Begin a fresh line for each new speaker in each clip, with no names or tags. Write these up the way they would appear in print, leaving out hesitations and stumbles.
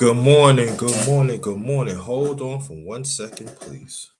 Good morning, good morning, good morning. Hold on for 1 second, please.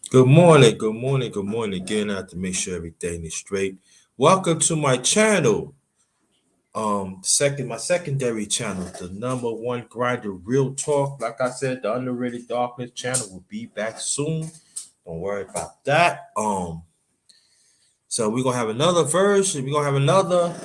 Good morning, good morning, good morning. Again, I have to make sure everything is straight. Welcome to my channel. My secondary channel, the number one grinder, real talk. Like I said, the Underrated Darkness channel will be back soon. Don't worry about that. So we're gonna have another version. We're gonna have another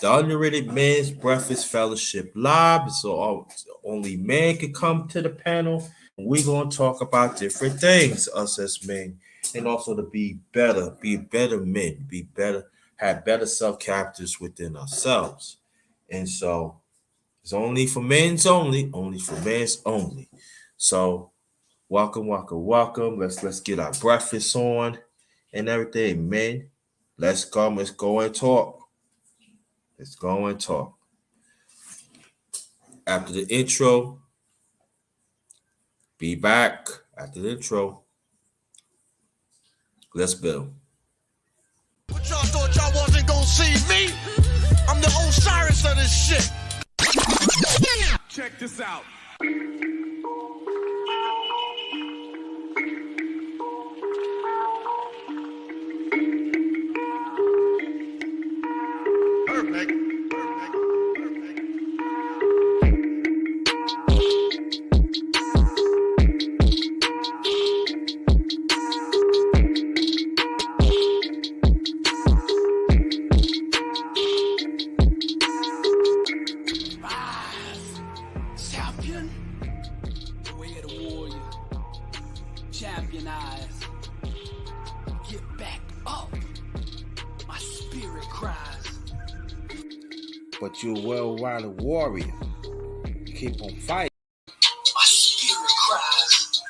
the Underrated Men's Breakfast Fellowship Live. So only men can come to the panel. We're gonna talk about different things, us as men, and also to be better men, be better, have better self-captures within ourselves. And so it's only for men's only for men's only. So welcome, welcome, welcome. Let's get our breakfast on and everything, men. Let's go and talk. Let's go and talk. After the intro, be back after the intro. Let's build.
But y'all thought y'all wasn't gonna see me? I'm the Osiris of this shit.
Check this out.
Perfect.
Champion, the way of the warrior. Champion eyes. Get back up. My spirit cries.
But you're a well-rounded warrior. You keep on fighting.
My spirit cries.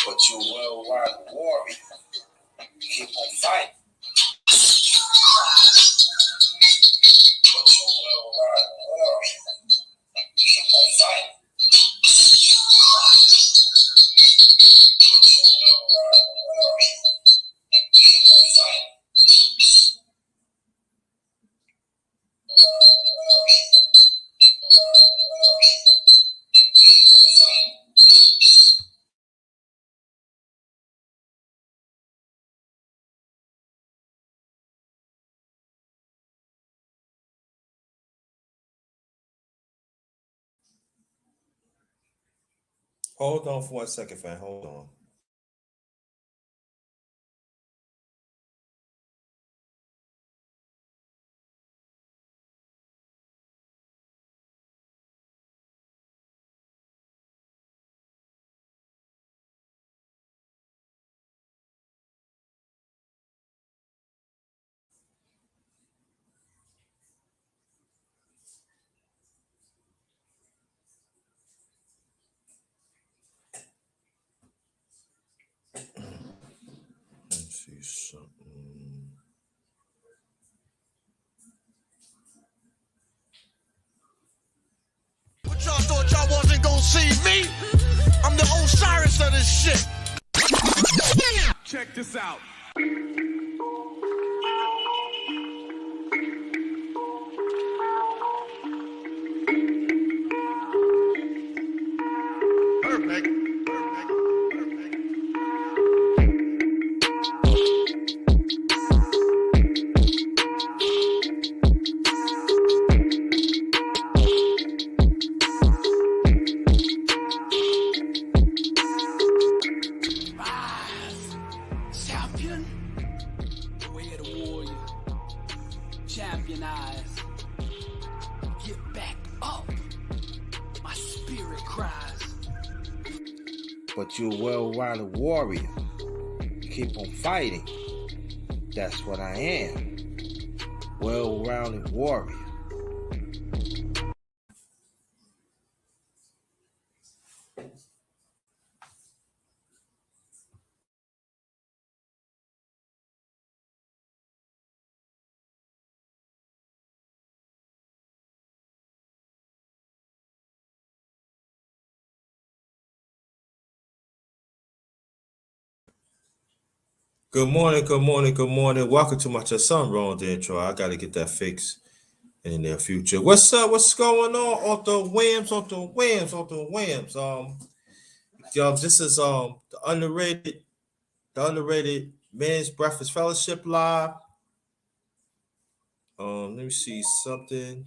But you're a well-rounded warrior. You keep on fighting. But you're a well-rounded warrior. You keep on fighting. Hold on for 1 second, fam. Hold on. Let's see something.
But y'all thought y'all wasn't gonna see me? I'm the Osiris of this shit.
Check this out.
Perfect.
Champion, the way of the warrior. Champion eyes. Get back up. My spirit cries.
But you're a well-rounded warrior. You keep on fighting. That's what I am. Well-rounded warrior. Good morning, good morning, good morning. Welcome to my chest. Something wrong with the intro. I gotta get that fixed in the near future. What's up? What's going on? On the whims. Yo, this is the underrated men's breakfast fellowship live. Let me see something.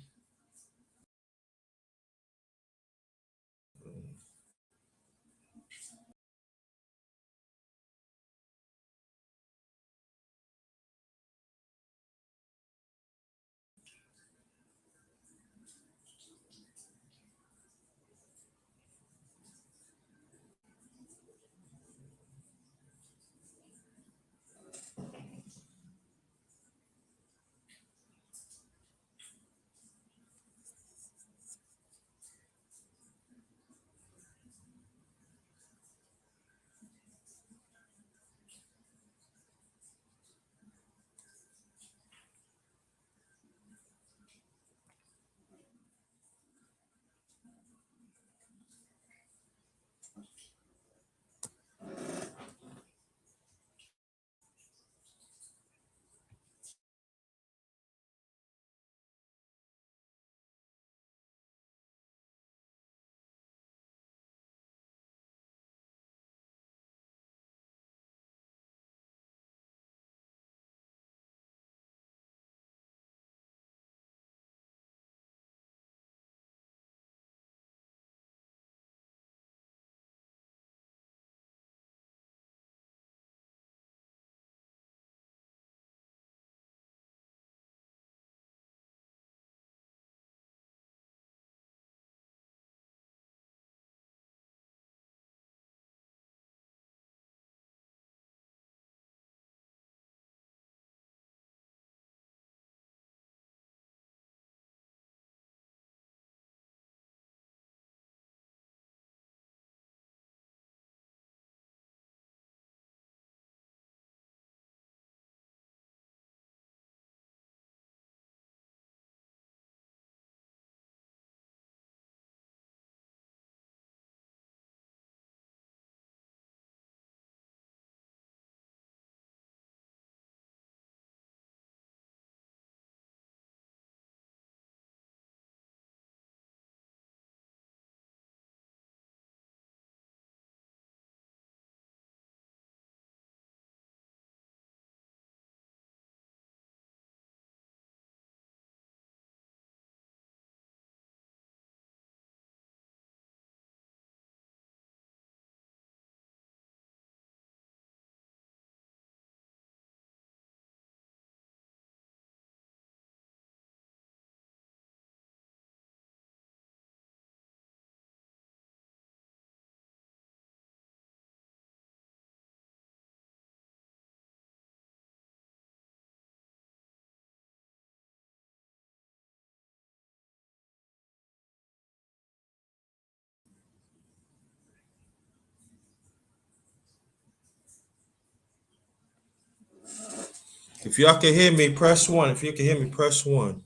If y'all can hear me, press one. If you can hear me, press one.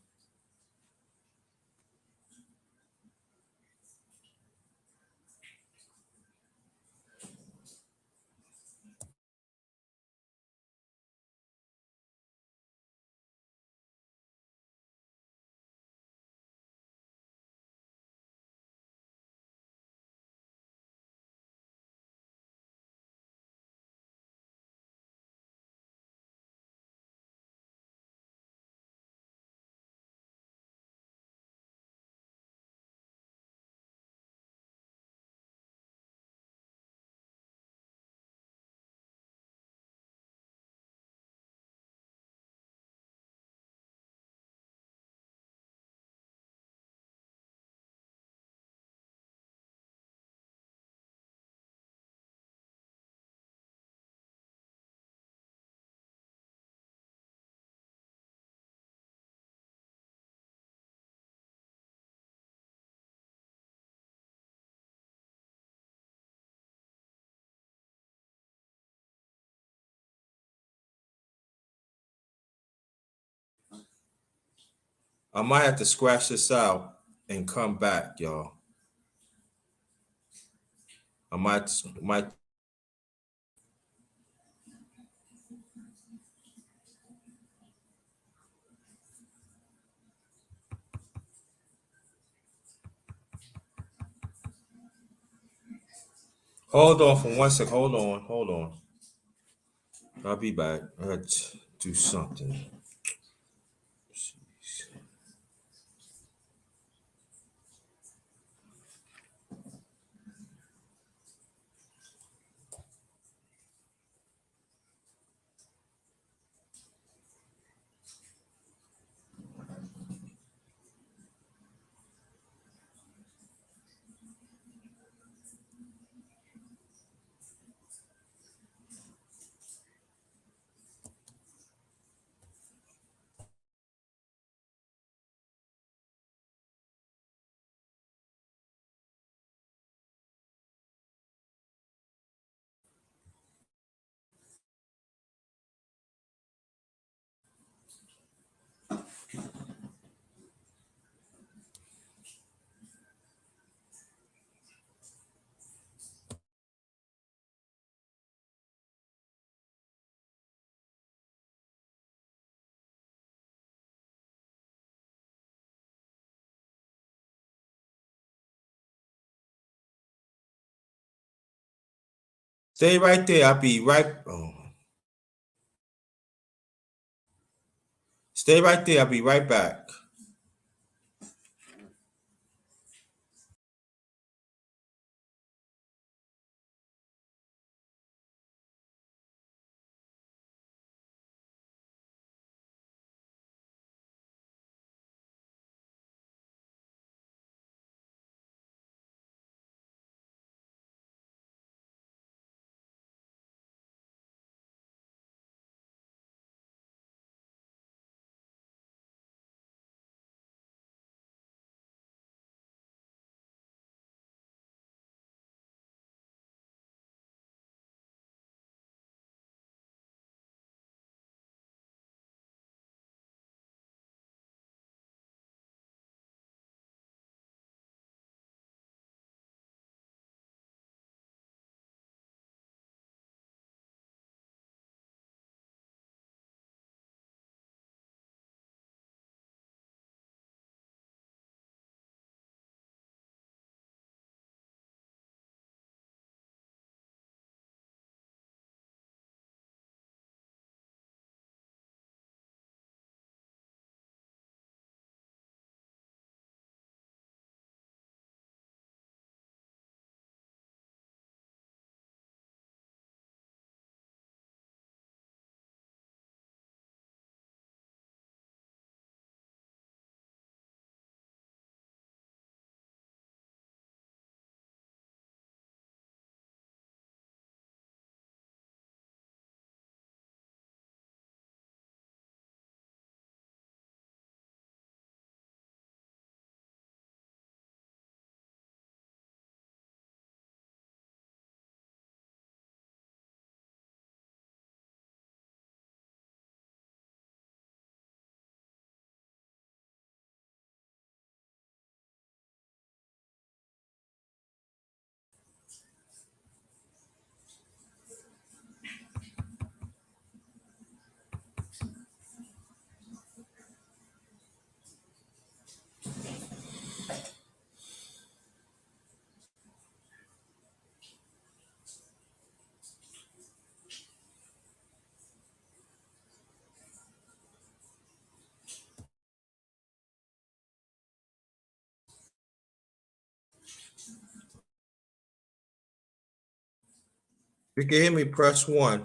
I might have to scratch this out and come back, y'all. I might Hold on for 1 sec. Hold on. Hold on. I'll be back. I had to do something. Stay right there. I'll be right. Oh. Stay right there. I'll be right back. If you can hear me, press 1.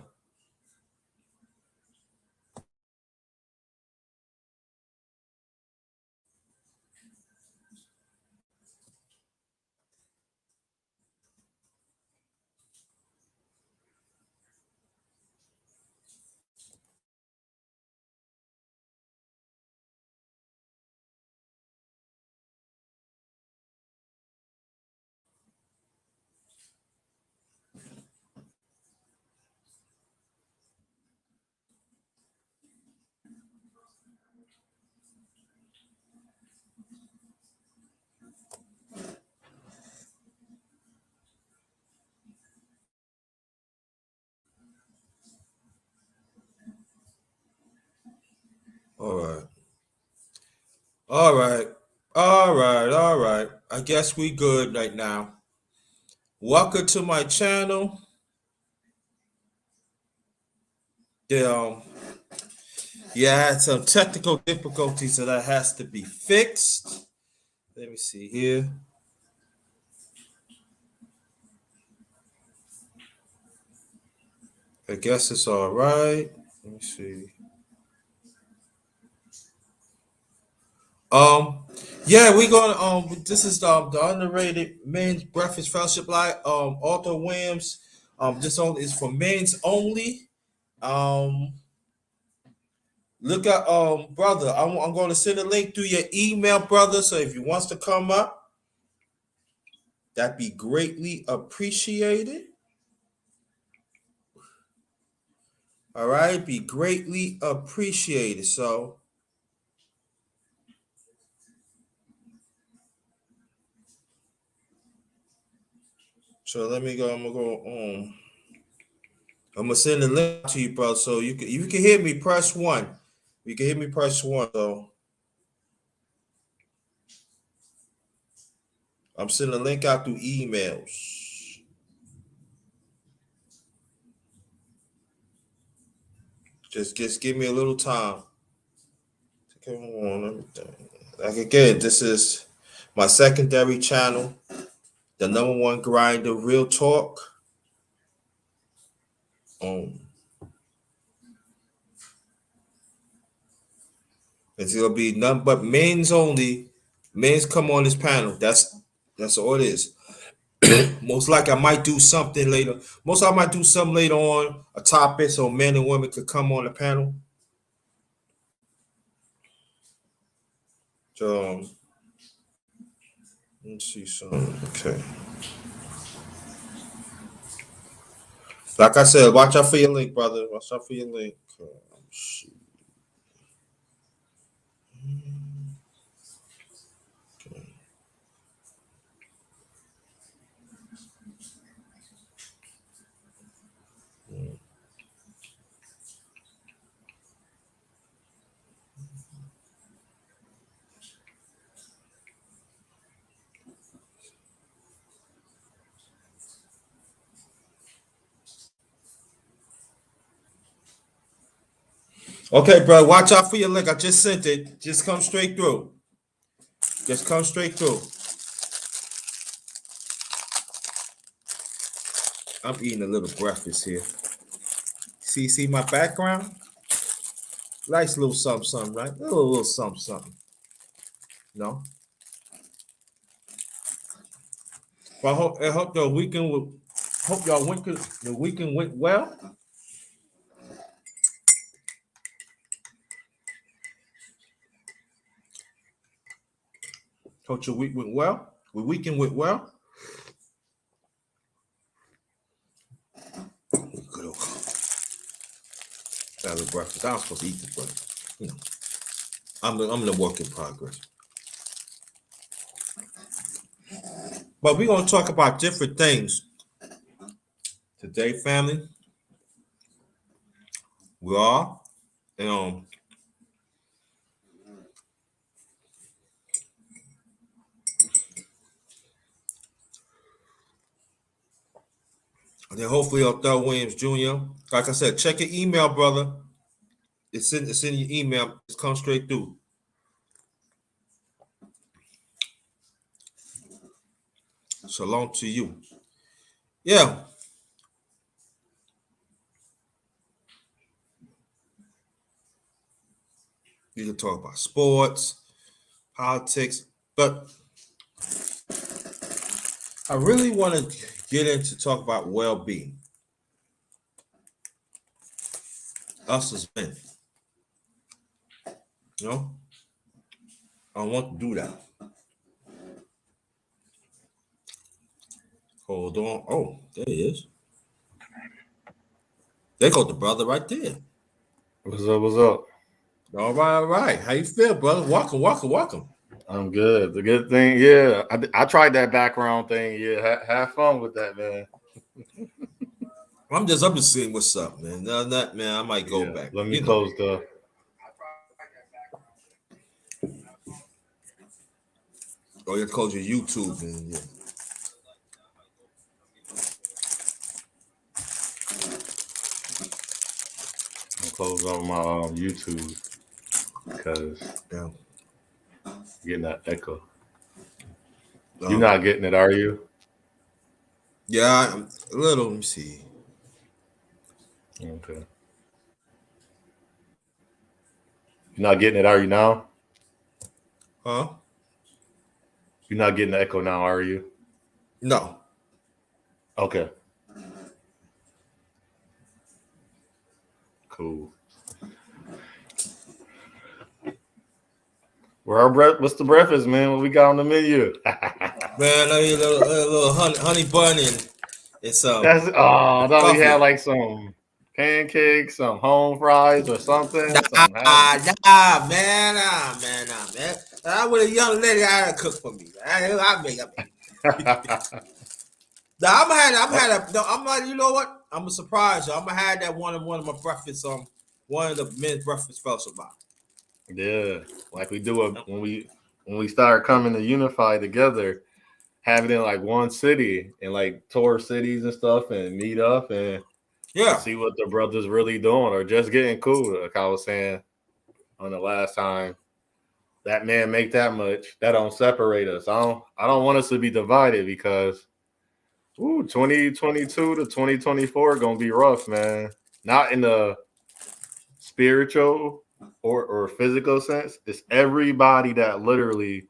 All right. All right. All right. All right. I guess we good right now. Welcome to my channel. Yeah, yeah, I had some technical difficulties that has to be fixed. Let me see here. I guess it's all right. Let me see. Um, yeah, we gonna this is the underrated men's breakfast fellowship line. Arthur Williams. This only is for men's only. Um, look at brother. I'm going to send a link through your email, brother. So if you wants to come up, that'd be greatly appreciated. All right, be greatly appreciated. So let me go. I'm gonna go on. I'm gonna send the link to you, bro. So you can hear me. Press one. You can hear me. Press one. So I'm sending a link out through emails. Just give me a little time. Come on, let me think. Like again, this is my secondary channel, the number one grinder, real talk. It's gonna be nothing but men's only. Men's come on this panel. That's all it is. Most likely, I might do something later. Most I might do something later on a topic so men and women could come on the panel. So let's see something. Okay. Like I said, watch out for your link, brother. Watch out for your link. Shoot. Okay, bro. Watch out for your link. I just sent it. Just come straight through. Just come straight through. I'm eating a little breakfast here. See my background? Nice little something, something, right? A little something, something. No. But I hope the weekend will. Hope the weekend went well. Hope your week went well. The weekend went well. Good old that little breakfast. I was supposed to eat this, but you know, I'm the work in progress. But we're gonna talk about different things today, family. We are, um, and then hopefully Othello Williams Jr. Like I said, check your email, brother. It's in your email. It's come straight through. Shalom to you. Yeah. You can talk about sports, politics, but I really want to get into talk about well-being. Us as men. You know? I want to do that. Hold on. Oh, there he is. There goes the brother right there.
What's up? What's up?
All right, all right. How you feel, brother? Welcome, welcome, welcome.
I'm good. The good thing, yeah. I tried that background thing. Yeah, have fun with that, man.
I'm just seeing what's up, man. That man, I might go back.
Let me
You know.
close the.
Oh, you close your YouTube and yeah.
close on my YouTube because
Yeah.
getting that echo. You're
Um,
not getting it, are you?
yeah, I'm a little. Let me see.
Okay. You're not getting it, are you now?
Huh?
You're not getting the echo now, are you?
No.
Okay. Cool. Where our what's the breakfast, man? What we got on the menu?
Man, I eat a little honey bun and it's
That's I thought we had
coffee.
like some pancakes, some home fries or something. Some
Nah, man, man. I with a young lady I had to cook for me. I make. Now I'm had a. No, I'm like, you know what? I'm a surprise. I'm gonna have that one of my breakfast. One of the men's breakfast fellowship box.
Yeah, like we do when we start coming to unify together, have it in like one city and like tour cities and stuff and meet up and
Yeah,
see what the brothers really doing or just getting cool. Like I was saying on the last time, that man make that much. That don't separate us. I don't want us to be divided because 2022 to 2024 gonna be rough, man. Not in the spiritual or physical sense. It's everybody that literally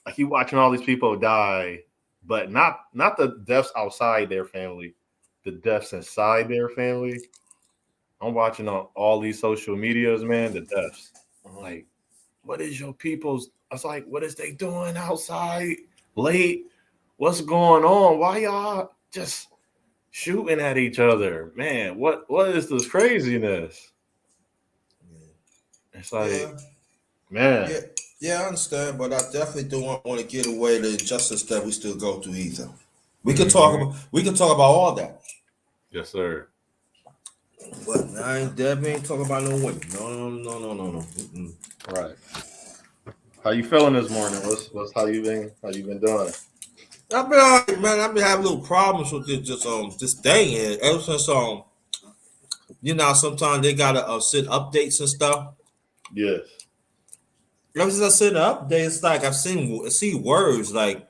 like you watching all these people die, but not the deaths outside their family, the deaths inside their family. I'm watching on all these social medias, man, the deaths. I'm like, what is your people's? I was like, what is they doing outside late? What's going on? Why y'all just shooting at each other? Man, what is this craziness? It's like,
yeah,
man,
yeah. I understand, but I definitely don't want to get away the injustice that we still go through either. We
mhm.
we can talk about all that,
Yes, sir.
but I ain't definitely ain't talking about no women. No. Mm-mm.
Right. How you feeling this morning? What's how you been doing?
I've been all right, man. I've been having little problems with this thing here ever since sometimes they gotta send updates and stuff.
Yes.
Ever since I sent the updates, it's like I see words like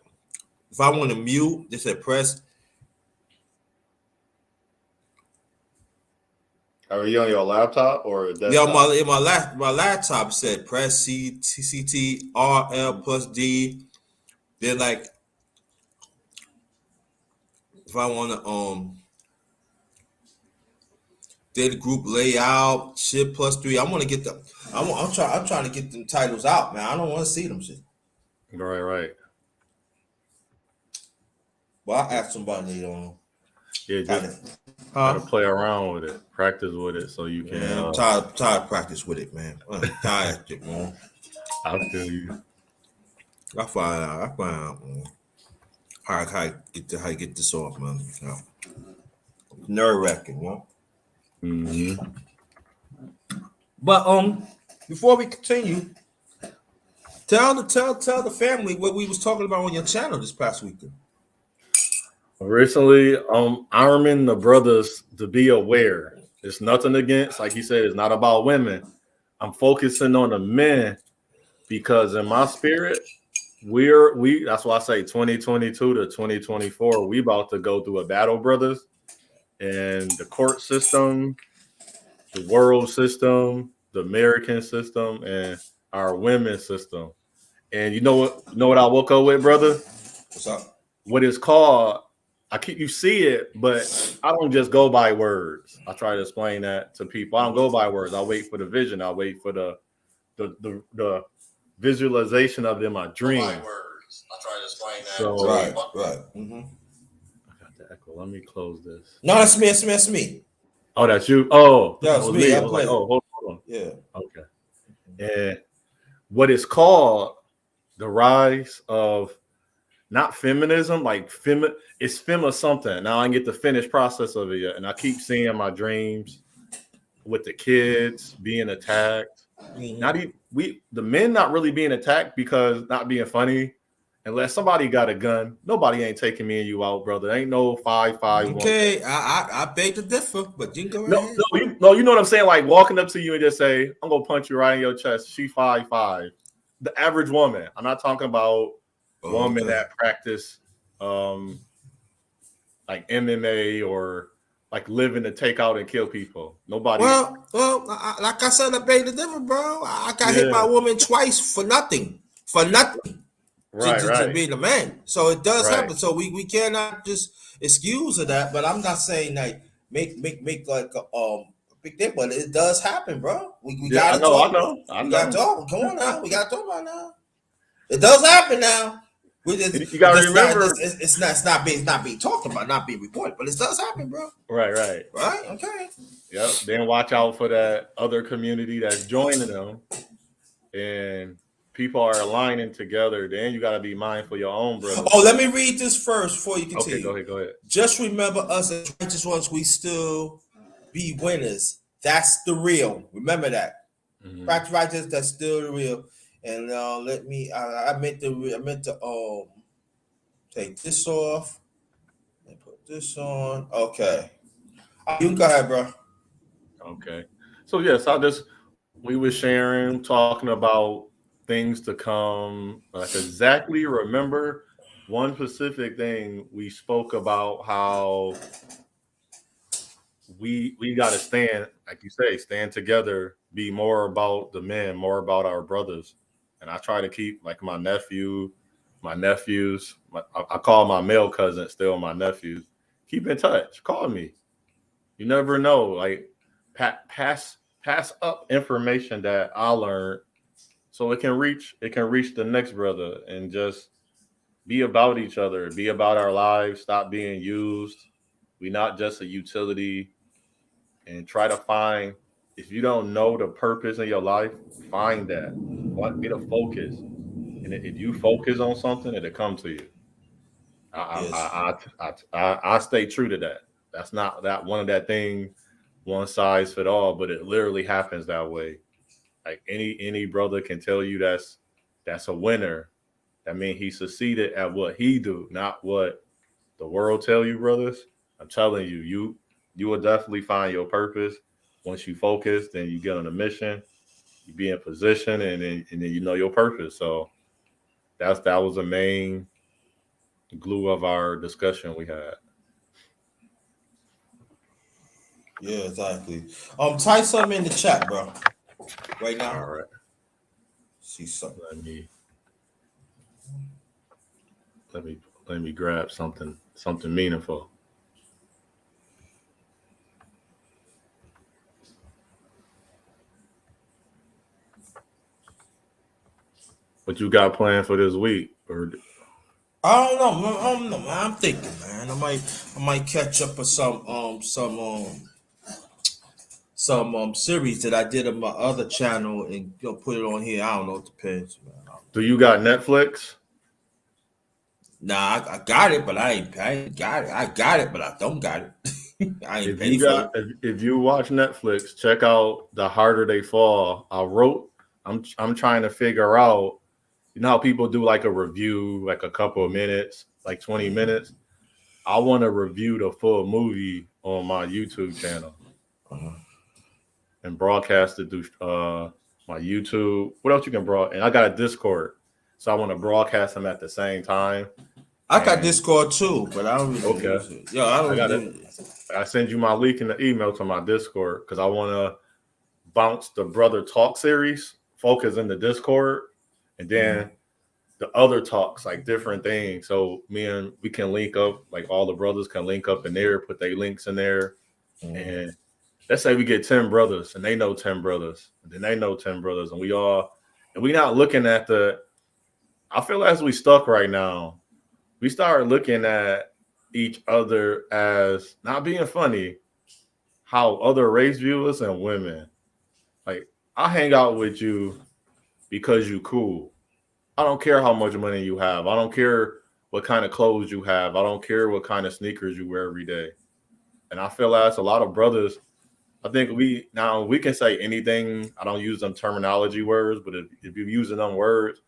if I want to mute, they said press.
Are you on your laptop or a
Yeah,
desktop?
my laptop said press CTRL plus D. Then like if I want to data group layout shit plus 3. I want to get them. I'm trying to get them titles out, man. I don't want to see them shit.
Right, right.
But I asked somebody later on.
Yeah,
How
just
to,
gotta
huh?
play around with it, practice with it, so you can.
Man, I'm tired of practice with it, man. I'm tired of shit, man.
I feel you.
I find out, man. How to get this off, man. You know, nerve wracking, you know.
Mm-hmm.
But before we continue, tell the family what we was talking about on your channel this past weekend.
Recently, arming the brothers to be aware. It's nothing against, like he said, it's not about women. I'm focusing on the men because in my spirit, we that's why I say 2022 to 2024, we about to go through a battle, brothers. And the court system, the world system, the American system, and our women's system. And you know what I woke up with, brother?
What's up?
What it's called, you see it, but I don't just go by words. I try to explain that to people. I don't go by words. I wait for the vision. I wait for the visualization of them. My dream. I try to explain that. So
Right. Mm-hmm.
I got the echo. Let me close this.
No, that's me. That's me.
Oh, that's you. Oh,
Yeah,
that
it's
was
me.
me.
I
I was like,
played.
oh, hold on.
Yeah.
Okay. And what it's called, the rise of not feminism, like it's fema something. Now I can get the finished process of it yet. And I keep seeing my dreams with the kids being attacked.
Mm-hmm.
Not even the men not really being attacked because not being funny unless somebody got a gun, nobody ain't taking me and you out, brother. Ain't no 5-5-1.
Okay, I beg to differ, but you can go
No,
ahead.
you know what I'm saying? Like walking up to you and just say, "I'm gonna punch you right in your chest." She 5'5". The average woman. I'm not talking about women
Okay.
that practice like MMA or like living to take out and kill people. Nobody.
Like I said, I beg to differ, bro. I got hit by
Yeah.
a woman twice for nothing.
Right.
To
Right.
being a man. So it does
Right.
happen. So we cannot just excuse of that. But I'm not saying like make like a big thing, but it does happen, bro. We
Yeah. I
gotta
know. I
talk.
know. I
We gotta
know.
talk. Come on now. We gotta talk about it now. It does happen now. We just,
You got to
it's not
remember.
it's not being talked about, not being reported, but it does happen, bro.
Right. Right.
Right? Okay.
Yep. Then watch out for that other community that's joining them, and people are aligning together. Then you got to be mindful of your own brother.
Oh, let me read this first before you
Okay.
continue.
Go ahead. Go ahead.
Just remember us as righteous ones, we still be winners. That's the real. Remember that.
Mhm.
Practice righteous, that's still the real. And let me I meant to take this off and put this on. Okay. You can go ahead, bro.
Okay. So yes, we were sharing, talking about things to come. Like exactly remember one specific thing we spoke about how we got to stand, like you say, stand together, be more about the men, more about our brothers. And I try to keep like my nephews, I call my male cousins still my nephews. Keep in touch. Call me. You never know. Like pass up information that I learned so it can reach the next brother, and just be about each other, be about our lives, stop being used. We not just a utility, and try to find, if you don't know the purpose in your life, find that. What get a focus. And if you focus on something, it'll come to you.
Yes.
I stay true to that. That's not that one of that thing, one size fit all, but it literally happens that way. Like any brother can tell you that's a winner. That means he succeeded at what he do, not what the world tell you, brothers. I'm telling you, you will definitely find your purpose once you focus. Then you get on a mission, you be in position, and then you know your purpose. So that was the main glue of our discussion we had.
Yeah, exactly. Type something in the chat, bro. Right now.
All right,
See something.
let me let me grab something meaningful. What you got planned for this week? Or
I don't know, man. I'm thinking, man. I might catch up with some series that I did on my other channel and put it on here. I don't know. It depends, man.
do you got Netflix?
Nah, I got it, but I ain't got it. I got it, but I don't got it. I ain't
If you
pay for
got
it.
if you watch Netflix, check out The Harder They Fall. I'm trying to figure out, you know how people do like a review, like a couple of minutes, like 20 minutes. I want to review the full movie on my YouTube channel
Uh-huh.
and broadcast it through my YouTube. What else you can broad? And I got a Discord, so I want to broadcast them at the same time.
I got
And
Discord too, but I don't really
okay,
use it. Yo, I
I
don't
got it.
use it.
I send you my link in the email to my Discord because I want to bounce the brother talk series, focus in the Discord, and then the other talks, like different things. So we can link up, like all the brothers can link up in there, put their links in there. And let's say we get 10 brothers and they know 10 brothers, and then they know 10 brothers, and we not looking at I feel as we stuck right now, we start looking at each other as not being funny, how other race view us and women. Like, I hang out with you because you cool. I don't care how much money you have. I don't care what kind of clothes you have. I don't care what kind of sneakers you wear every day. And I feel that's a lot of brothers. I think we can say anything. I don't use them terminology words, but if you're using them words,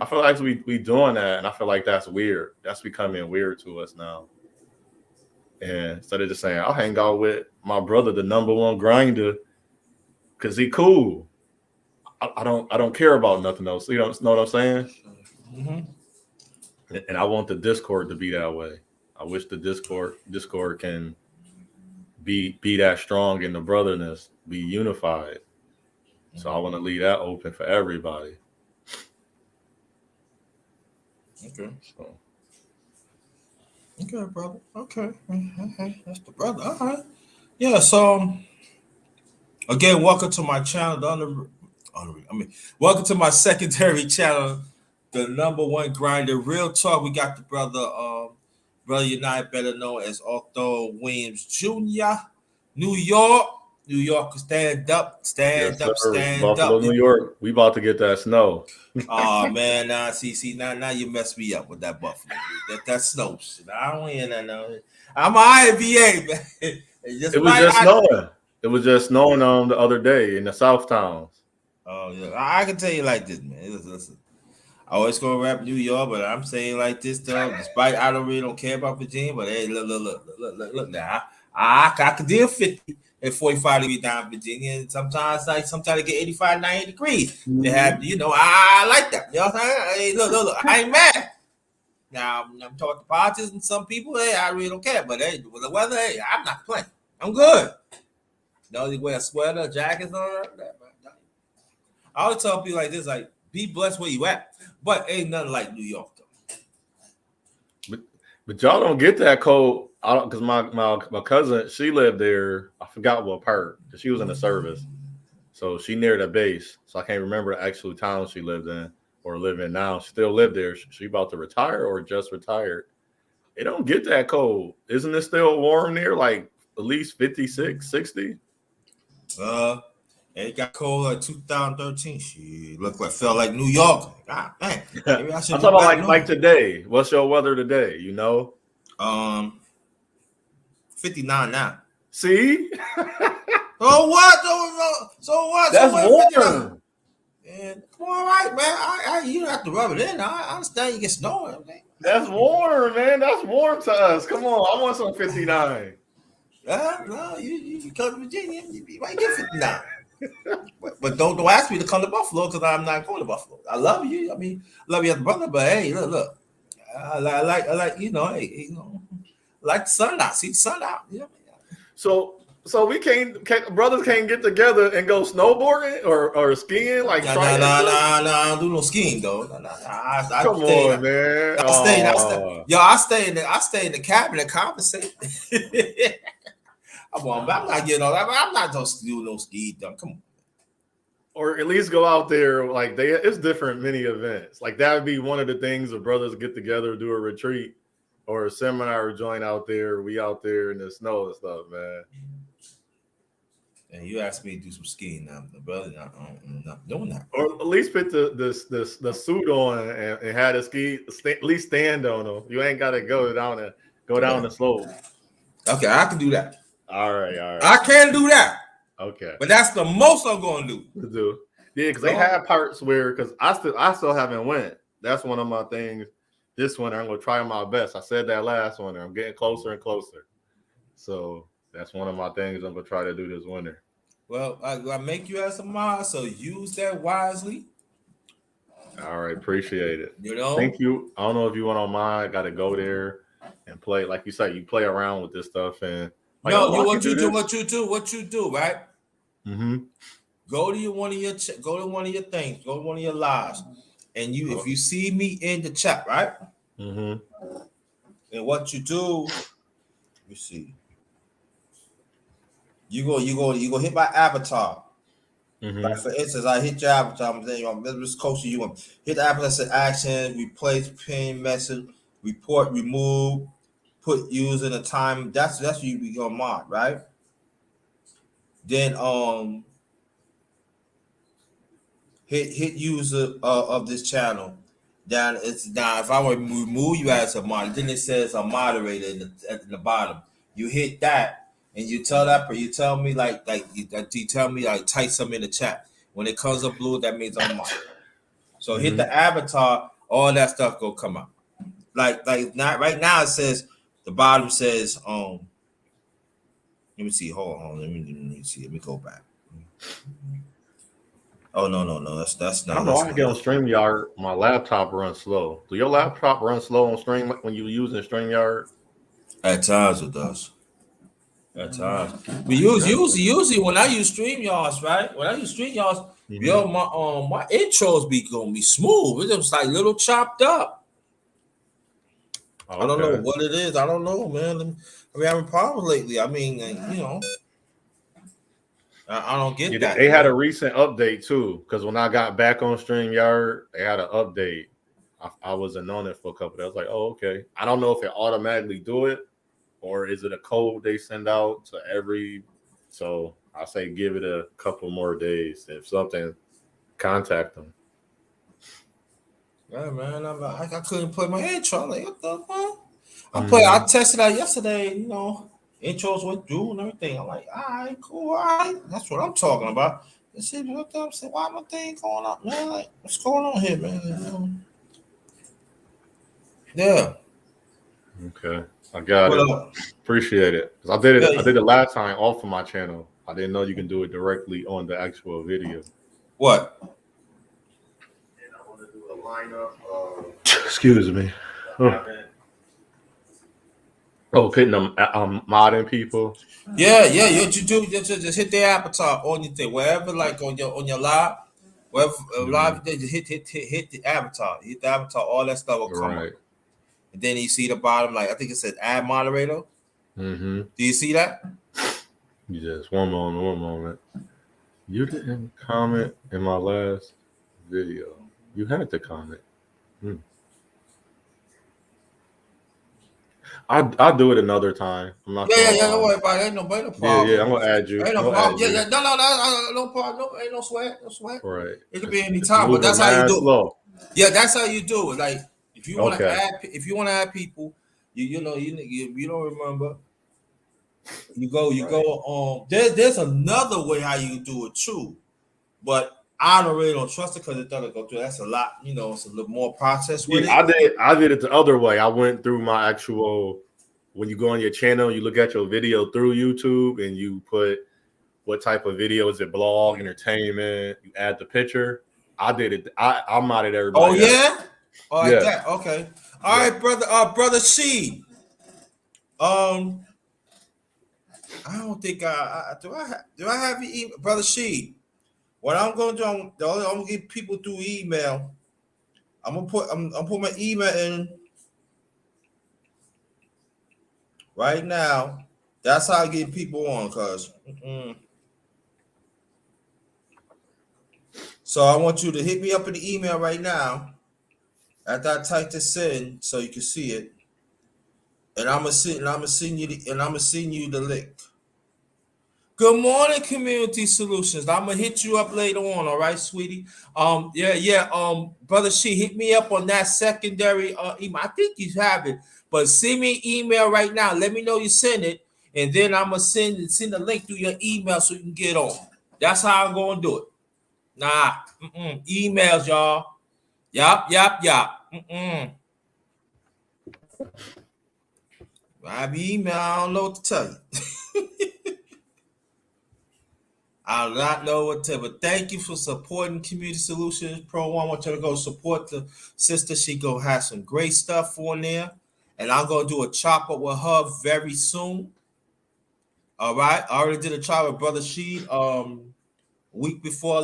I feel like we doing that, and I feel like that's weird. That's becoming weird to us now. And instead of just saying, I'll hang out with my brother, the number one grinder, because he cool. I don't care about nothing else. You know what I'm saying?
Mm-hmm.
And I want the Discord to be that way. I wish the Discord can be that strong in the brotherness, be unified. So I want to leave that open for everybody.
Okay.
So.
Okay, brother. Okay. That's the brother. All right. Yeah, so again, welcome to my channel, welcome to my secondary channel, the number one grinder, Real Talk. We got the brother United, better known as Arthur Williams Jr. New York, stand up,
Yes, sir.
stand
Buffalo,
up.
New York. We about to get that snow.
Oh man, now you mess me up with that Buffalo. That snow shit. I don't hear that no. I'm an IBA, man.
It was just snowing. It was just snowing the other day in the South towns.
Oh yeah, I can tell you like this, man. Listen, I always go rap New York, but I'm saying like this though. Despite I don't care about Virginia, but hey, look now. I can deal 50 and 45 degrees down in Virginia, and sometimes I get 85, 90 degrees.
Mm-hmm.
They have, I like that. You know what I'm saying? Hey, look, I ain't mad. Now I'm talking to politics and some people, hey, I really don't care. But hey, with the weather, hey, I'm not playing. I'm good. You wear a sweater, jackets, on that. I always tell people like this, like, be blessed where you at. But ain't nothing like New York though.
But y'all don't get that cold. I don't, because my cousin, she lived there. I forgot what part. She was in the service, so she near the base. So I can't remember the actual town she lived in or live in now. She still lived there. She about to retire or just retired. It don't get that cold. Isn't it still warm there? Like at least 56, 60?
It got cold like 2013. She looked like felt like New York. God man. Maybe I should
I'm talking about like today. What's your weather today?
59 now.
See?
So what? So what?
That's
warm. Man, come on, right, man. You don't have to rub it in. I understand you get snow.
That's warm, man. That's warm to us. Come on, I want some 59.
No, you come to Virginia, you might get 59. But don't ask me to come to Buffalo because I'm not going to Buffalo. I love you. I mean, love you as a brother, but hey, look. I like hey, like the sun out. See the sun out. Yeah.
So we brothers can't get together and go snowboarding or skiing like
no, I don't do no skiing though. No.
Come on, man.
I stay in the cabin and conversate. I'm not getting all that. I'm not just doing no ski though. Come on.
Or at least go out there. Like it's different mini events. Like that would be one of the things the brothers get together, do a retreat or a seminar joint out there. We out there in the snow and stuff, man.
And you asked me to do some skiing now, brother. I'm not doing that.
Or at least put the suit on and have the at least stand on them. You ain't got to go down the slope.
Okay, I can do that.
All right.
I can do that.
Okay,
but that's the most I'm going to
do. Yeah, because they have parts where because I still haven't went. That's one of my things. This winter, I'm going to try my best. I said that last winter. I'm getting closer and closer. So that's one of my things I'm going to try to do this winter.
Well, I make you as a mod, so use that wisely.
All right, appreciate it. Thank you. I don't know if you want on mine. Got to go there and play. Like you said, you play around with this stuff and. Like,
what you do, right?
Mm-hmm.
Go to one of your things, go to one of your lives, and if you see me in the chat, right?
Mm-hmm.
And what you do, let me see. You go hit my avatar.
Mm-hmm.
Like for instance, I hit your avatar. I'm saying, this coach, you want hit the avatar, say action, replace, pin, message, report, remove. Put user in a time. That's you be your mod, right? Then hit user of this channel. Down if I would remove you as a mod, then it says a moderator at the bottom. You hit that and you tell me you tell me type something in the chat. When it comes up blue, that means I'm mod. So hit the avatar All that stuff go come out. Like not right now. It says the bottom says Let me see. Hold on. Let me see. Let me go back. Oh no. That's
I
no.
don't know.
That's
I get on
not.
StreamYard. My laptop runs slow. Do your laptop run slow on Stream when you using StreamYard?
At times it does. At times, we
Gotcha.
usually when I use StreamYards, right? When I use StreamYards,
Mm-hmm.
yo, my intros be gonna be smooth. It's just like little chopped up. I don't know
Okay.
what it is. I don't know, man. I've been having problems lately. I mean, I don't
Yeah,
get
they
that,
had a
man.
recent update too. Because when I got back on StreamYard, they had an update. I wasn't on it for a couple days. I was like, oh, okay. I don't know if it automatically do it or is it a code they send out to every. So I say give it a couple more days. If something, contact them.
Yeah, man. I couldn't put my intro. I'm like, what the fuck? I
Mm-hmm.
tested out yesterday. Intros went through and everything. I'm like, all right, cool, all right. That's what I'm talking about. I said, what the? I said, why my thing going up, man? Like, what's going on here, man? Yeah.
Okay, I got
What
it.
up?
Appreciate it. 'Cause I did it. I
Yeah.
did it last time off of my channel. I didn't know you can do it directly on the actual video.
What?
And I want to do a lineup of. Excuse me. Oh, putting them modding people.
Yeah. What you do? Just hit the avatar on your thing, wherever, like on your live, wherever live,
Mhm.
you just hit the avatar. Hit the avatar. All that stuff will come up,
Right.
and then you see the bottom, like I think it says add moderator.
Mm-hmm.
Do you see that?
You just one moment. One moment. You didn't comment in my last video. You had to comment. Hmm. I'll do it another time. I'm not
Yeah.
gonna.
Don't worry about it. Ain't no
Yeah.
problem.
I'm gonna add you.
Ain't
I'm
no
gonna add
problem.
you.
No problem. No, ain't no sweat. No sweat.
Right.
It could be any
It's
time, but
moving
that's how you
mad
do it.
slow.
Yeah, that's how you do it. Like
Okay.
if you want to add people, you don't remember. You go.
Right.
There's another way how you do it too, but I don't really don't trust it because it doesn't go through. That's a lot. It's a little more process with
Yeah,
it.
I did it the other way. I went through my actual when you go on your channel, you look at your video through YouTube and you put what type of video is it, blog, entertainment, you add the picture. I did it. I modded
Oh
everybody else.
yeah, all right,
Yeah.
that okay. All
Yeah.
right, brother. Brother C. Um, I don't think do. Do I have your email, brother C? What I'm gonna do, I'm gonna get people through email. I'm put my email in right now. That's how I get people on, cause. So I want you to hit me up in the email right now. After I type this in, so you can see it, and I'm gonna send you the link. Good morning, Community Solutions. I'm gonna hit you up later on, all right, sweetie. Yeah. Brother She, hit me up on that secondary email. I think you have it, but send me an email right now. Let me know you send it, and then I'm gonna send the link through your email so you can get on. That's how I'm gonna do it. Nah, emails, y'all. Yup. I be email. I don't know what to tell you. I do not know what to, but thank you for supporting Community Solutions Pro One. I want you to go support the sister. She gonna have some great stuff on there, and I'm gonna do a chop up with her very soon. All right, I already did a chop with Brother Sheed week before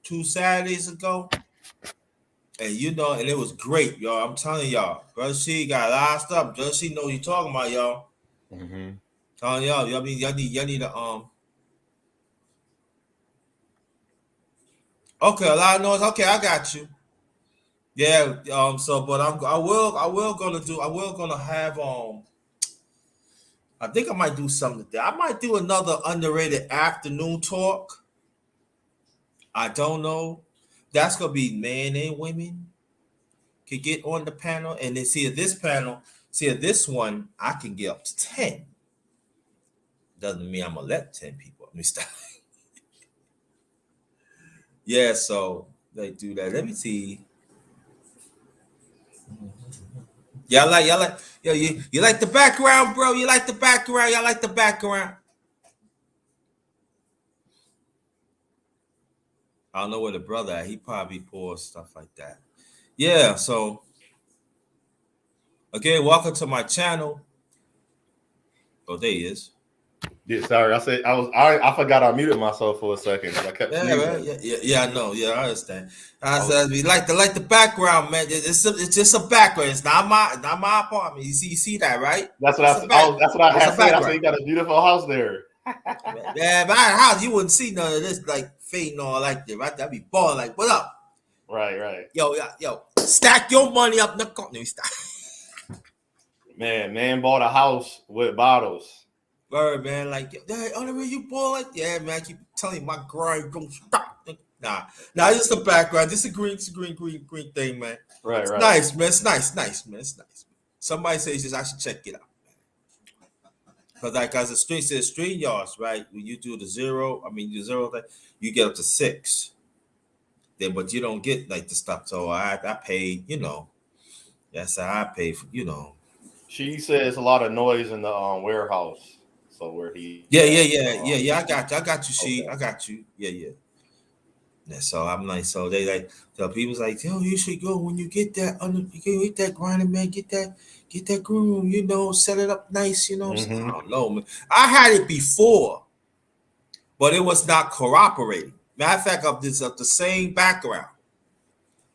2 Saturdays ago, and and it was great, y'all. I'm telling y'all, Brother Sheed got a lot of stuff. Brother Sheed know what you talking about, y'all.
Mm-hmm.
Telling y'all need to Okay, a lot of noise. Okay, I got you. Yeah, so but I will gonna have I think I might do something today. I might do another underrated afternoon talk. I don't know. That's gonna be men and women can get on the panel and then see if this one I can get up to 10. Doesn't mean I'm gonna let 10 people. Let me stop. Yeah, so they do that. Let me see. y'all like, yo, you like the background, bro? You like the background? Y'all like the background? I don't know where the brother at. He probably pours stuff like that. Yeah. So again, welcome to my channel. Oh, there he is.
Yeah, sorry, I forgot I muted myself for a second. I kept
Yeah,
sneezing.
man. Yeah, I know. Yeah, I understand. I said we like the background, man. It's just a background. It's not my apartment. You see that, right?
That's what that's what I
It's
had
a
said. I said
background.
you got a beautiful house there.
Yeah, but our house, you wouldn't see none of this like fading all like that, right? That'd be balling like, what up?
Right.
Yo, stack your money up in the corner.
Man bought a house with bottles.
Word, man, like, hey, Underrated, you ball like, yeah, man. I keep telling you, my grind don't stop. Nah, it's the background. This is a green thing, man.
Right.
It's nice, man. It's nice, man. It's nice. Somebody says just I should check it out, because like as the street says, street yards, right? When you do the zero thing, you get up to 6. Then, but you don't get like the stuff. So I paid, That's how I pay for,
She says a lot of noise in the warehouse. So where he
Yeah. I got you, she.
Okay.
I got you. Yeah. So I'm like, so they like, so people's like, yo, you should go when you get that you get that grinding, man, get that groom, set it up nice,
Mm-hmm.
I don't know, man. I had it before, but it was not cooperating. Matter of fact, of the same background,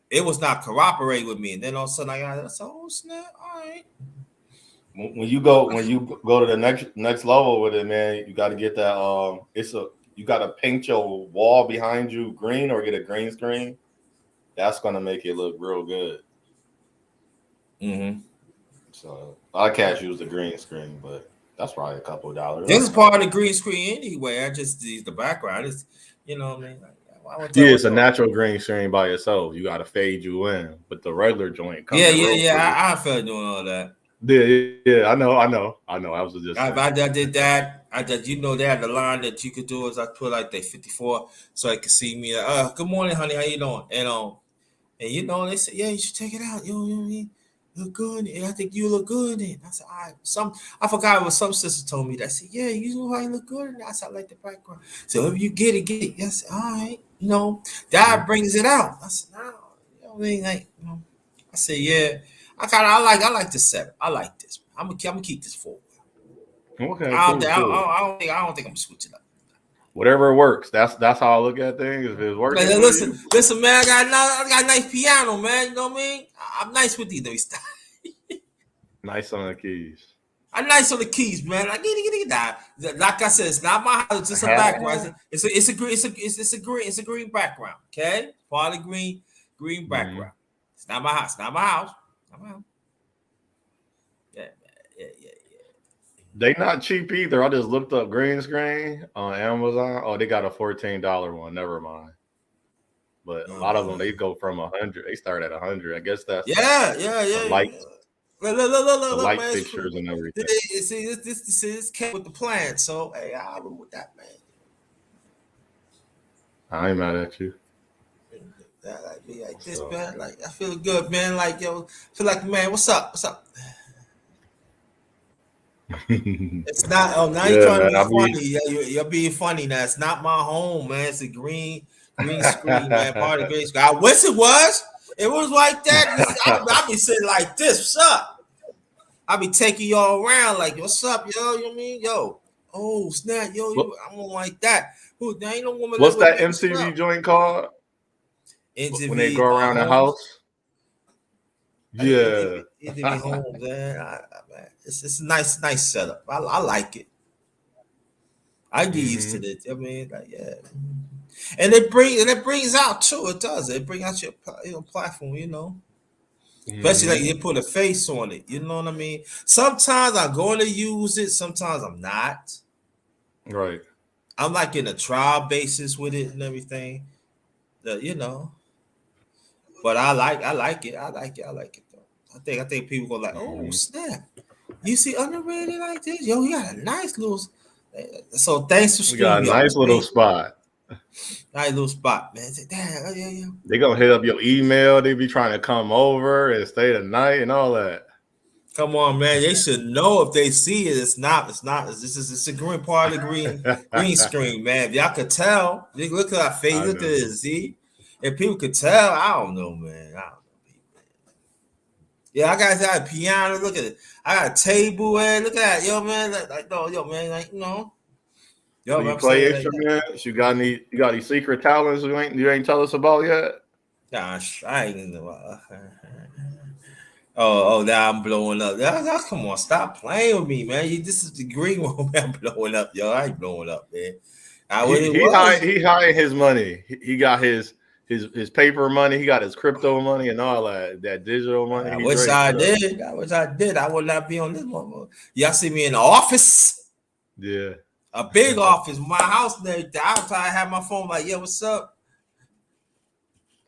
it was not cooperating with me. And then all of a sudden I said, oh snap, all right.
When you go to the next level with it, man, you got to get that. You got to paint your wall behind you green or get a green screen. That's gonna make it look real good.
Mm-hmm.
So I can't use the green screen, but that's probably a couple of dollars.
This is part of the green screen anyway. I just use the background. It's what I mean.
It's a natural green screen by itself. You got to fade you in, but the regular joint comes.
I felt doing all that.
Yeah. I know. I was just.
I did that. They had the line that you could do is I put like the 54 so I could see me. Good morning, honey. How you doing? And they said, yeah, you should check it out. You look good. And I think you look good. And I said, all right. I forgot what some sister told me. That said, yeah, you know how you look good. And I said, I like the background. So if you get it. Yes, all right. That brings it out. I said, no, I said, yeah. I like this setup. I like this. I'm gonna keep this forward.
Okay,
I
cool.
don't think I'm gonna switch it up.
Whatever works. That's how I look at things. If it's working,
listen, man. I got a nice piano, man. You know what I mean? I'm nice with these.
Nice on the keys.
I'm nice on the keys, man. Like I said, it's not my house. It's just a background. It's a green background. Okay, part of green background. Mm-hmm. It's not my house. Not my house. Yeah.
They not cheap either. I just looked up green screen on Amazon. Oh, they got a $14 one. Never mind. But a lot of them they go from 100. They start at 100. I guess that's lights.
Look,
light
man,
fixtures and everything.
See, this came with the plan. So hey, I roll with that, man.
I ain't mad at you.
Like be like this, man. Like I feel good, man. Like I feel like, man, what's up? It's not. Oh, now you're trying to be funny. You're being funny now. It's not my home, man. It's a green screen, man. Part of green screen. I wish it was. It was like that. I be sitting like this. What's up? I be taking y'all around like, what's up, yo? You know what I mean? Yo. Oh, snap, yo. I don't like that. There ain't no woman.
What's that MTV joint called?
MTV,
when they go around the house. Yeah.
MTV home, man. It's a nice setup. I like it. I get used to it. I mean, like, yeah. And it brings out too. It does. It brings out your platform. Especially like you put a face on it. You know what I mean? Sometimes I'm going to use it. Sometimes I'm not.
Right.
I'm like in a trial basis with it and everything. But I like it. I like it though. I think people go like, oh snap! You see Underrated like this? Yo, he got a nice little. So thanks for streaming.
We got a nice little spot.
Nice little spot, man. Damn, yeah.
They gonna hit up your email. They be trying to come over and stay the night and all that.
Come on, man. They should know if they see it. It's not. It's a green part of the green screen, man. If y'all could tell, look at our face.
I
Look at
know.
it. See, if people could tell, I don't know, man. I don't know. Yeah, I got a piano. Look at it. I got a table. Man. Look at that, yo, man. Yo, man. Like, yo,
So
man,
you
I'm
play
saying like that.
instruments? You got any secret talents you ain't tell us about yet?
Gosh, I ain't know. Oh, now I'm blowing up. Come on, stop playing with me, man. This is the green one, man. I'm blowing up, yo. I ain't blowing up, man. What it was.
He hiding his money. He got his paper money. He got his crypto money and all that digital money.
I
He's
wish
ready
I
for that.
did. I wish I did. I would not be on this one. Y'all see me in the office,
Yeah.
a big office, my house and everything. I try to have my phone like, yeah, what's up?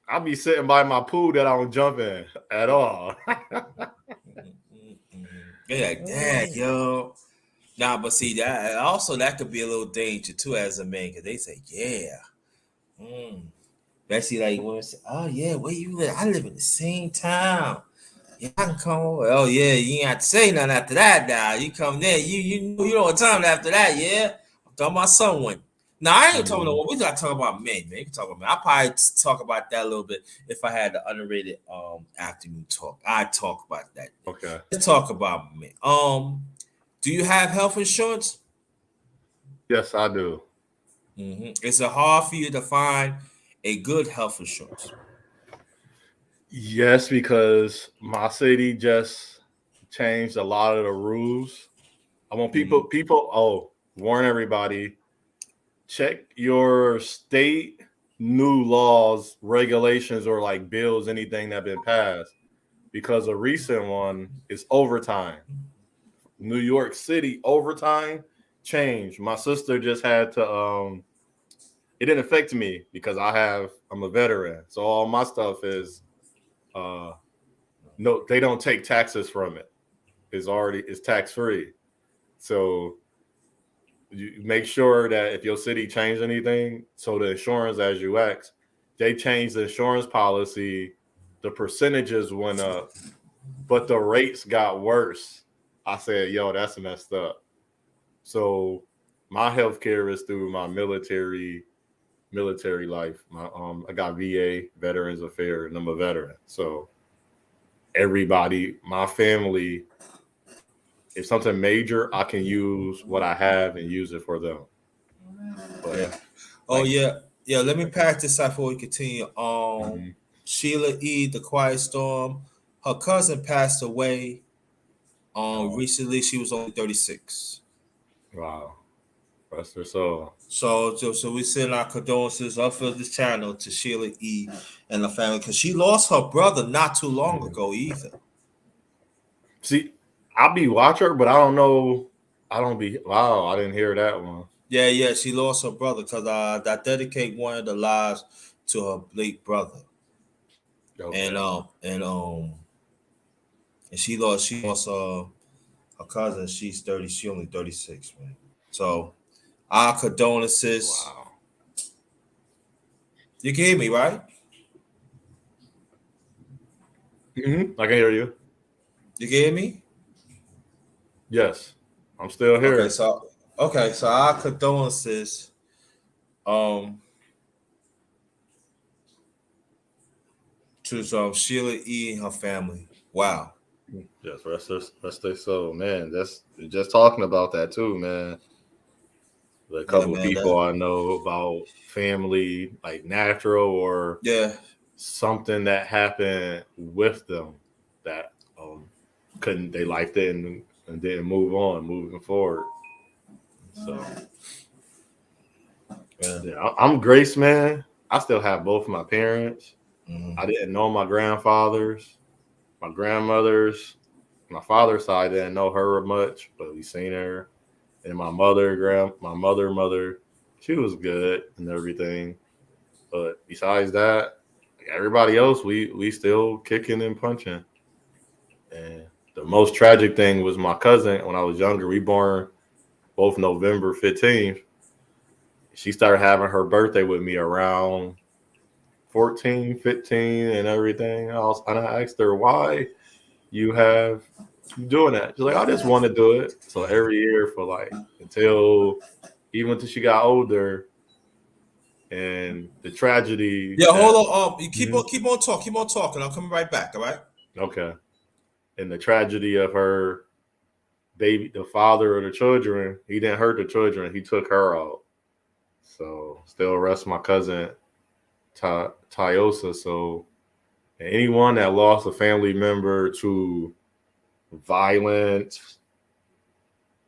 I'll be sitting by my pool that I don't jump in at all.
They're like, dad, yo. Nah, but see that also that could be a little danger too as a man because they say, yeah. Especially like when say, oh yeah, where you live? I live in the same town. Yeah, I can come over. Oh yeah, you ain't have to say nothing after that now. You come there, you know what time after that, yeah. I'm talking about someone. Now I ain't talking about we gotta talk about men, man. You can talk about men. I'll probably talk about that a little bit if I had the underrated afternoon talk. I'd talk about that.
Okay.
Let's talk about men. Do you have health insurance?
Yes, I do.
Is it hard for you to find a good health insurance?
Yes, because my city just changed a lot of the rules. I want people, warn everybody, check your state new laws, regulations, or like bills, anything that been passed. Because a recent one is overtime. New York City overtime changed. My sister just had to it didn't affect me because I'm a veteran. So all my stuff is no, they don't take taxes from it. It's tax free. So you make sure that if your city changed anything, so the insurance as you asked, they changed the insurance policy, the percentages went up, but the rates got worse. I said, yo, that's messed up. So my healthcare is through my military life. I got VA, Veterans Affairs, and I'm a veteran. So everybody, my family, if something major, I can use what I have and use it for them. But
Yeah. Oh yeah. Let me pass this out before we continue. Sheila E. The Quiet Storm. Her cousin passed away. Recently she was only 36.
wow, rest her soul.
So we send our condolences off of this channel to Sheila E. and the family because she lost her brother not too long ago either.
See, I'll be watcher, but I don't know. I didn't hear that one.
Yeah, she lost her brother because I dedicate one of the lives to her late brother.
Okay.
And she lost her cousin. She's 30. She only 36, man. So our condolences.
Wow.
You can hear me, right?
I can hear you.
You can hear me?
Yes, I'm still here.
Okay, so our condolences. To Sheila E and her family. Wow.
Yes, rest their soul, man. That's just talking about that too, man. A couple of people I know about family, like natural or something that happened with them that their life didn't moving forward. So I'm Grace, man. I still have both my parents. I didn't know my grandfathers, my grandmothers. My father's side didn't know her much, but we seen her. And my mother, she was good and everything. But besides that, everybody else, we still kicking and punching. And the most tragic thing was my cousin when I was younger. We born both November 15th. She started having her birthday with me around 14, 15 and everything else. And I asked her, why you have you doing that? She's like, I just want to do it. So every year for like until she got older, and the tragedy
Yeah,
that
hold on. You keep
Mhm.
on keep on talking. I'm coming right back. All right.
Okay, and the tragedy of her baby, the father of the children, he didn't hurt the children, he took her out. So still rest my cousin Tyosa. So anyone that lost a family member to violence,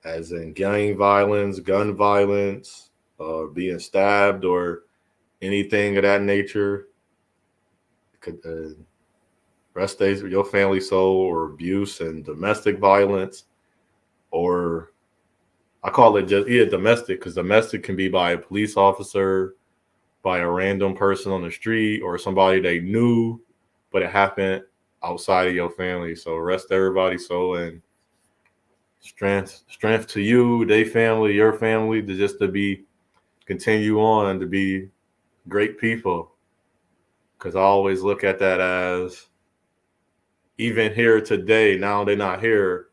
as in gang violence, gun violence, being stabbed, or anything of that nature, could rest days with your family soul, or abuse and domestic violence, or I call it just domestic, because domestic can be by a police officer, by a random person on the street, or somebody they knew, but it happened outside of your family. So rest everybody's soul, and strength to you, they family, your family, to just to be continue on to be great people. Because I always look at that as, even here today, now they're not here.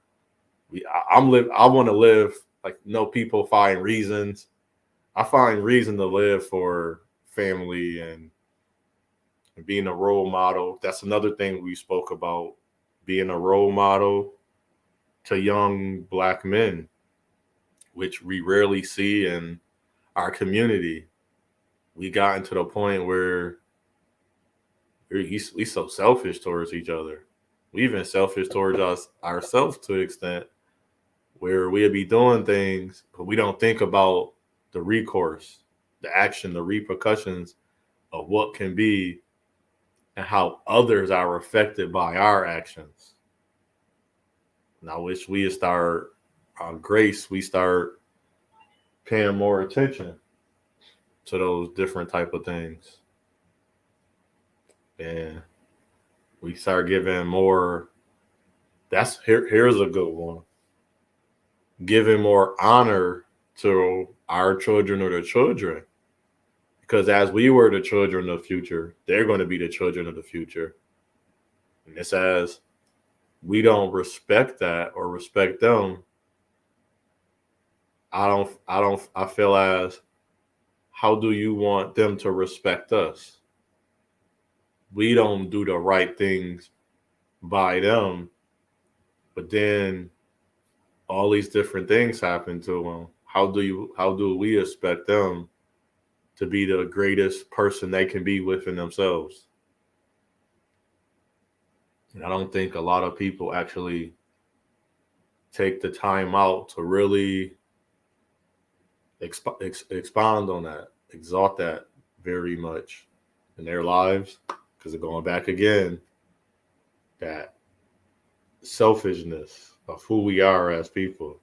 I want to live like, no, people find reasons. I find reason to live for family and being a role model. That's another thing we spoke about, being a role model to young Black men, which we rarely see in our community. We gotten to the point where we so selfish towards each other. We even selfish towards ourselves to an extent where we'll be doing things, but we don't think about the recourse, the action, the repercussions of what can be, and how others are affected by our actions. And I wish we start on grace, we start paying more attention to those different type of things. And we start giving more, here's a good one. Giving more honor to our children or the children. Because as we were the children of the future, they're going to be the children of the future. And it's as we don't respect that or respect them, I feel as, how do you want them to respect us? We don't do the right things by them, but then all these different things happen to them. How do we expect them to be the greatest person they can be within themselves? And I don't think a lot of people actually take the time out to really expound on that, exalt that very much in their lives, because they're going back again, that selfishness of who we are as people.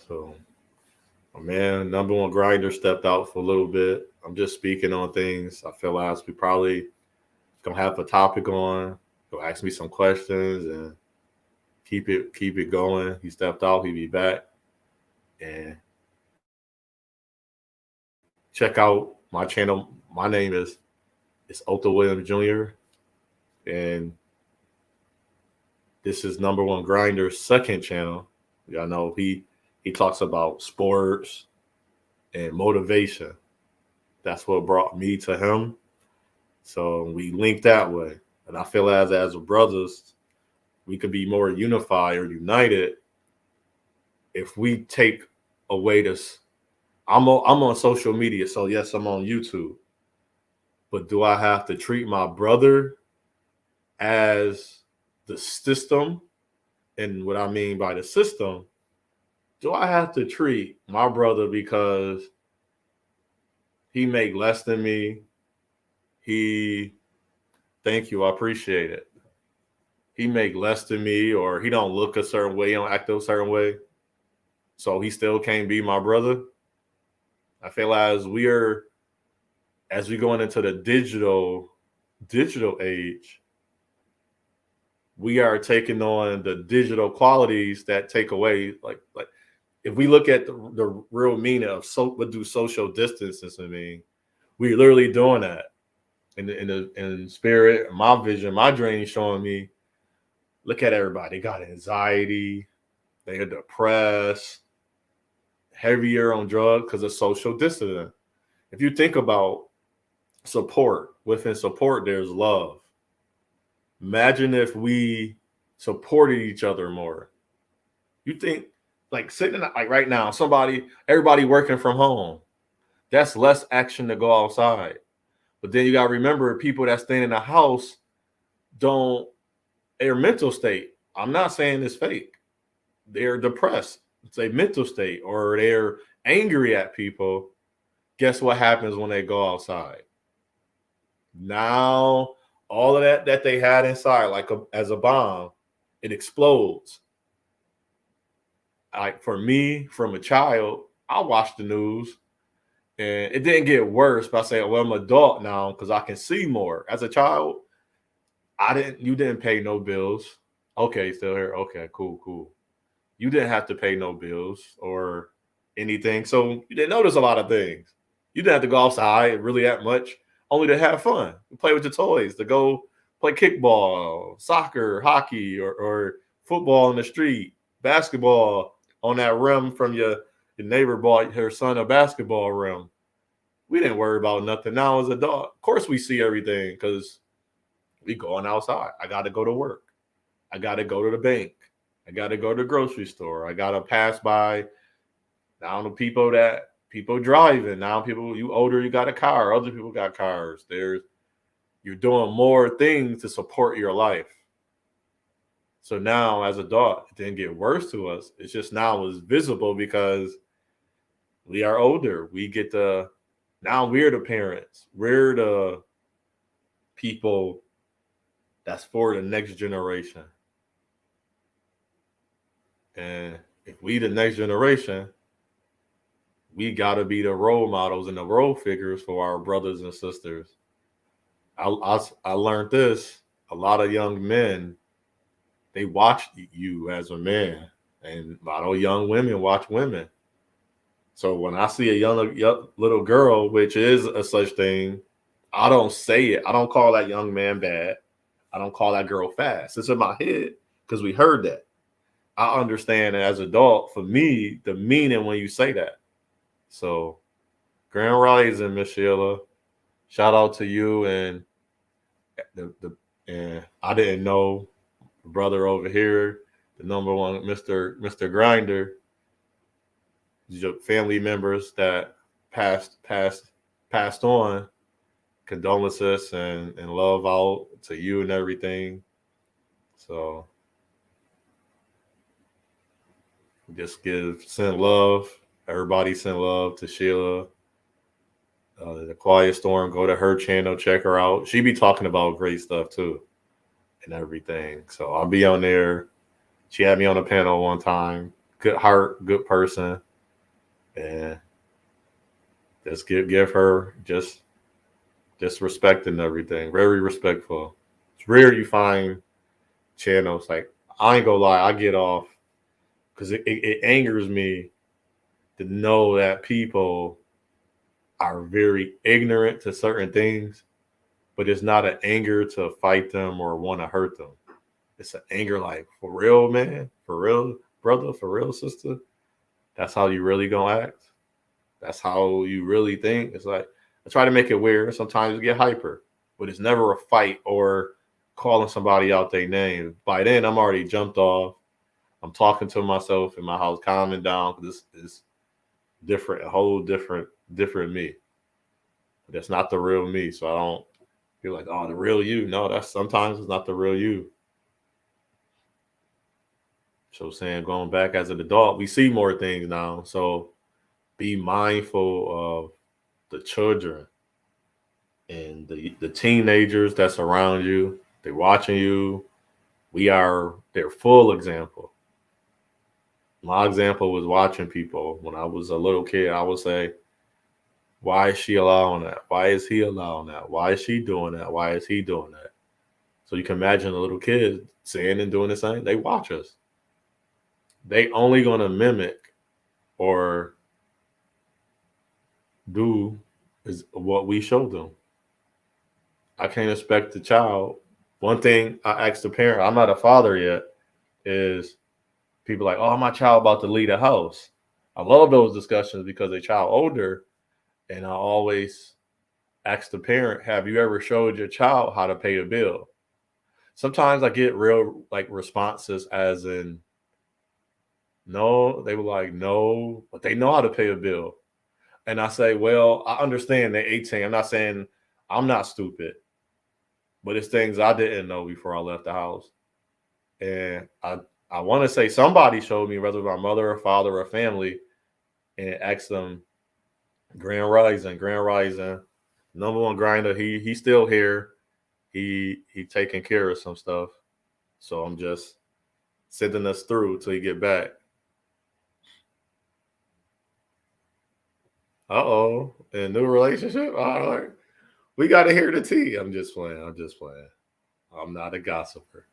So, my man, number one grinder stepped out for a little bit. I'm just speaking on things. I feel as we probably gonna have a topic on. He'll ask me some questions and keep it going. He stepped out. He'll be back. And check out my channel. My name is Otto Williams Jr. And this is number one grinder's second channel. Y'all know he talks about sports and motivation. That's what brought me to him. So we link that way. And I feel as brothers, we could be more unified or united if we take away this. I'm on social media, so yes, I'm on YouTube. But do I have to treat my brother as the system? And what I mean by the system, do I have to treat my brother because he make less than me? Thank you, I appreciate it. He make less than me, or he don't look a certain way, he don't act a certain way, so he still can't be my brother? I feel as we going into the digital age, we are taking on the digital qualities that take away, like if we look at the real meaning of what do social distances mean, we're literally doing that in spirit. My vision, my dream showing me Look at everybody. They got anxiety. They are depressed, heavier on drugs because of social distancing. If you think about support, within support, there's love. Imagine if we supported each other more. You think like sitting like right now, everybody working from home. That's less action to go outside. But then you gotta remember people that stay in the house don't their mental state. I'm not saying it's fake. They're depressed. It's a mental state, or they're angry at people. Guess what happens when they go outside? Now all of that they had inside, like as a bomb, it explodes. Like for me, from a child, I watched the news and it didn't get worse by saying, well, I'm an adult now because I can see more. As a child, you didn't pay no bills. Okay, still here. Okay, cool. You didn't have to pay no bills or anything. So you didn't notice a lot of things. You didn't have to go outside really that much, only to have fun. Play with your toys, to go play kickball, soccer, hockey, or football in the street, basketball on that rim from your neighbor bought her son a basketball rim. We didn't worry about nothing. Now as a dog, of course we see everything because we going outside. I got to go to work. I got to go to the bank. I got to go to the grocery store. I got to pass by now the people driving. Now you older, you got a car. Other people got cars. You're doing more things to support your life. So now as a dog, it didn't get worse to us. It's just now it's visible because we are older. Now we're the parents. We're the people that's for the next generation. And if we the next generation, we got to be the role models and the role figures for our brothers and sisters. I learned this. A lot of young men, they watch you as a man, and a lot of young women watch women. So when I see a young little girl, which is a such thing, I don't say it. I don't call that young man bad. I don't call that girl fast. It's in my head because we heard that. I understand as an adult, for me, the meaning when you say that. So, Grand Rising, Miss Sheila. Shout out to you and and I didn't know the brother over here, the number one, Mr. Grinder. Your family members that passed on. Condolences and love out to you and everything. So just send love. Everybody send love to Sheila. The Quiet Storm, go to her channel, check her out. She be talking about great stuff too and everything. So I'll be on there. She had me on a panel one time. Good heart, good person. And just give her just respect and everything. Very respectful. It's rare you find channels like, I ain't gonna lie, I get off because it angers me to know that people are very ignorant to certain things, but it's not an anger to fight them or want to hurt them. It's an anger like, for real, man, for real, brother, for real, sister. That's how you really gonna act. That's how you really think. It's like, I try to make it weird. Sometimes you get hyper, but it's never a fight or calling somebody out their name. By then, I'm already jumped off. I'm talking to myself in my house, calming down because this is different, a whole different me. That's not the real me. So I don't feel like, oh, the real you. No, that's sometimes it's not the real you. So saying going back as an adult, we see more things now. So be mindful of the children and the teenagers that's around you. They're watching you. We are their full example. My example was watching people. When I was a little kid, I would say, why is she allowing that? Why is he allowing that? Why is she doing that? Why is he doing that? So you can imagine a little kid saying and doing the same. They watch us. They only going to mimic or do is what we show them. I can't expect the child One thing I asked the parent, I'm not a father yet, is people like, oh, my child about to leave the house. I love those discussions because a child older, and I always ask the parent, have you ever showed your child how to pay a bill? Sometimes I get real like responses as in, no, they were like, no, but they know how to pay a bill. And I say, well, I understand they're 18. I'm not saying I'm not stupid, but it's things I didn't know before I left the house. And I want to say somebody showed me, whether my mother or father or family, and asked them, Grand Rising, number one grinder. He's still here. He taking care of some stuff. So I'm just sending us through till he get back. Uh-oh. In a new relationship? All right. We gotta hear the tea. I'm just playing. I'm just playing. I'm not a gossiper.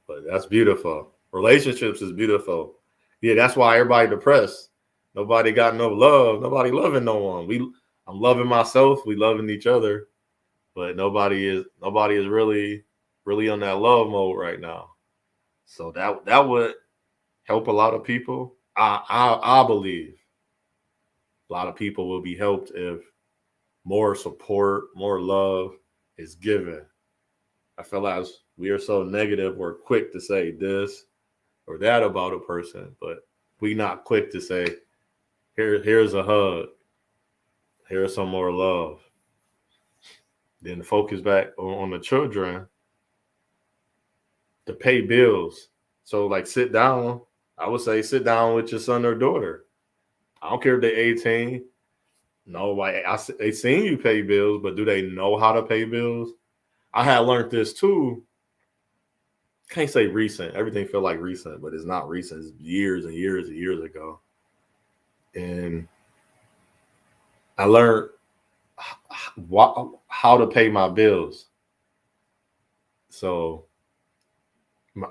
But that's beautiful. Relationships is beautiful. Yeah, that's why everybody depressed. Nobody got no love. Nobody loving no one. I'm loving myself. We loving each other, but nobody is really on that love mode right now. So that would help a lot of people. I believe a lot of people will be helped if more support, more love is given. I feel as we are so negative, we're quick to say this or that about a person, but we not quick to say, here's a hug, here's some more love. Then focus back on the children to pay bills. So like sit down. I would say sit down with your son or daughter. I don't care if they're 18. No, like they seen you pay bills, but do they know how to pay bills? I had learned this too. Can't say recent. Everything feel like recent, but it's not recent. It's years and years and years ago. And I learned how to pay my bills. So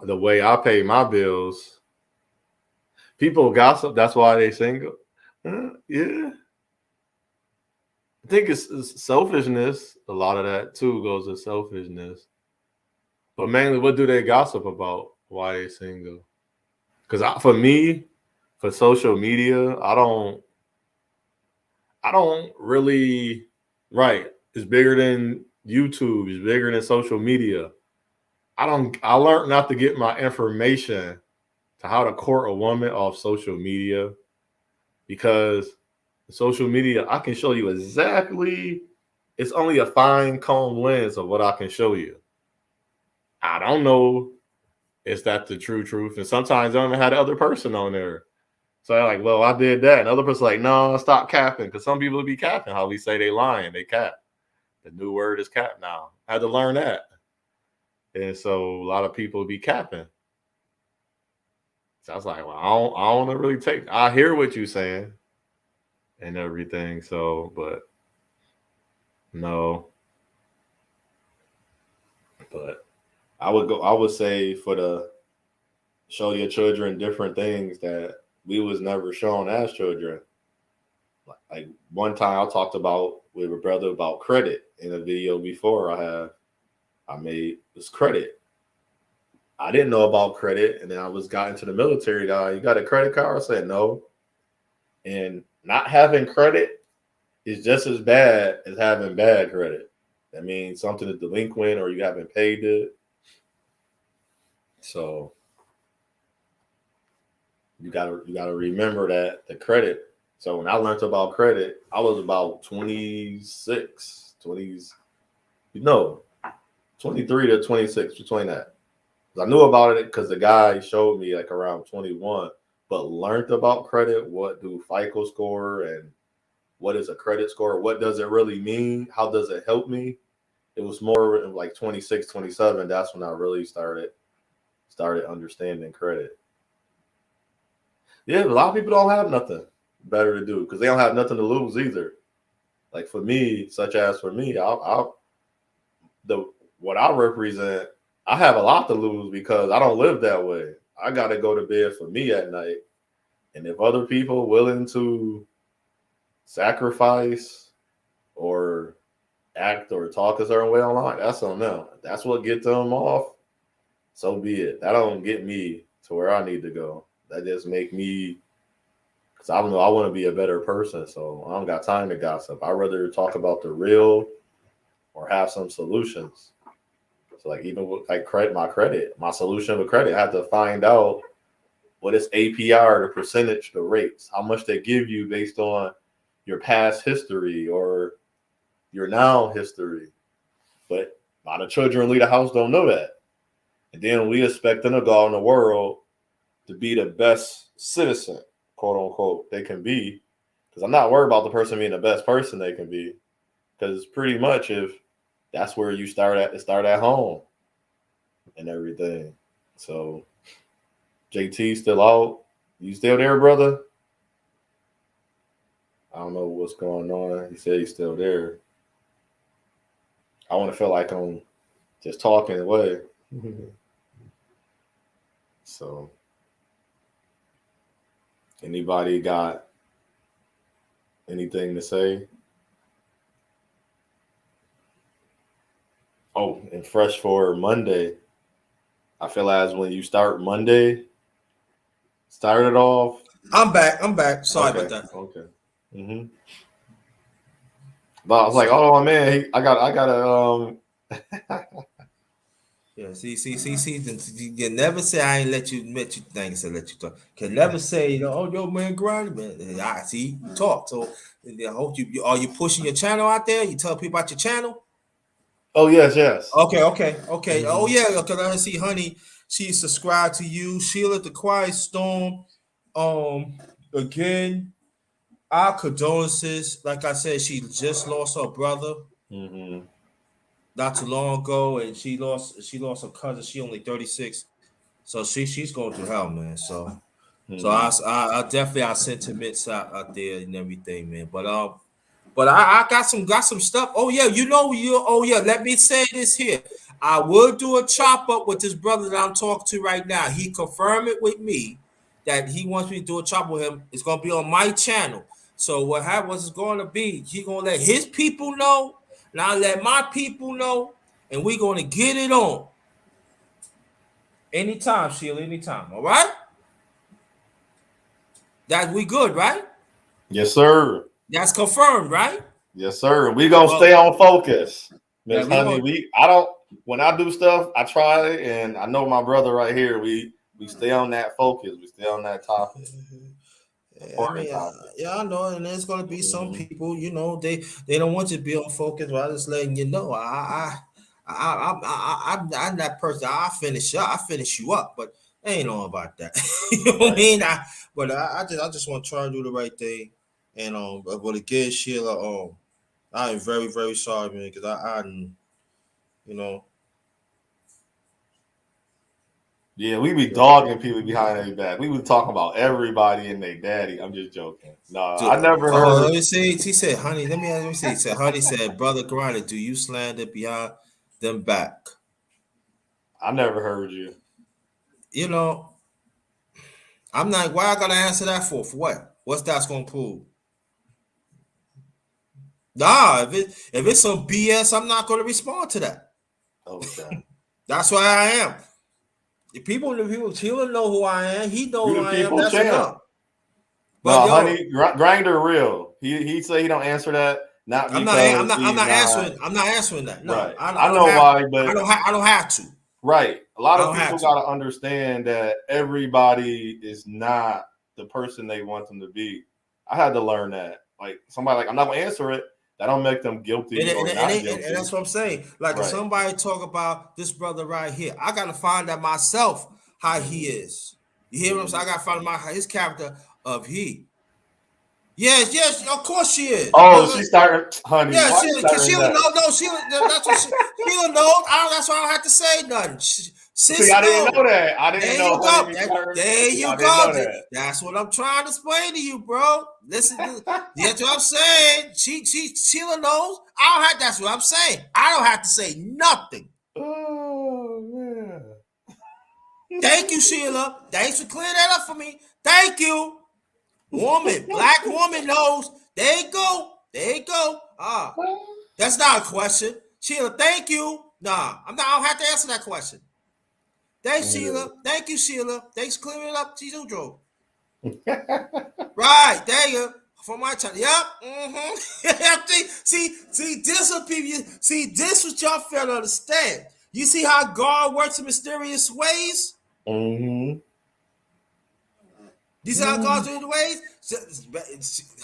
the way I pay my bills, people gossip. That's why they single. Yeah, I think it's selfishness. A lot of that too goes to selfishness. But mainly, what do they gossip about? Why they single? Because for me, for social media, I don't really. Right, it's bigger than YouTube. It's bigger than social media. I learned not to get my information to how to court a woman off social media, because social media, I can show you exactly, it's only a fine comb lens of what I can show you. I don't know, is that the true truth? And sometimes I don't even have the other person on there. So I'm like, well, I did that. And the other person's like, no, stop capping. Because some people be capping. How we say they lying, they cap. The new word is cap now. I had to learn that. And so a lot of people be capping. So I was like, well, I don't want to really take. I hear what you're saying and everything. So, but no. But I would say for the show your children different things that we was never shown as children. Like one time I talked about with a brother about credit in a video before I made this credit. I didn't know about credit, and then I got into the military. You got a credit card? I said no. And not having credit is just as bad as having bad credit. That means something is delinquent or you haven't paid it. So you gotta remember that the credit. So when I learned about credit, I was about 26, 20s, 23 to 26, between that. I knew about it because the guy showed me like around 21, but learned about credit. What do FICO score and what is a credit score? What does it really mean? How does it help me? It was more like 26, 27. That's when I really started understanding credit. Yeah, a lot of people don't have nothing better to do because they don't have nothing to lose either. Like for me, such as for me, what I represent, I have a lot to lose because I don't live that way. I got to go to bed for me at night. And if other people willing to sacrifice or act or talk a certain way online, that's on them. If that's what gets them off, so be it. That don't get me to where I need to go. That just make me, because I don't know, I want to be a better person. So I don't got time to gossip. I'd rather talk about the real or have some solutions. So like even with like my solution with credit, I have to find out what is APR, the percentage, the rates, how much they give you based on your past history or your now history. But a lot of children leave the house don't know that. And then we expect them to go out in the world to be the best citizen, quote unquote, they can be. Because I'm not worried about the person being the best person they can be. Because pretty much if that's where you start at home and everything. So JT still out. You still there, brother? I don't know what's going on. He said he's still there. I want to feel like I'm just talking away. So, anybody got anything to say? Oh, and fresh for Monday. I feel as when you start Monday, start it off.
I'm back. Sorry
Okay,
about that.
Okay. Mm-hmm. But I was like, oh man, I gotta
Yeah, see. You never say I ain't let you things and let you talk. Can never say, oh yo man, grind man. I see you talk. So I hope you are you pushing your channel out there? You tell people about your channel?
Oh yes.
Okay.
Mm-hmm.
Oh yeah, because I see Honey, she subscribed to you. Sheila the Quiet Storm. Again, our condolences. Like I said, she just lost her brother
Mm-hmm.
not too long ago, and she lost her cousin. She only 36, so she's going through hell, man. So I definitely our sentiments out there and everything, man. But I got some stuff. Oh yeah, oh yeah. Let me say this here. I will do a chop up with this brother that I'm talking to right now. He confirmed it with me that he wants me to do a chop with him. It's gonna be on my channel. So what happens is going to be he gonna let his people know, and I'll let my people know, and we're gonna get it on. Anytime, Sheila, anytime. All right? That we good, right?
Yes, sir.
That's confirmed, right?
Yes, sir. We gonna stay on focus,
Yeah,
Miss Honey. When I do stuff, I try, and I know my brother right here. We stay on that focus. We stay on that topic.
I know, and there's gonna be some people, they don't want you to be on focus. But I'm just letting you know, I'm that person. I finish you up, but I ain't know about that. You know what I mean? I just want to try to do the right thing, and but again, Sheila, I am very very sorry, man, because I you know.
Yeah, we be dogging people behind their back. We was talking about everybody and their daddy. I'm just joking. No, I never heard.
Let me see. He said, "Honey, let me see." He said, "Honey said, brother Grinda, do you slander behind them back?"
I never heard you.
I'm not. Why I gotta answer that for? For what? What's that's gonna prove? Nah, if it's some BS, I'm not gonna respond to that.
Okay.
That's why I am. The people he'll know who I am. He knows who I am. That's enough.
But no, Honey, Grinder real. He said he don't answer that.
I'm not answering. I'm not answering that. No,
right. I know why, but
I don't have to.
Right. A lot of people got to understand that everybody is not the person they want them to be. I had to learn that. Like somebody I'm not gonna answer it. That don't make them guilty or not guilty.
And that's what I'm saying. Like if somebody talk about this brother right here, I gotta find out myself how he is. You hear what I'm saying? I gotta find his character of he. Yes, of course she is.
Oh, she started, Honey.
Yeah, Sheila knows. That's what Sheila knows. That's why I don't have to say nothing.
See, I didn't know that. I didn't know.
There you go. That's what I'm trying to explain to you, bro. Listen, that's what I'm saying. Sheila knows. That's what I'm saying. I don't have to say nothing.
Oh man.
Thank you, Sheila. Thanks for clearing that up for me. Thank you. Black woman knows. There you go. That's not a question. Sheila, thank you. Nah, I don't have to answer that question. Thanks, Sheila. Thank you, Sheila. Thanks for clearing it up, Chizujo. Right, there you go. For my channel. Yep. Mm-hmm. see, this what people this what y'all fail to understand. You see how God works in mysterious ways?
Mm-hmm.
You see how God's in ways?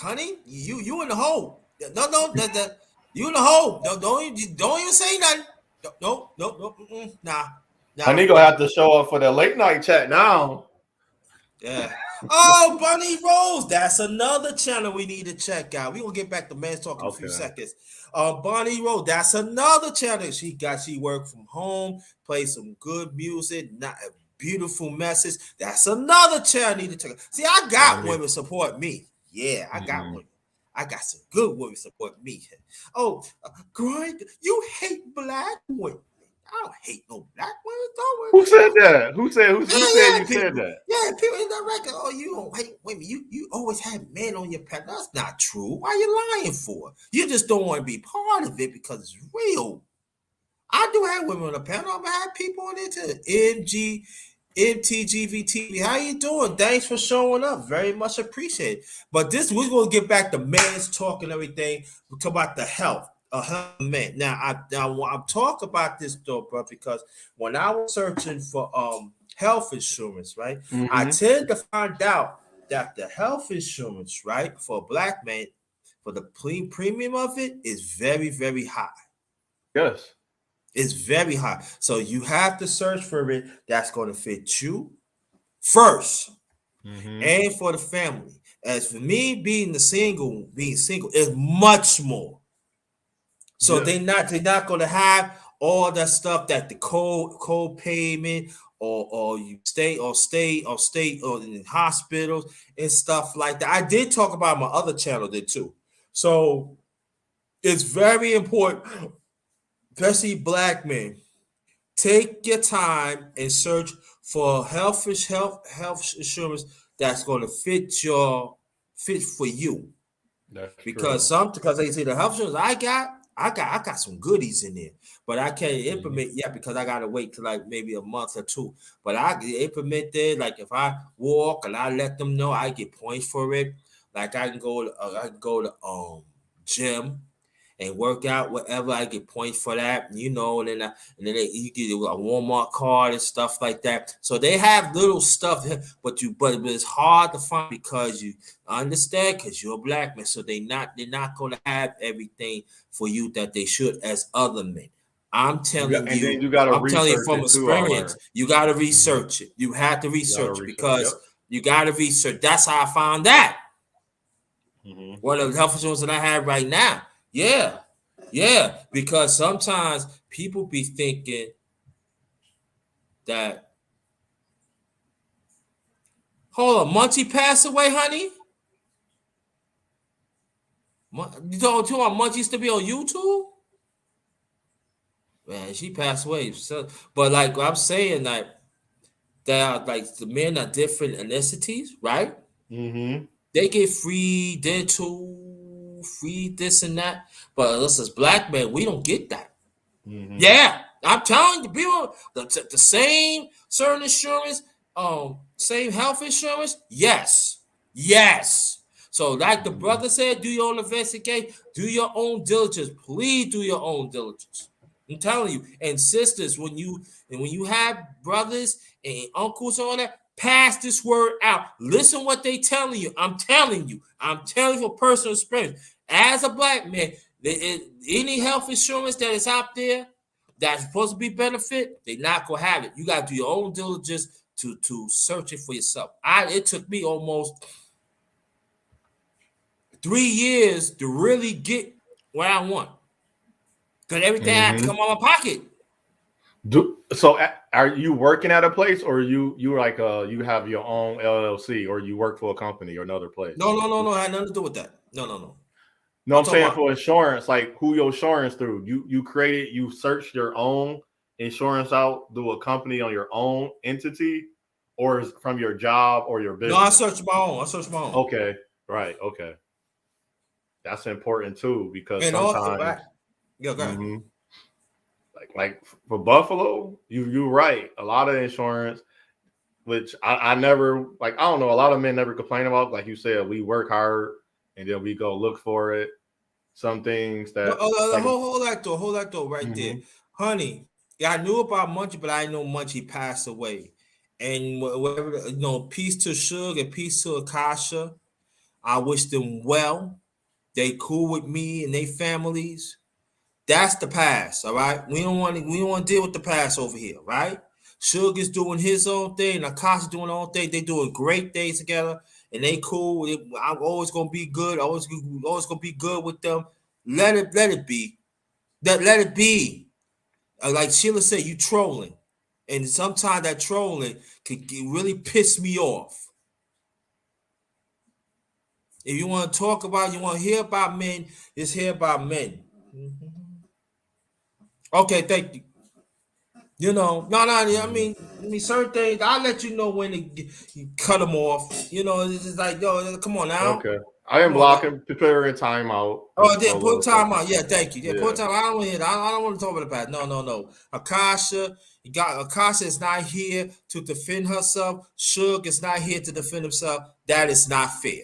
Honey, you in the hole. No, you in the hole. Don't even say nothing. No. Nah.
Honey gonna have to show up for the late night chat now.
Yeah. Oh, Bunny Rose. That's another channel we need to check out. We're gonna get back to Man's Talk in a few seconds. Bunny Rose, that's another channel. She work from home, play some good music, not a beautiful message. That's another channel I need to check out. See, I got women support me. Yeah, I got women. I got some good women support me. Oh, Grinda, you hate black women. I don't hate no black women.
Who said that? Who said you said that?
Yeah, people in that record. Oh, you don't hate women. You always had men on your pad. That's not true. Why are you lying for? You just don't want to be part of it because it's real. I do have women on the panel. I'm gonna have people on it too. MTGVTV. How you doing? Thanks for showing up. Very much appreciated. But we're gonna get back to Man's Talk and everything. We'll talk about the health. Man. Now I'm talking about this though, bro, because when I was searching for health insurance, right, I tend to find out that the health insurance, right, for a black man, for the premium of it is very, very high.
Yes.
It's very high. So you have to search for it that's going to fit you first and for the family. As for me being single is much more. So they're not going to have all that stuff that the co-payment or you stay in hospitals and stuff like that. I did talk about my other channel there too. So it's very important, especially black men. Take your time and search for health insurance that's going to fit for you.
That's
because they say the health insurance I got some goodies in there, but I can't implement yet because I gotta wait till like maybe a month or two. But I implement it. Like if I walk and I let them know, I get points for it. Like I can go to gym and work out whatever. I get points for that, and then you get a Walmart card and stuff like that. So they have little stuff, but it's hard to find because you understand because you're a black man. So they're not going to have everything for you that they should as other men. I'm telling you from experience. You got to research it. You have to research it because you got to research. That's how I found that. What the health insurance that I have right now. Yeah, because sometimes people be thinking that. Hold on, Munchie passed away, honey? You talking about Munchie used to be on YouTube? Man, she passed away. So, but like I'm saying, like the men are different ethnicities, right? They get free dental, free this and that. But us as black men, we don't get that. Yeah, I'm telling you, people, the same certain insurance, same health insurance. Yes. So, like the brother said, do your own investigation, do your own diligence. Please do your own diligence. I'm telling you, and sisters, when you have brothers and uncles on that, pass this word out. Listen what they telling you. I'm telling you for personal experience. As a black man, any health insurance that is out there that's supposed to be benefit, they're not gonna have it. You gotta do your own diligence to search it for yourself. It took me almost 3 years to really get what I want. Because everything had to come out of my pocket.
So are you working at a place or you like you have your own LLC or you work for a company or another place?
No. I had nothing to do with that. No.
No, I'm saying for insurance, like who your insurance through. You searched your own insurance out through a company on your own entity or is from your job or your business?
No, I searched my own.
Okay. Right. Okay. That's important too because sometimes
Yo, go ahead.
Mm-hmm. Like for Buffalo, you're right. A lot of insurance, which I never like. I don't know. A lot of men never complain about. Like you said, we work hard and then we go look for it. Some things
No,
that like.
hold that door right there,
Mm-hmm.
honey. Yeah, I knew about Munchie, but I didn't know Munchie passed away. And whatever, peace to Suge and peace to Akasha. I wish them well. They cool with me and they families. That's the past, all right. We don't want to deal with the past over here, right? Suge is doing his own thing, Akasha doing her own thing. They doing great things together, and they cool. I'm always gonna be good. Always gonna be good with them. Let it be. Let it be. Like Sheila said, you trolling, and sometimes that trolling can really piss me off. If you want to talk about, you want to hear about men, just hear about men. Okay, thank you. I mean, certain things. I'll let you know when you cut them off. It's just like, yo, come on now,
Okay, I am
come on now.
blocking, preparing timeout.
Oh,
For
yeah,
a
put
little
time
second.
out. Yeah, thank you. Yeah,
Yeah.
put time. I don't want to hear that. I don't want to talk about the past. No. Akasha is not here to defend herself. Suge is not here to defend himself. That is not fair.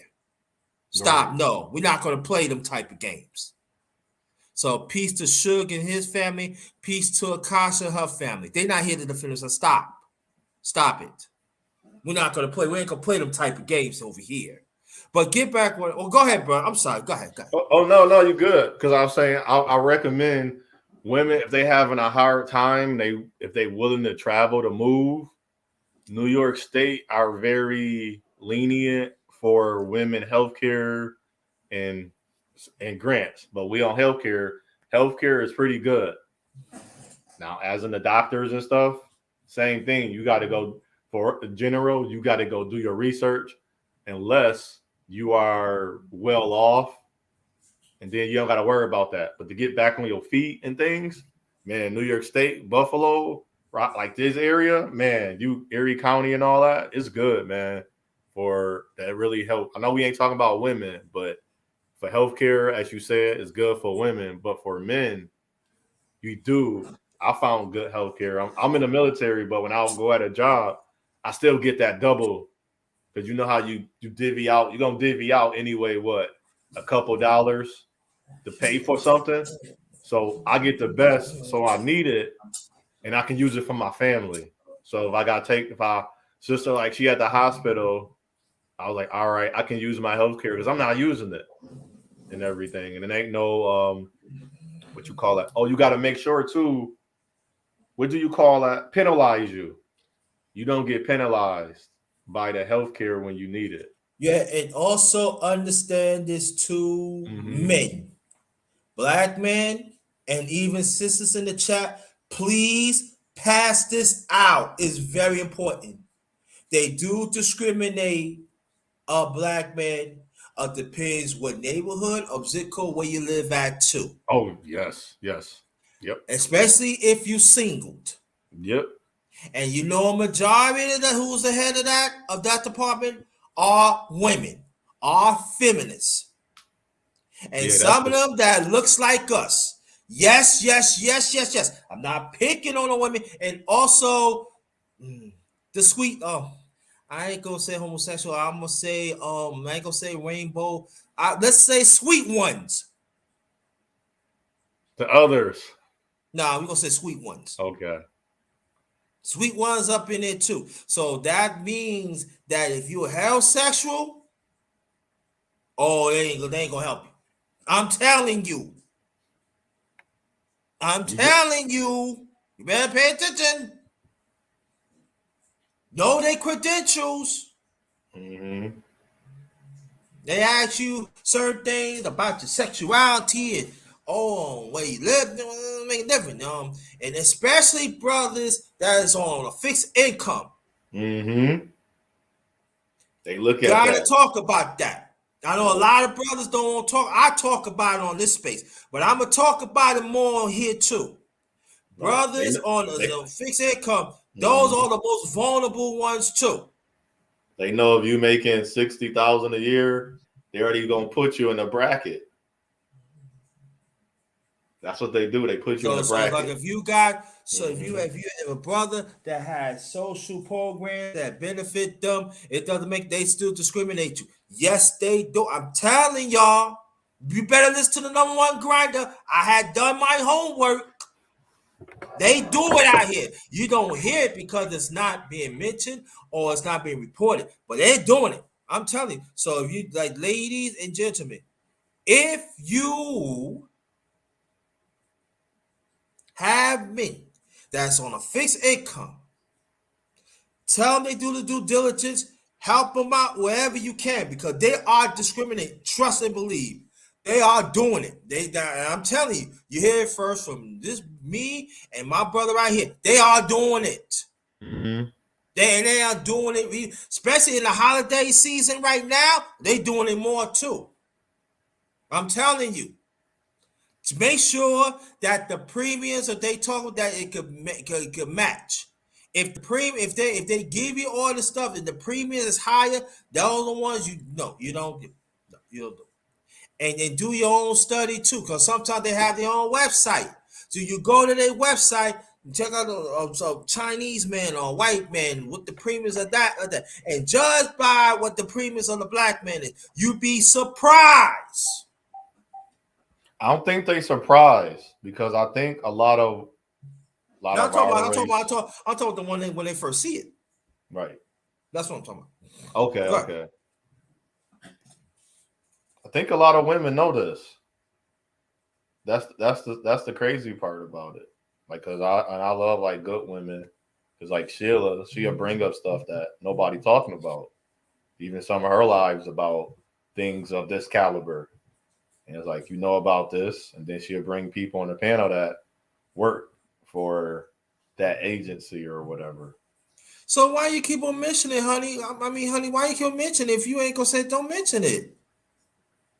Stop.
Right.
No, we're not going to play them type of games. So peace to Suge and his family. Peace to Akasha and her family. They're not here to defend themselves. Stop it. We're not going to play. We ain't going to play them type of games over here. But get back. Go ahead, bro. I'm sorry. Go ahead.
Oh no, you're good. Because I was saying I recommend women if they having a hard time, if they willing to travel to move. New York State are very lenient for women healthcare and grants, but we on healthcare. Healthcare is pretty good. Now, as in the doctors and stuff, same thing. You got to go for general. You got to go do your research, unless you are well off, and then you don't got to worry about that. But to get back on your feet and things, man, New York State, Buffalo, right, like this area, man, you Erie County and all that, it's good, man. For that really help. I know we ain't talking about women, but for healthcare, as you said, it's good for women. But for men, you do. I found good healthcare. I'm in the military, but when I go at a job, I still get that double, because you know how you divvy out. You're gonna divvy out anyway. What, a couple dollars to pay for something? So I get the best. So I need it, and I can use it for my family. So if my sister, like, she at the hospital, I was like, all right, I can use my healthcare because I'm not using it and everything. And it ain't no what you call it? Oh, you got to make sure too. What do you call that? Penalize you. You don't get penalized by the healthcare when you need it.
Yeah, and also understand this too, men, black men, and even sisters in the chat. Please pass this out. It's very important. They do discriminate black men. Depends what neighborhood or zip code where you live at too.
Oh, yes. Yep.
Especially if you singled.
Yep.
And a majority of who's the head of that department are women, are feminists. And
Yeah,
some of them that looks like us. Yes. I'm not picking on the women. And also the sweet, I ain't gonna say homosexual. I'm gonna say I ain't gonna say rainbow. Let's say sweet ones.
the others.
Nah, we're gonna say sweet ones.
Okay.
Sweet ones up in there too. So that means that if you're heterosexual, they ain't gonna help you. I'm telling you. You better pay attention. Know their credentials.
Mm-hmm.
They ask you certain things about your sexuality and where you live, make it different. And especially brothers that is on a fixed income.
Mm-hmm. They look at
Gotta
that.
talk about that. I know a lot of brothers don't want to talk. I talk about it on this space, but I'm gonna talk about it more here too. Brothers on a fixed income, those are the most vulnerable ones too.
They know if you making 60,000 a year, they're already gonna put you in a bracket. That's what they do. They put you in
So,
a
so like
bracket.
if you got, so
Mhm.
if you have a brother that has social programs that benefit them, it doesn't make they still discriminate you. Yes, they do. I'm telling y'all, you better listen to the number one grinder. I had done my homework. They do it out here. You don't hear it because it's not being mentioned or it's not being reported, but they're doing it. I'm telling you. So if you like, ladies and gentlemen, if you have men that's on a fixed income, tell them they do the due diligence, help them out wherever you can because they are discriminating. Trust and believe. They are doing it. I'm telling you, you hear it first from this me and my brother right here. They are doing it.
Mhm.
They are doing it, especially in the holiday season right now. They doing it more too. I'm telling you. To make sure that the premiums that they talk about that it could match. If the premium, if they give you all the stuff and the premium is higher, those are the ones you don't do. No, you don't do. And do your own study too, because sometimes they have their own website. So you go to their website and check out some Chinese man or white man what the premiums of that, and judge by what the premiums on the black man is. You'd be surprised.
I don't think they surprised because I think a lot
Now I'm
of
talking about,
our race,
I'm talking about the one when they first see it.
right?
That's what I'm talking
Okay,
about. Go ahead.
okay. I think a lot of women know this. That's the crazy part about it. Like, cause I love like good women. Cause like she'll bring up stuff that nobody talking about. Even some of her lives about things of this caliber. And it's like, you know about this, and then she'll bring people on the panel that work for that agency or whatever.
So why you keep on mentioning, honey? I mean, honey, why you keep on mentioning? If you ain't gonna say, don't mention it.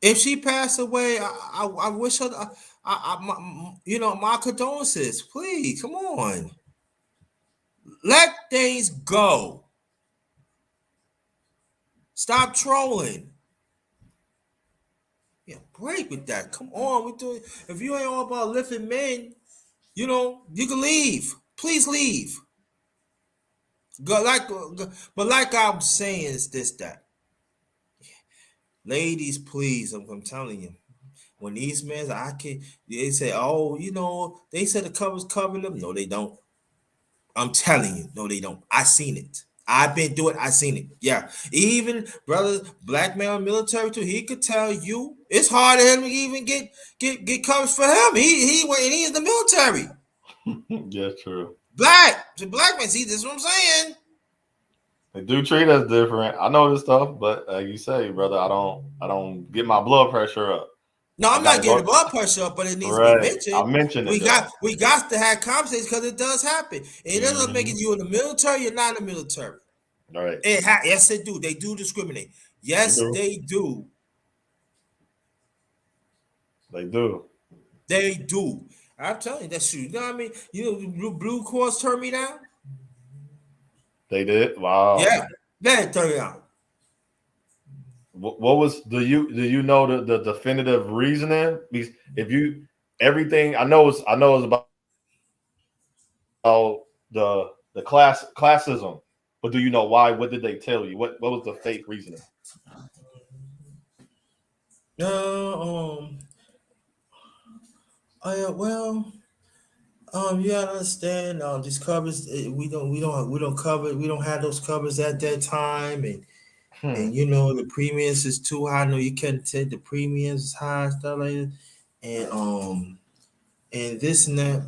If she passed away, I wish her, my condolences. Please, come on, let things go. Stop trolling. Yeah, break with that. Come on, we doing. If you ain't all about lifting men, you can leave. Please leave. But like I'm saying, is this that ladies, please, I'm telling you, when these men, I can, they say, oh, they said the covers covering them. No, they don't. I'm telling you, no, they don't. I seen it. I've been through it. I seen it. Yeah, even brothers, black male military too. He could tell you it's hard for him to even get covers for him. He is the military.
Yeah, true.
The black man. See, this is what I'm saying.
They do treat us different. I know this stuff, but like you say, brother, I don't get my blood pressure up.
No,
I
I'm not
gotta
getting the
go.
blood pressure up, but it needs to be
Right. I
mentioned.
mentioned it
We
though.
got we got to have conversations because it does happen. And it doesn't make
Hmm.
it you in the military, you're not in the military.
Right.
Yes, they do. They do discriminate.
They
Yes,
do.
they do.
They do.
They do. I'm telling you, that's true. You know what I mean? Blue Cross turned me down.
They did. Wow.
Yeah, they turned me down.
What was do you know the definitive reasoning? Because if you everything I know it's about the classism, but do you know why? What did they tell you? What was the fake reasoning?
Um. Oh yeah. Well. You gotta understand. These covers, we don't cover. We don't have those covers at that time,
Hmm.
and the premiums is too high. No, you can't take the premiums is high and stuff like that, and this and that.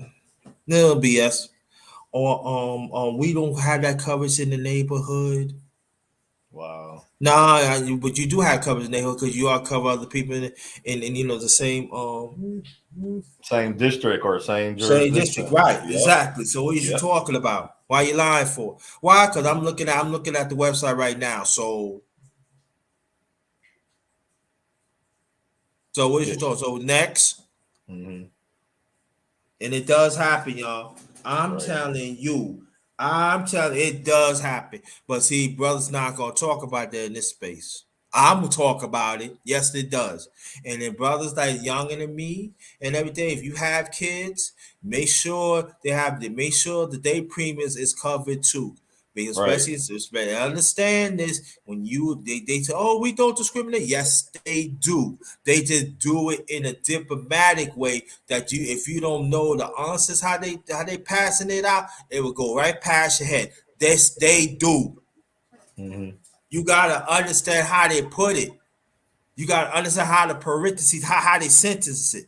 No BS. Or we don't have that coverage in the neighborhood.
Wow.
Nah, but you do have coverage in the neighborhood because you are cover other people in the same
Same district or same
same district,
jurisdiction.
right?
Yep.
Exactly. So what is you
Yep.
talking about? Why you lying for? Why? Because I'm looking at the website right now. So what is
Yeah.
you talking? So next,
Hmm.
and it does happen, y'all. I'm
Right.
telling you, it does happen. But see, brothers not gonna talk about that in this space. I'm gonna talk about it. Yes, it does. And then brothers like younger than me and everything, if you have kids, make sure the day premiums is covered too. Because
Right.
especially understand this when they say, oh, we don't discriminate. Yes, they do. They just do it in a diplomatic way that you if you don't know the answers how they passing it out, it will go right past your head. This they do.
Mm-hmm.
You gotta understand how they put it. You gotta understand how the parentheses, how they sentence it.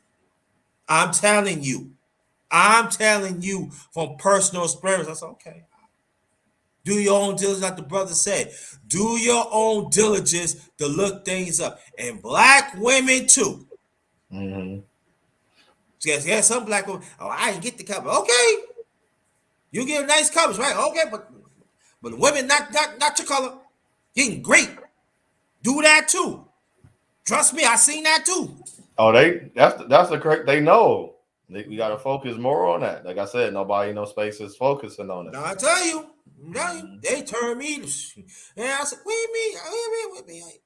I'm telling you. I'm telling you from personal experience. I said, okay. Do your own diligence, like the brother said. Do your own diligence to look things up. And black women too.
Mm-hmm.
Yes, some black women. Oh, I didn't get the cover. Okay. You get nice covers, right? Okay, but the women not your color. Getting great. Do that too. Trust me, I seen that too.
Oh, that's the correct. They know. We got to focus more on that. Like I said, nobody in no space is focusing on it.
Now I tell you,
Mm-hmm.
they turned me to, and I said, "What do you mean? What do you mean?" Like,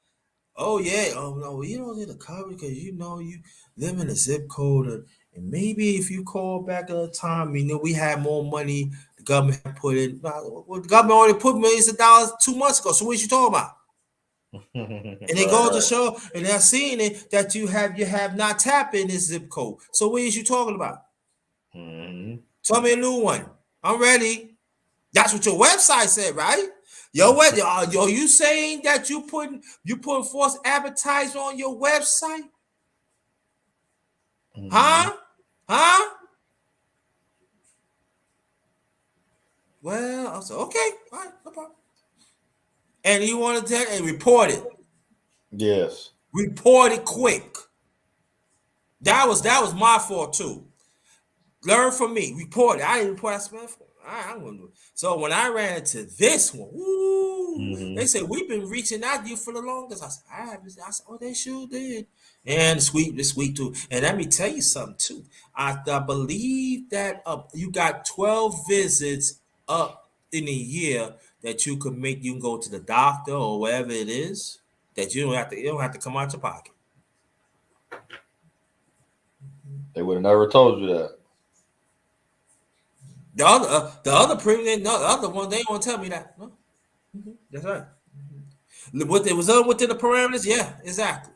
oh yeah, oh no, you don't need a cover because you live in a zip code, and maybe if you call back at a time, we had more money. The government had put in. Well, the government already put millions of dollars 2 months ago. So what you talking about? And it goes to
Right.
show, and they're seeing it that you have not tapped in this zip code. So what is you talking about?
Mm-hmm.
Tell me a new one. I'm ready. That's what your website said, right? Yo, what? Yo, you saying that you putting false advertising on your website?
Mm-hmm.
Huh? Huh? Well, I said, okay, all right, no problem. And you want to tell and report it.
Yes.
Report it quick. That was my fault too. Learn from me. Report it. I didn't report. I said, man, I'm gonna do it. So when I ran into this one, woo,
Mm-hmm.
they said we've been reaching out to you for the longest. I said, I have. I said, oh, they sure did. And the sweet too. And let me tell you something too. I believe that you got 12 visits up in a year that you could make. You can go to the doctor or wherever it is that you don't have to come out your pocket.
They would have never told you that.
The other premium, no, the other one, they don't want to tell me that. No, that's right. What it was within the parameters, yeah, exactly.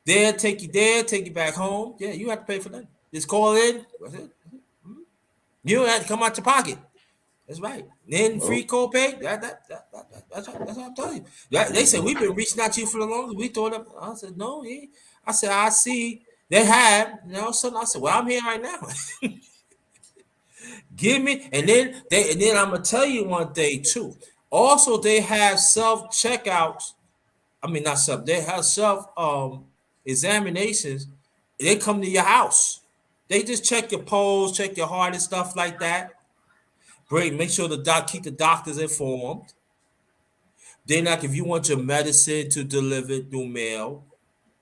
Take you back home. Yeah, you have to pay for that. Just call in. That's it. You don't have to come out your pocket. That's right. Then free
Nope.
copay. That's right. That's what I'm telling you. They said we've been reaching out to you for the longest. We thought of. I said no. I said I see they have. So I said, well, I'm here right now. Give me, and then I'm gonna tell you one thing too. Also, they have self checkouts. I mean, not self. They have self examinations. They come to your house. They just check your pulse, check your heart and stuff like that. Make sure keep the doctors informed. Then, like, if you want your medicine to deliver through mail,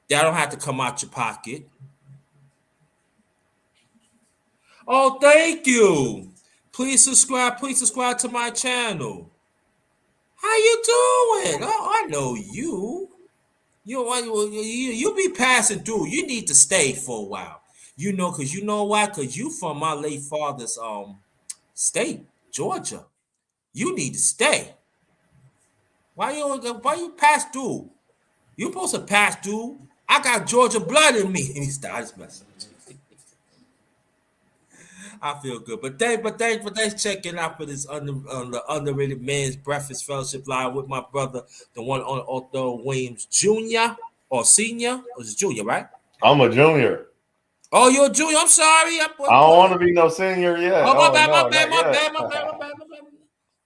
that don't have to come out your pocket. Oh, thank you. Please subscribe. Please subscribe to my channel. How you doing? Oh, I know you. You be passing through. You need to stay for a while. Cause you know why? Cause you from my late father's state, Georgia. You need to stay. Why you pass through? You supposed to pass through. I got Georgia blood in me. And he starts messing. I feel good. But thanks checking out for this on the Underrated Men's Breakfast Fellowship Live with my brother, the one on Otho Williams Jr. or Senior. Or is it Junior, right?
I'm a junior.
Oh, you're a junior. I'm sorry.
I don't want to be no senior yet.
Oh, my
Oh
bad, my
no,
bad,
not
my
yet.
bad, my bad, my bad, my bad.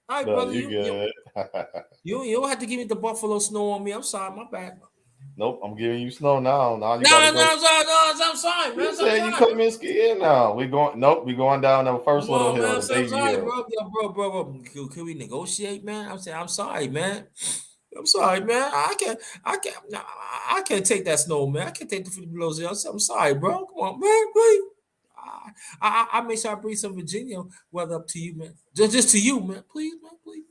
All right,
No,
brother.
you good.
You don't have to give me the Buffalo Snow on me. I'm sorry, my bad.
Nope, I'm giving you snow now. Now you
No,
gotta
no,
go.
I'm sorry, no, I'm sorry, man.
You
I'm
said you
sorry.
come in skiing now. We going. Nope, we going down the first little
No, man,
hill,
I'm
the
so
baby
sorry,
hill.
bro. Yo, bro. Can we negotiate, man? I'm saying, I'm sorry, man. I'm sorry, man. I can't take that snow, man. I can't take the 50 below zero. I'm sorry, bro. Come on, man, please. I make sure I bring some Virginia weather up to you, man. Just to you, man. Please, man, please.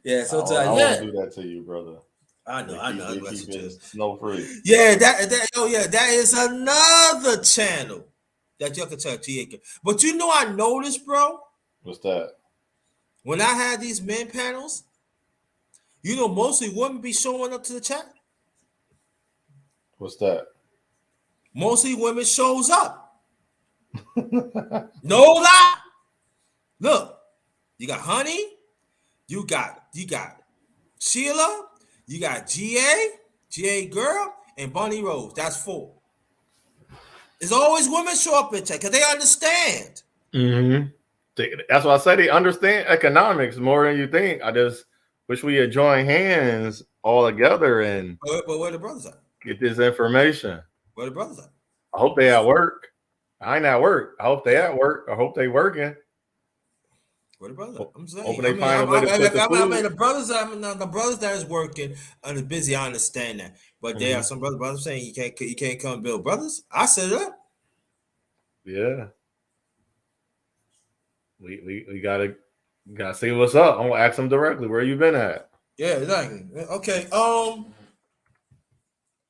Yeah,
I don't,
sometimes,
want
yeah.
to do that to you, brother.
I know,
They
that's
keep
what you
it
is.
snow free.
Yeah, that is another channel that you can tell GA. But you know, I noticed, bro,
What's that?
when I had these men panels, you know, mostly women be showing up to the chat.
What's that?
Mostly women shows up. No lie. Look, you got Honey, you got Sheila, you got GA Girl, and Bunny Rose. That's 4. There's always women show up in chat because they understand.
Mm-hmm. That's why I say they understand economics more than you think. I just wish we had joined hands all together and
But where the brothers at?
get this information.
Where the brothers at?
I hope they at work. I ain't at work. I hope they at work. I hope they working.
Where the brothers at? I'm saying.
Hoping they find a way to put the food.
The brothers. The brothers that is working and busy. I understand that, but there are some brothers saying you can't come build brothers. I set it up.
Yeah. We gotta see what's up. I'm gonna ask them directly. Where you been at?
Yeah, exactly. Okay.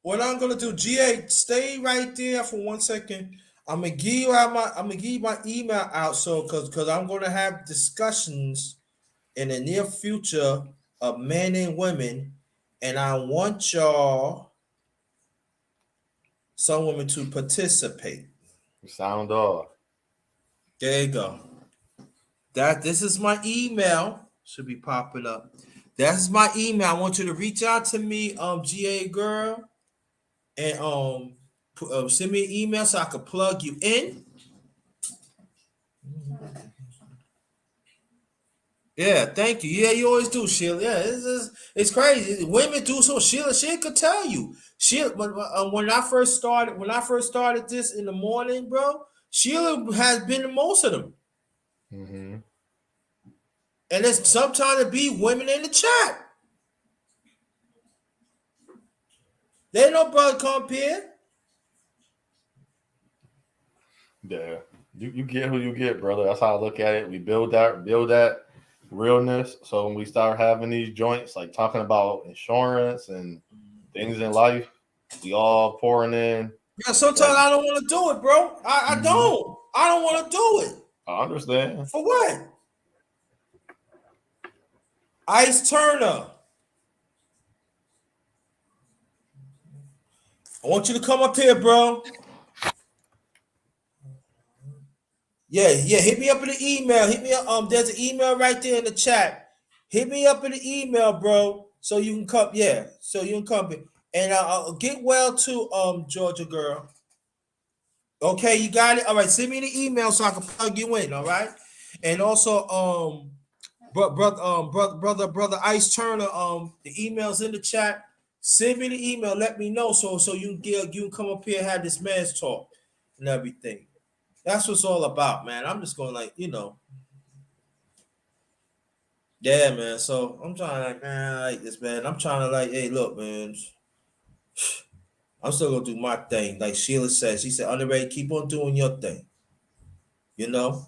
What I'm gonna do, GA, stay right there for 1 second. I'm gonna give you my email out because I'm gonna have discussions in the near future of men and women, and I want some women to participate.
Sound off.
There you go. This is my email. Should be popping up. That's my email. I want you to reach out to me, GA Girl, and send me an email so I can plug you in. Yeah, thank you. Yeah, you always do, Sheila. Yeah, it's crazy. Women do so. Sheila could tell you. Sheila, when I first started this in the morning, bro, Sheila has been in most of them.
Mm-hmm.
And it's sometimes it be women in the chat. There ain't no brother come here.
Yeah. You get who you get, brother. That's how I look at it. We build that realness. So when we start having these joints, like talking about insurance and things in life, we all pouring in.
Yeah, sometimes I don't want to do it, bro. I don't. I don't want to do it.
I understand.
For what? Ice Turner. I want you to come up here, bro. Yeah. Hit me up in the email. Hit me up. There's an email right there in the chat. Hit me up in the email, bro, so you can come. Yeah, so you can come. And I'll get well to Georgia Girl. Okay, you got it. All right, send me the email so I can plug you in. All right, and also brother Ice Turner. The email's in the chat. Send me the email. Let me know so you can come up here and have this man's talk and everything. That's what's all about, man. I'm just going yeah, man. So I'm trying man, I like this, man. I'm trying to hey, look, man. I'm still gonna do my thing. Like Sheila said, she said, Underrated, keep on doing your thing. You know?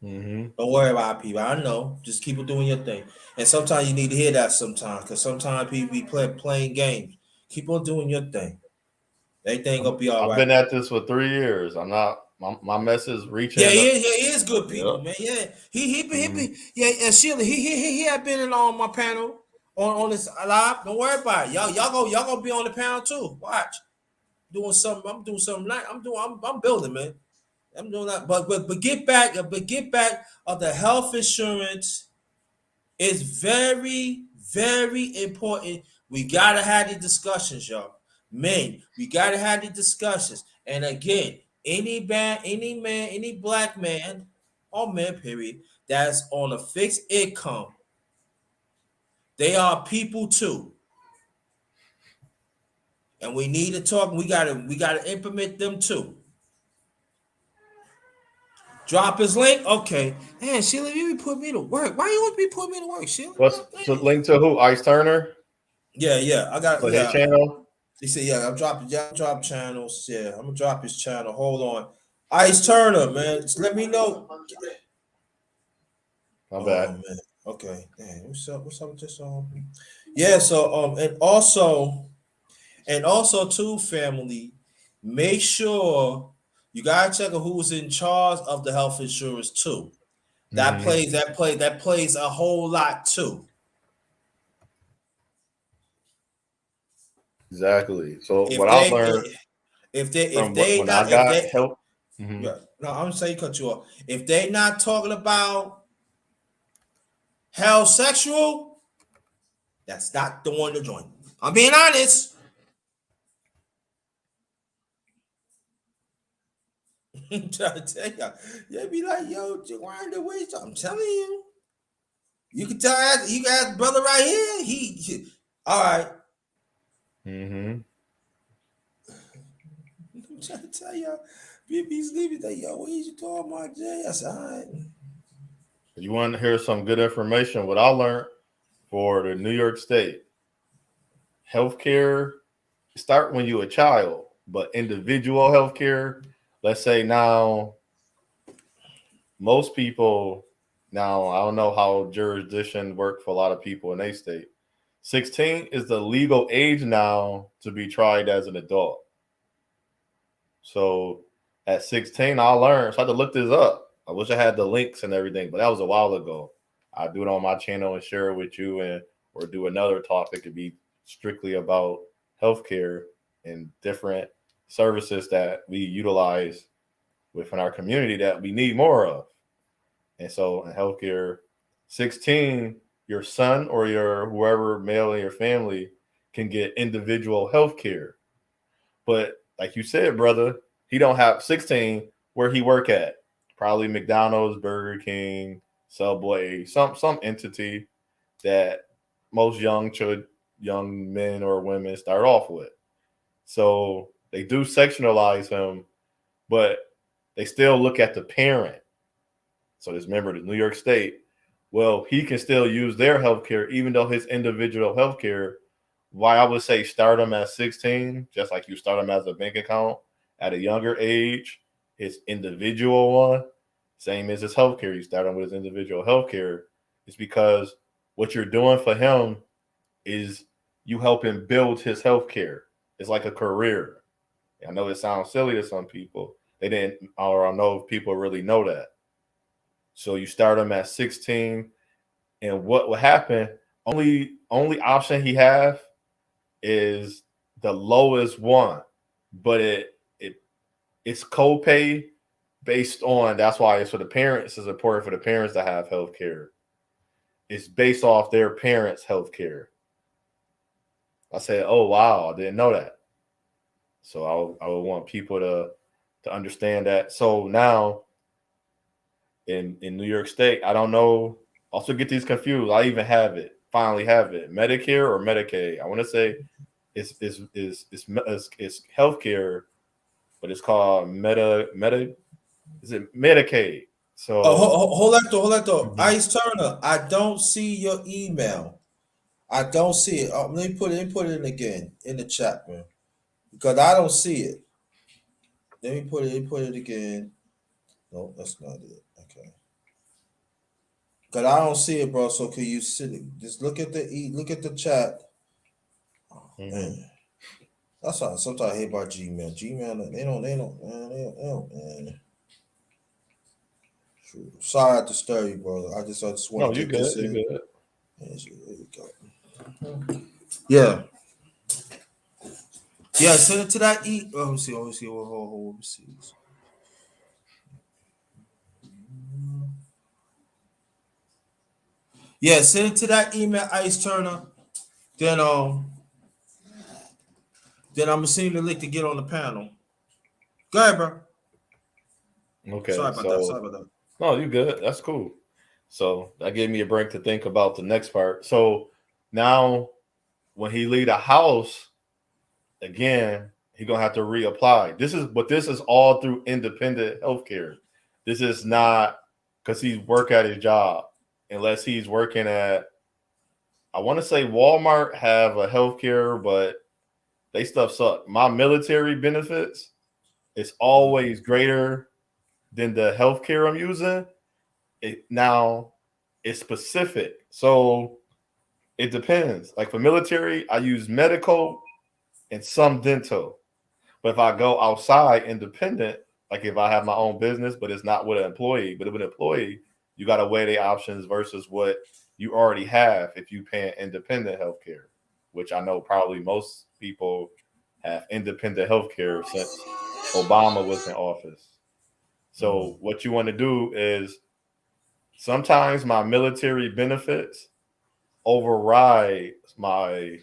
Mm-hmm.
Don't worry about people. I know. Just keep on doing your thing. And sometimes you need to hear that sometimes, because sometimes people be playing games. Keep on doing your thing. Everything gonna be all
I've
right.
been at this for 3 years. I'm not my message reaching.
Yeah, he is good people, man. Yeah, he been, yeah, and Sheila, he had been in on my panel on this live. Don't worry about it. Y'all gonna be on the panel too. Watch, doing something. I'm doing something. I'm building, man. I'm doing that. But get back. Of the health insurance is very, very important. We gotta have the discussions, y'all. Men, we gotta have the discussions. And again, any man, any black man or man, period, that's on a fixed income, they are people too. And we need to talk. We gotta implement them too. Drop his link. Okay. Man, Sheila, you be putting me to work. Why you always be putting me to work, Sheila?
What's the link to who? Ice Turner?
Yeah. I got
His channel?
He said, yeah, I'm drop channels. Yeah, I'm gonna drop his channel. Hold on. Ice Turner, man. Just let me know.
My bad.
Man. Okay. Damn, what's up with this? Yeah. So and also too, family. Make sure you gotta check out who's in charge of the health insurance too.
Mm-hmm.
That plays a whole lot too.
Exactly. So
If
what I
they
learned
if
from what
they
when I
not if
got
they
help. Mhm.
yeah, no, I'm saying cut you off. If they not talking about health sexual, that's not the one to join. I'm being honest. I'm trying to tell you, you be like, yo, Grinda, wait. I'm telling you, you can tell. You got brother right here. All right.
Mhm.
I'm trying to tell you, BB's leaving. That yo, what you talking about, Jay? I said, all right.
You want to hear some good information? What I learned for the New York State healthcare start when you're a child, but individual healthcare. Let's say now most people now I don't know how jurisdiction work for a lot of people in a state. 16 is the legal age now to be tried as an adult. So at 16, I learned. So I had to look this up. I wish I had the links and everything, but that was a while ago. I do it on my channel and share it with you, and or do another talk that could be strictly about healthcare and different services that we utilize within our community that we need more of. And so in healthcare, 16, your son or your whoever male in your family can get individual healthcare. But like you said, brother, he don't have 16 where he work at. Probably McDonald's, Burger King, Subway, some entity that most young men or women start off with. So they do sectionalize him, but they still look at the parent. So this member of New York State, well, he can still use their health care, even though his individual health care, why I would say start him at 16, just like you start him as a bank account at a younger age, his individual one, same as his health care. You start him with his individual health care. It's because what you're doing for him is you help him build his health care. It's like a career. I know it sounds silly to some people. They didn't, or I know if people really know that. So you start him at 16, and what will happen? Only option he have is the lowest one, but it's copay based on. That's why it's for the parents. It's important for the parents to have health care. It's based off their parents' health care. I said, oh wow, I didn't know that. So I would want people to understand that. So now in New York State. I don't know. Also get these confused. I even have it. Finally have it. Medicare or Medicaid. I want to say it's healthcare, but it's called meta. Is it Medicaid?
Oh,
So
hold that though. Hold that though.
mhm.
Ice Turner, I don't see your email. I don't see it. Let me put it in again in the chat, man, because I don't see it. Let me put it again. No, that's not it. Okay. Cause I don't see it, bro. So can you sit it? Just look at the chat. Oh,
Mhm.
man. That's why sometimes I hate about Gmail. Gmail, man. Shoot. Sorry I had to stir you, bro. I just want
No,
to
you
get
good.
this
You
in.
good.
There you go. Yeah. Yeah, send it to that let me see. Let me see. Let me see. Yeah, send it to that email, Ice Turner. Then then I'm gonna send you the link to get on the panel. Go ahead, bro.
Okay.
Sorry about that.
So
Sorry about that.
no, you good. That's cool. So that gave me a break to think about the next part. So now when he leave the house, again, he gonna have to reapply. This is all through independent healthcare. This is not because he's work at his job, unless he's working at. I want to say Walmart have a healthcare, but they stuff suck. My military benefits is always greater than the healthcare I'm using. Now it's specific. So it depends. Like for military, I use medical and some dental. But if I go outside independent, like if I have my own business, but it's not with an employee, but with an employee, you got to weigh the options versus what you already have if you pay independent healthcare, which I know probably most people have independent healthcare since Obama was in office. So what you want to do is sometimes my military benefits override my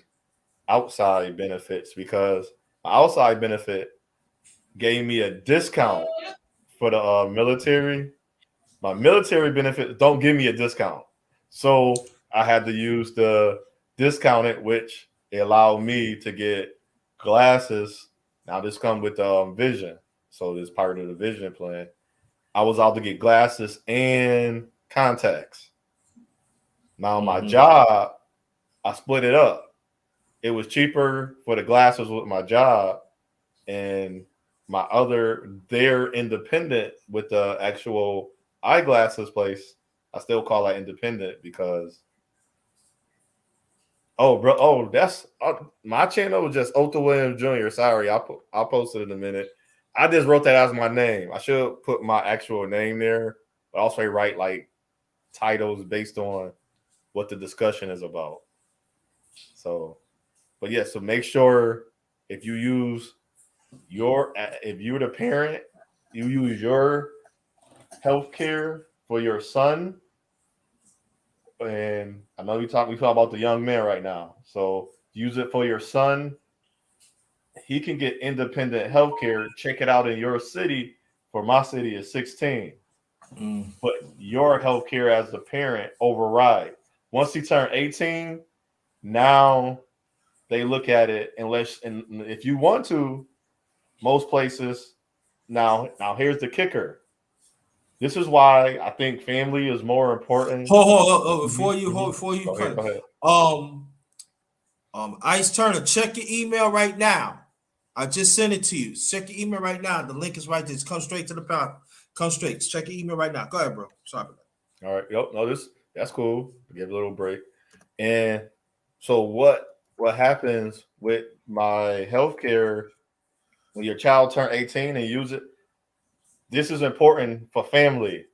outside benefits because my outside benefit gave me a discount for the military. My military benefits don't give me a discount. So I had to use the discounted, which it allowed me to get glasses. Now this come with vision. So this part of the vision plan. I was able to get glasses and contacts. Now my job, I split it up. It was cheaper for the glasses with my job, and my other they're independent with the actual eyeglasses place. I still call that independent because that's my channel was just Otto Williams Jr. Sorry, I'll post it in a minute. I just wrote that as my name. I should put my actual name there, but also write like titles based on what the discussion is about. So, but yeah, so make sure if you use if you're the parent, you use your health care for your son. And I know we talk about the young man right now. So use it for your son. He can get independent health care. Check it out in your city. For my city is 16. But your health care as the parent override. Once he turned 18, now they look at it and if you want to, most places now here's the kicker. This is why I think family is more important.
Before you
Go
cut
ahead.
Ice Turner, check your email right now. I just sent it to you. Check your email right now. The link is right there. Just come straight to the pound. Come straight. Check your email right now. Go ahead, bro. Sorry about that.
All right. Yep. No, that's cool. Give a little break. And so what happens with my healthcare when your child turn 18 and use it? This is important for family.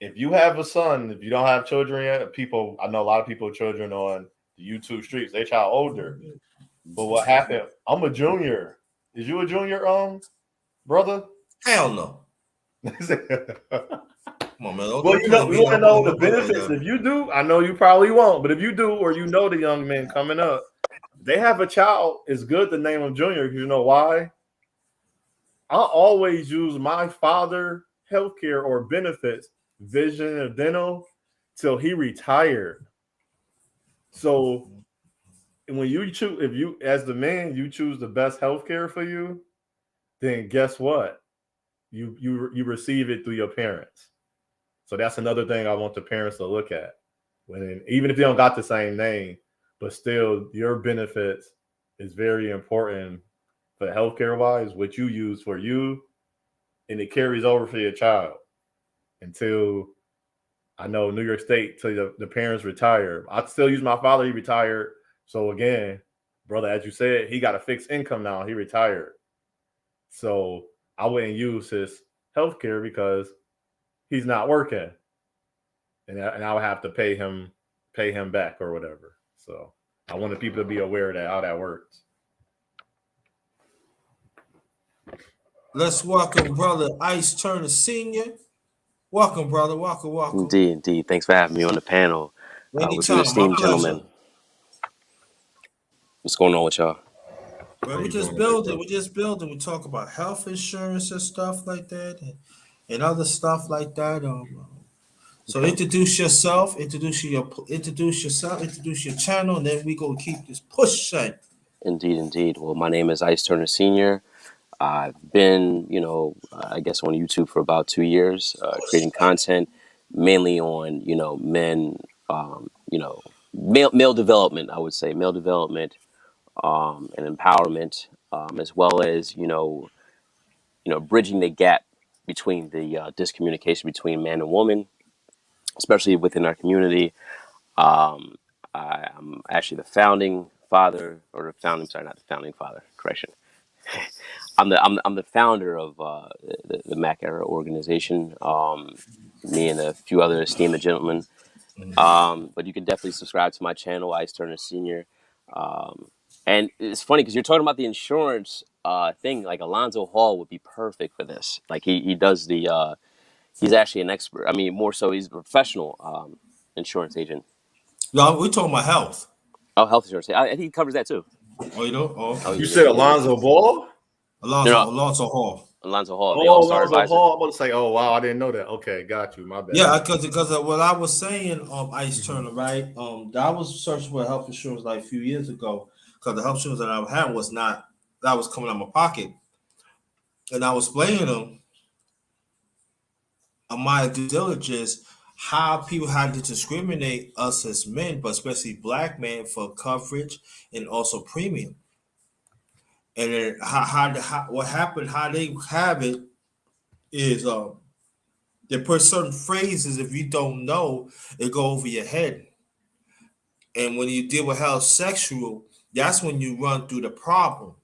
If you have a son, if you don't have children yet, I know a lot of people with children on the YouTube streets, they child older. But what happened? I'm a junior. Is you a junior, brother?
Hell no. Come on, man.
Well, we want to know the benefits. If you do, I know you probably won't, but if you do, or you know the young men coming up, they have a child, it's good to name them Junior because you know why? I always use my father healthcare or benefits, vision or dental, till he retired. So when you choose, if you as the man, you choose the best healthcare for you, then guess what? You receive it through your parents. So that's another thing I want the parents to look at. Even if they don't got the same name, but still your benefits is very important for healthcare wise, what you use for you, and it carries over for your child until I know New York State till the parents retire. I still use my father, he retired. So again, brother, as you said, he got a fixed income now, he retired. So I wouldn't use his healthcare because he's not working. And I would have to pay him back or whatever. So I wanted people to be aware of that, how that works.
Let's welcome brother Ice Turner Sr. Welcome, brother. Welcome.
Indeed. Thanks for having me on the panel with you esteemed gentlemen. What's going on with y'all?
Well, we're just building. We talk about health insurance and stuff like that, and other stuff like that. So introduce yourself, introduce your channel, and then we gonna keep this pushing.
Indeed. Well, my name is Ice Turner Sr. I've been, I guess on YouTube for about 2 years, creating content mainly on, men, male development, I would say, male development and empowerment, as well as, bridging the gap between the discommunication between man and woman, especially within our community. Um, I'm actually the founding father, or the founding, sorry, not the founding father, correction. I'm the founder of the Mac Era organization. Me and a few other esteemed gentlemen. But you can definitely subscribe to my channel, Ice Turner Senior. And it's funny because you're talking about the insurance thing. Like Alonzo Hall would be perfect for this. Like he does the he's actually an expert. I mean, more so, he's a professional insurance agent.
Y'all, we talking about health.
Oh, health insurance. I think he covers that too.
Oh, you know? Oh,
Oh,
okay.
You
yeah,
said
yeah, yeah.
Alonzo Ball?
No, no,
Alonzo Hall.
Alonzo Hall, the All
Oh,
Star
Alonzo
advisor.
Hall. I'm about to say, oh wow, I didn't know that. Okay, got you. My bad.
Yeah, because what I was saying, Ice Turner, right? I was searching for health insurance like a few years ago because the health insurance that I had was not that was coming out of my pocket, and I was explaining them on my due diligence how people had to discriminate us as men, but especially black men for coverage and also premium, and then how what happened, how they have it is they put certain phrases if you don't know it go over your head. And when you deal with health sexual, that's when you run through the problem.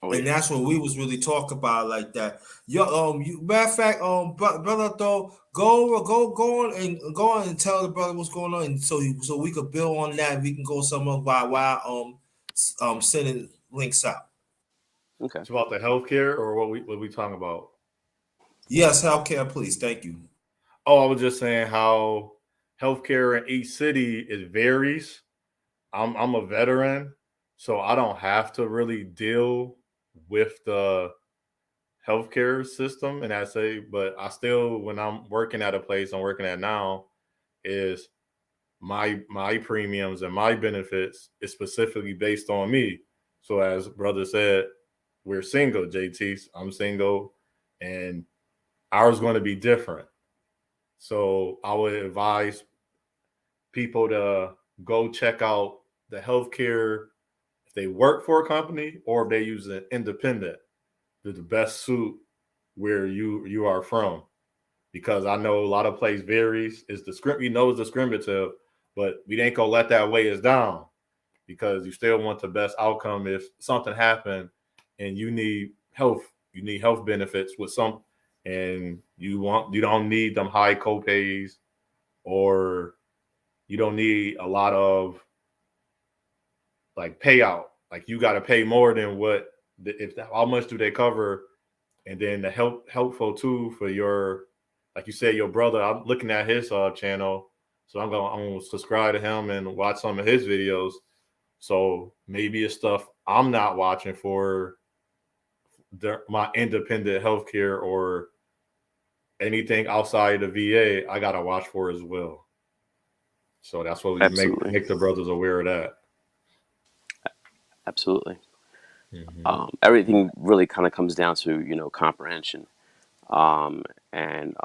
Oh
And
yeah,
that's what we was really talking about like that. Yo, matter of fact, brother, though, go on and tell the brother what's going on, and so we could build on that. We can go somewhere while sending links out.
okay.
It's about the healthcare or what we talking about?
Yes, healthcare, please, thank you.
Oh, I was just saying how healthcare in each city it varies. I'm a veteran, so I don't have to really deal with the healthcare system, and I say, but I still, when I'm working at a place I'm working at now, is my premiums and my benefits is specifically based on me. So as brother said, we're single, JT. I'm single, and ours going to be different. So I would advise people to go check out the healthcare if they work for a company or if they use an independent to the best suit where you are from. Because I know a lot of place varies. It's we know it's discriminative, but we ain't gonna let that weigh us down because you still want the best outcome if something happened and you need health benefits with some, and you don't need them high copays, or you don't need a lot of like payout. Like you got to pay more than what if how much do they cover, and then the helpful too for your, like you said, your brother. I'm looking at his channel, so I'm gonna subscribe to him and watch some of his videos. So maybe it's stuff I'm not watching for my independent healthcare or anything outside the VA. I gotta watch for as well. So that's what we
Absolutely,
make the brothers aware of that.
absolutely.
Mm-hmm.
Everything really kind of comes down to comprehension and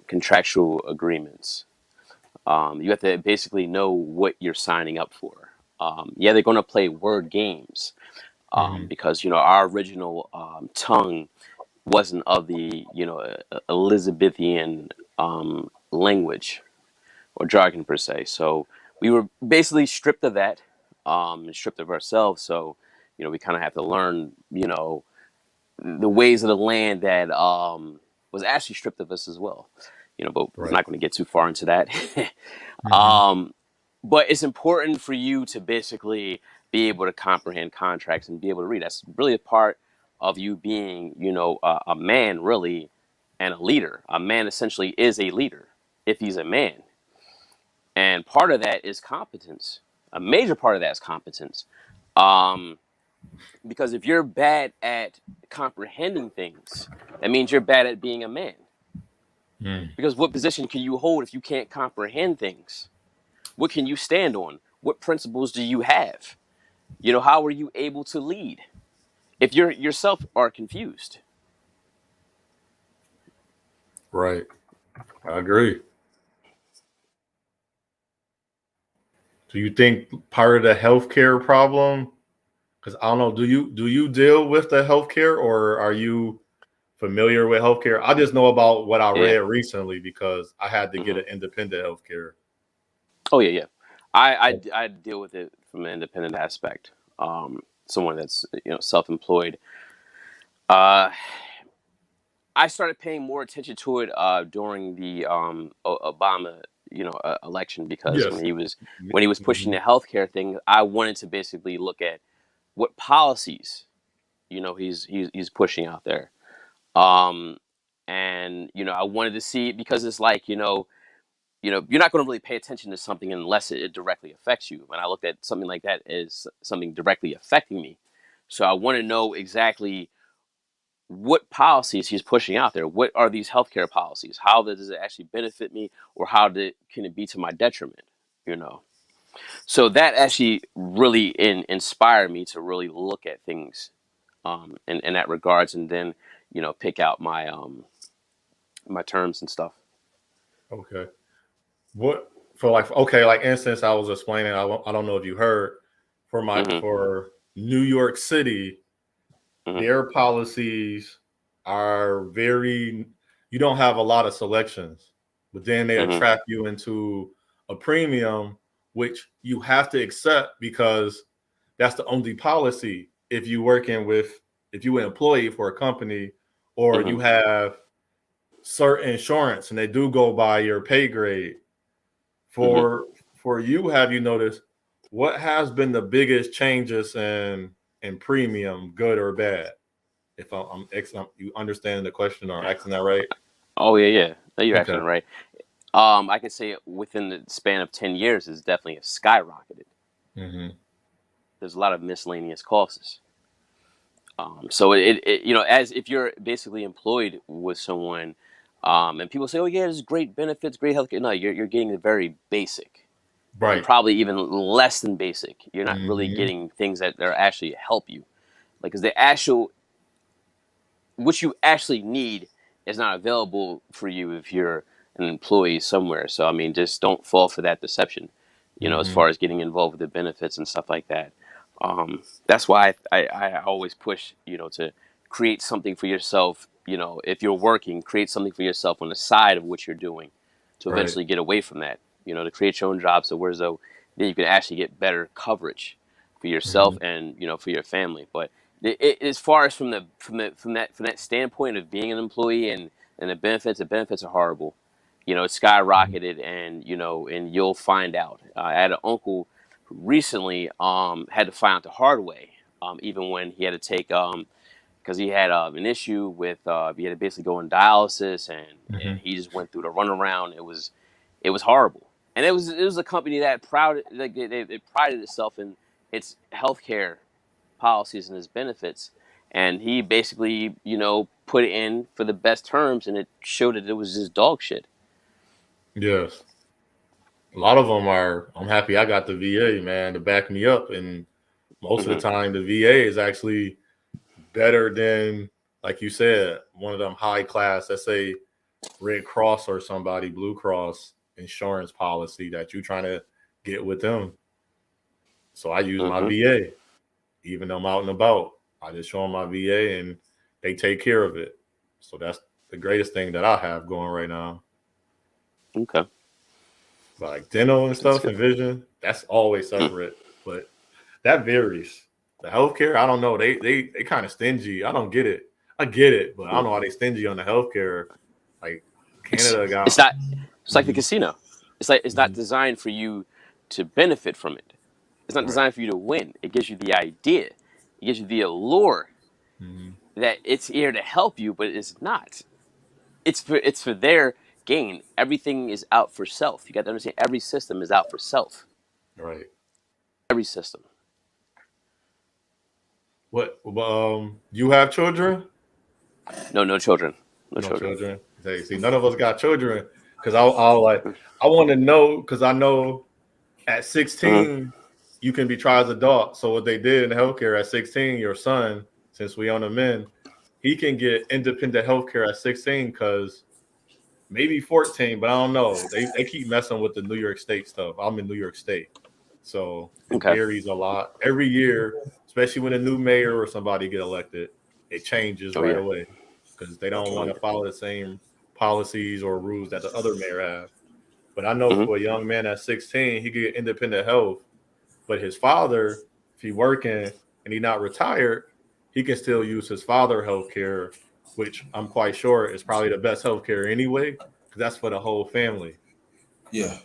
contractual agreements. You have to basically know what you're signing up for. Yeah, they're going to play word games
Mm-hmm.
because our original tongue wasn't of the Elizabethan language or jargon per se. So we were basically stripped of that, and stripped of ourselves. So we kind of have to learn the ways of the land that was actually stripped of us as well. But we're
Right.
not going to get too far into that.
Mm-hmm.
um, but it's important for you to basically be able to comprehend contracts and be able to read. That's really a part of you being, a man, really, and a leader. A man essentially is a leader if he's a man, and part of that is competence. A major part of that is competence. Um, because if you're bad at comprehending things, that means you're bad at being a man.
Mm.
Because what position can you hold if you can't comprehend things? What can you stand on? What principles do you have? How are you able to lead if you're yourself are confused?
Right. I agree. Do you think part of the healthcare problem? Because I don't know. Do you deal with the healthcare, or are you familiar with healthcare. I just know about what I
Yeah.
read recently because I had to get an independent healthcare.
Oh yeah, yeah. I deal with it from an independent aspect. Someone that's self-employed. Uh, I started paying more attention to it during the Obama election, because
Yes.
when he was pushing the healthcare thing, I wanted to basically look at what policies he's pushing out there. Um, and I wanted to see, because it's like you're not going to really pay attention to something unless it directly affects you. When I looked at something like that as something directly affecting me, so I want to know exactly what policies he's pushing out there. What are these healthcare policies? How does it actually benefit me, or can it be to my detriment? You know. So that actually really inspired me to really look at things in that regards, and then pick out my terms and stuff.
Okay. What for like okay, like instance I was explaining, I don't know if you heard
Hmm.
for New York City,
Hmm.
their policies are very you don't have a lot of selections, but then they
Hmm.
trap you into a premium which you have to accept because that's the only policy if you an employee for a company or
Hmm.
you have certain insurance and they do go by your pay grade.
Hmm.
For you, have you noticed what has been the biggest changes in premium, good or bad? If you understand the question or asking that right?
Oh yeah, yeah. No, you're
Okay.
actually right. I can say within the span of 10 years is definitely skyrocketed.
Mm-hmm.
There's a lot of miscellaneous costs. So as if you're basically employed with someone, and people say, "Oh yeah, there's great benefits, great healthcare." No, you're getting the very basic, and
Right.
probably even less than basic. You're not really
Mm-hmm.
getting things that are actually help you, like, because the actual what you actually need is not available for you if you're an employee somewhere. So I mean, just don't fall for that deception. As
Mm-hmm.
far as getting involved with the benefits and stuff like that. That's why I always push to create something for yourself. If you're working, create something for yourself on the side of what you're doing, to
Right.
eventually get away from that. To create your own job, so whereas though then you can actually get better coverage for
Mm-hmm.
yourself and for your family. But as far as from that standpoint of being an employee and the benefits are horrible. It's skyrocketed, and you'll find out. I had an uncle who recently had to find out the hard way, even when he had to take because he had an issue with he had to basically go on dialysis, and
Mm-hmm.
he just went through the runaround. It was horrible, and it was a company that they prided itself in its healthcare policies and his benefits, and he basically put it in for the best terms, and it showed that it was just dog shit.
Yes. A lot of them are. I'm happy I got the VA man to back me up, and most of the
Hmm.
time the VA is actually better than, like you said, one of them high class. Let's say Red Cross or somebody, Blue Cross insurance policy that you're trying to get with them. So I use my
Hmm.
VA, even though I'm out and about. I just show them my VA and they take care of it. So that's the greatest thing that I have going right now.
Okay,
But like dental and
that's
stuff
good.
and vision, that's always separate. But that varies. The healthcare, I don't know. They kind of stingy. I don't get it. I get it, but I don't
Mm.
know why they stingy on the healthcare. Like
It's
Canada
it's
got.
not. It's like the
Mhm,
casino. It's not
mhm,
designed for you to benefit from it. It's not
right.
designed for you to win. It gives you the idea. It gives you the allure
Mhm,
that it's here to help you, but it's not. It's for their gain. Everything is out for self. You got to understand. Every system is out for self.
right.
Every system.
What? You have children?
No, no children. No
No
children.
children. See, none of us got children because I'll like I want to know because I know at
Mm-hmm.
16 you can be tried as adult. So what they did in healthcare at 16, your son, since we own him in, he can get independent healthcare at 16 because maybe 14, but I don't know. They keep messing with the New York State stuff. I'm in New York State. So it
Okay.
varies a lot. Every year, especially when a new mayor or somebody get elected, it changes
Oh
right
yeah.
away. because they don't want to follow the same policies or rules that the other mayor have. But I know for a young man at 16, he could get independent health. But his father, if he working and he not retired, he can still use his father health care, which I'm quite sure is probably the best health care anyway, because that's for the whole family.
Yeah.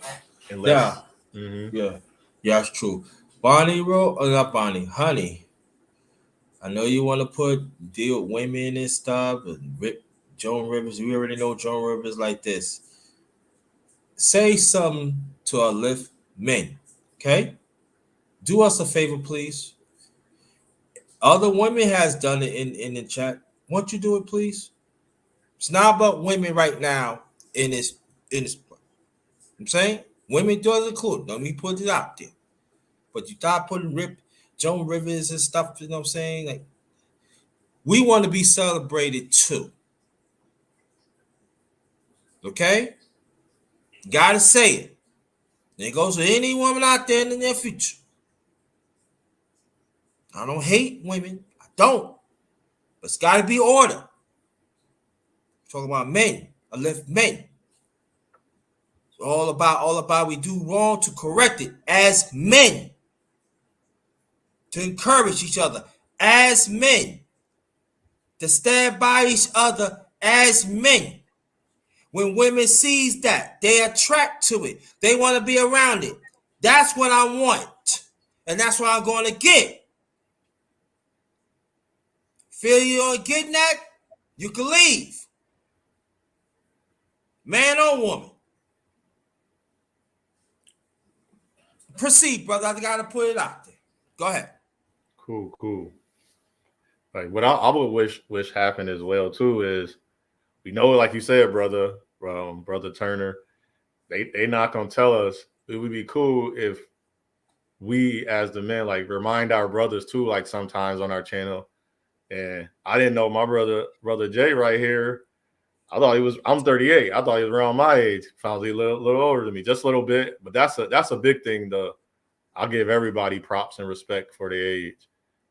Unless,
Yeah, that's true. Bonnie wrote, or not Bonnie, Honey. I know you want to deal with women and stuff, and Joan Rivers. We already know Joan Rivers like this. Say something to uplift men, okay? Do us a favor, please. Other women has done it in the chat. Won't you do it, please? It's not about women right now in this. I'm saying women does include. Let me put it out there. But you start putting Joan Rivers and stuff, you know what I'm saying? Like, we want to be celebrated too. Okay? Gotta say it. And it goes to any woman out there in the near future. I don't hate women. I don't. But it's gotta be order. Talking about men. I lift men. It's all about we do wrong to correct it as men. To encourage each other as men. To stand by each other as men. When women sees that, they attract to it. They want to be around it. That's what I want. And that's what I'm going to get. Feel you're getting that? You can leave. Man or woman. Proceed, brother. I got to put it out there. Go ahead.
Cool. Like what I would wish happened as well too is we know, like you said, brother Turner, they not gonna tell us. It would be cool if we as the men like remind our brothers too, like sometimes on our channel. And I didn't know my brother Jay right here. I'm 38. I thought he was around my age. Probably a little older than me, just a little bit. But that's a big thing though. I'll give everybody props and respect for their age.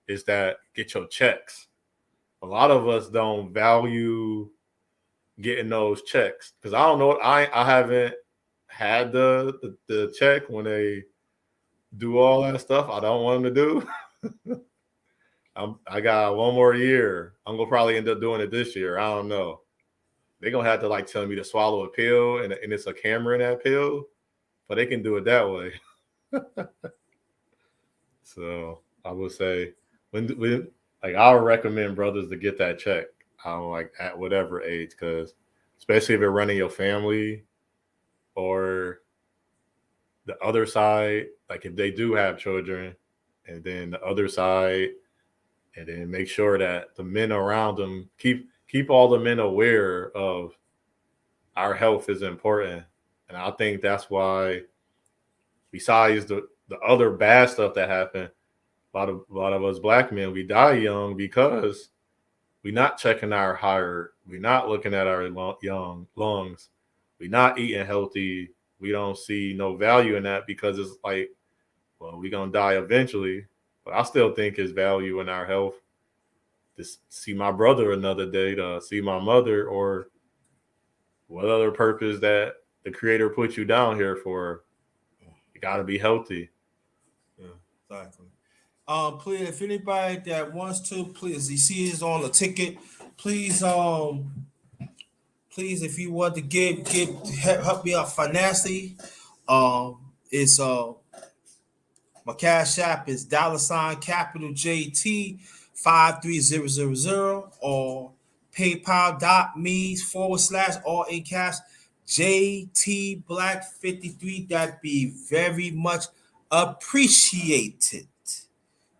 Is that get your checks. A lot of us don't value getting those checks because I don't know. I haven't had the check when they do all that stuff. I don't want them to do. I got one more year. I'm gonna probably end up doing it this year. I don't know. They're gonna have to like tell me to swallow a pill and it's a camera in that pill, but they can do it that way. So I would say when like I would recommend brothers to get that check. Like at whatever age, because especially if you're running your family or the other side, like if they do have children, and then the other side, and then make sure that the men around them keep all the men aware of our health is important. And I think that's why, besides the other bad stuff that happened, a lot of us black men, we die young because we're not checking our heart. We're not looking at our young lungs. We're not eating healthy. We don't see no value in that because it's like, well, we're going to die eventually. But I still think it's value in our health to see my brother another day, to see my mother, or what other purpose that the creator put you down here for. You got to be healthy.
Yeah, exactly. Please, if anybody that wants to, please, you see is on the ticket. Please, please, if you want to help me out financially, it's my cash app is $ JT 53000 or PayPal.me / all in cash JT Black 53. That'd be very much appreciated.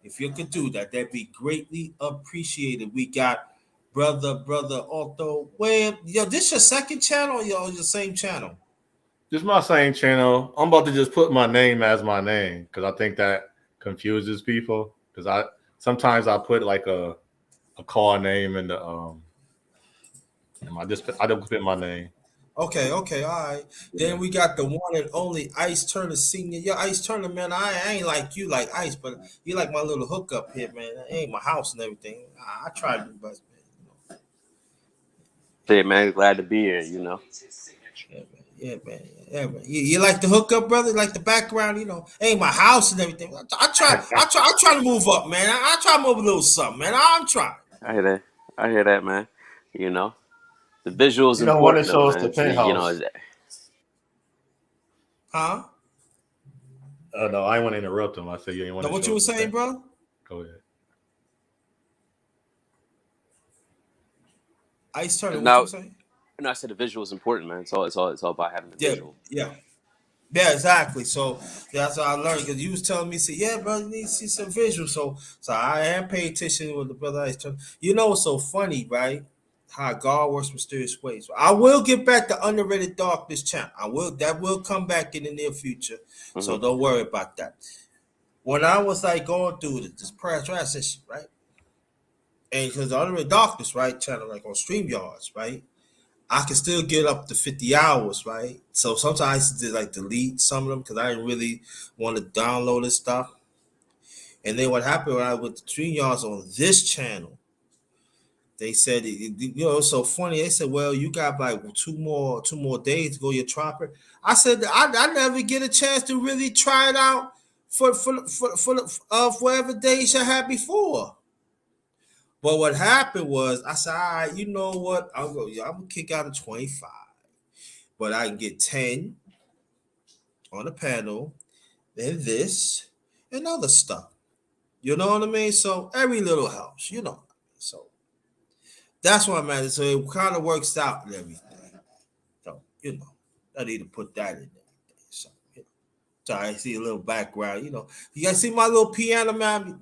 If you could do that, that'd be greatly appreciated. We got brother Otto. Well, yo, this your second channel or your same channel?
This is my same channel. I'm about to just put my name as my name because I think that confuses people. Because sometimes I put like a call name in the I don't put my name.
Okay, all right. Yeah. Then we got the one and only Ice Turner Senior. Yo, Ice Turner, man, I ain't like you like Ice, but you like my little hookup here, man. It ain't my house and everything. I try to do best, man.
Hey man, glad to be here. You know.
Yeah, man. Yeah, man. You like the hookup, brother? You like the background, Ain't my house and everything. I try to move up, man. I try to move a little something, man. I'm trying.
I hear that. I hear that, man. You know, the visual is
You don't want to
important, though,
show us
man.
the
You know,
penthouse.
Huh?
No, I want to interrupt him. I said you ain't want
Now,
to
what
show
you were
us the
saying,
penthouse.
bro?
Go ahead.
Ice Turner, what you
now,
were saying?
I said the visual is important, man. It's all about having the
Yeah,
visual.
yeah. Yeah, exactly. So that's what I learned because you was telling me, say, yeah, brother, you need to see some visuals. So I am paying attention with the brother. What's so funny, right? How God works mysterious ways. I will get back to Underrated Darkness channel. That will come back in the near future.
Hmm.
So don't worry about that. When I was like going through this prayer transition, right? And because the Underrated Darkness, right, channel like on StreamYards, right? I can still get up to 50 hours, right? So sometimes I used to like delete some of them because I didn't really want to download this stuff. And then what happened when I went to StreamYards on this channel, they said, it's so funny. They said, well, you got like two more days to go your trapper. I said, I never get a chance to really try it out for whatever days I had before. But what happened was, I said, all right, you know what? I'm gonna kick out a 25. But I can get 10 on the panel, then this and other stuff. You know what I mean? So every little helps. So that's what I'm at. So it kind of works out and everything. So, I need to put that in there. So I see a little background. You guys see my little piano, man?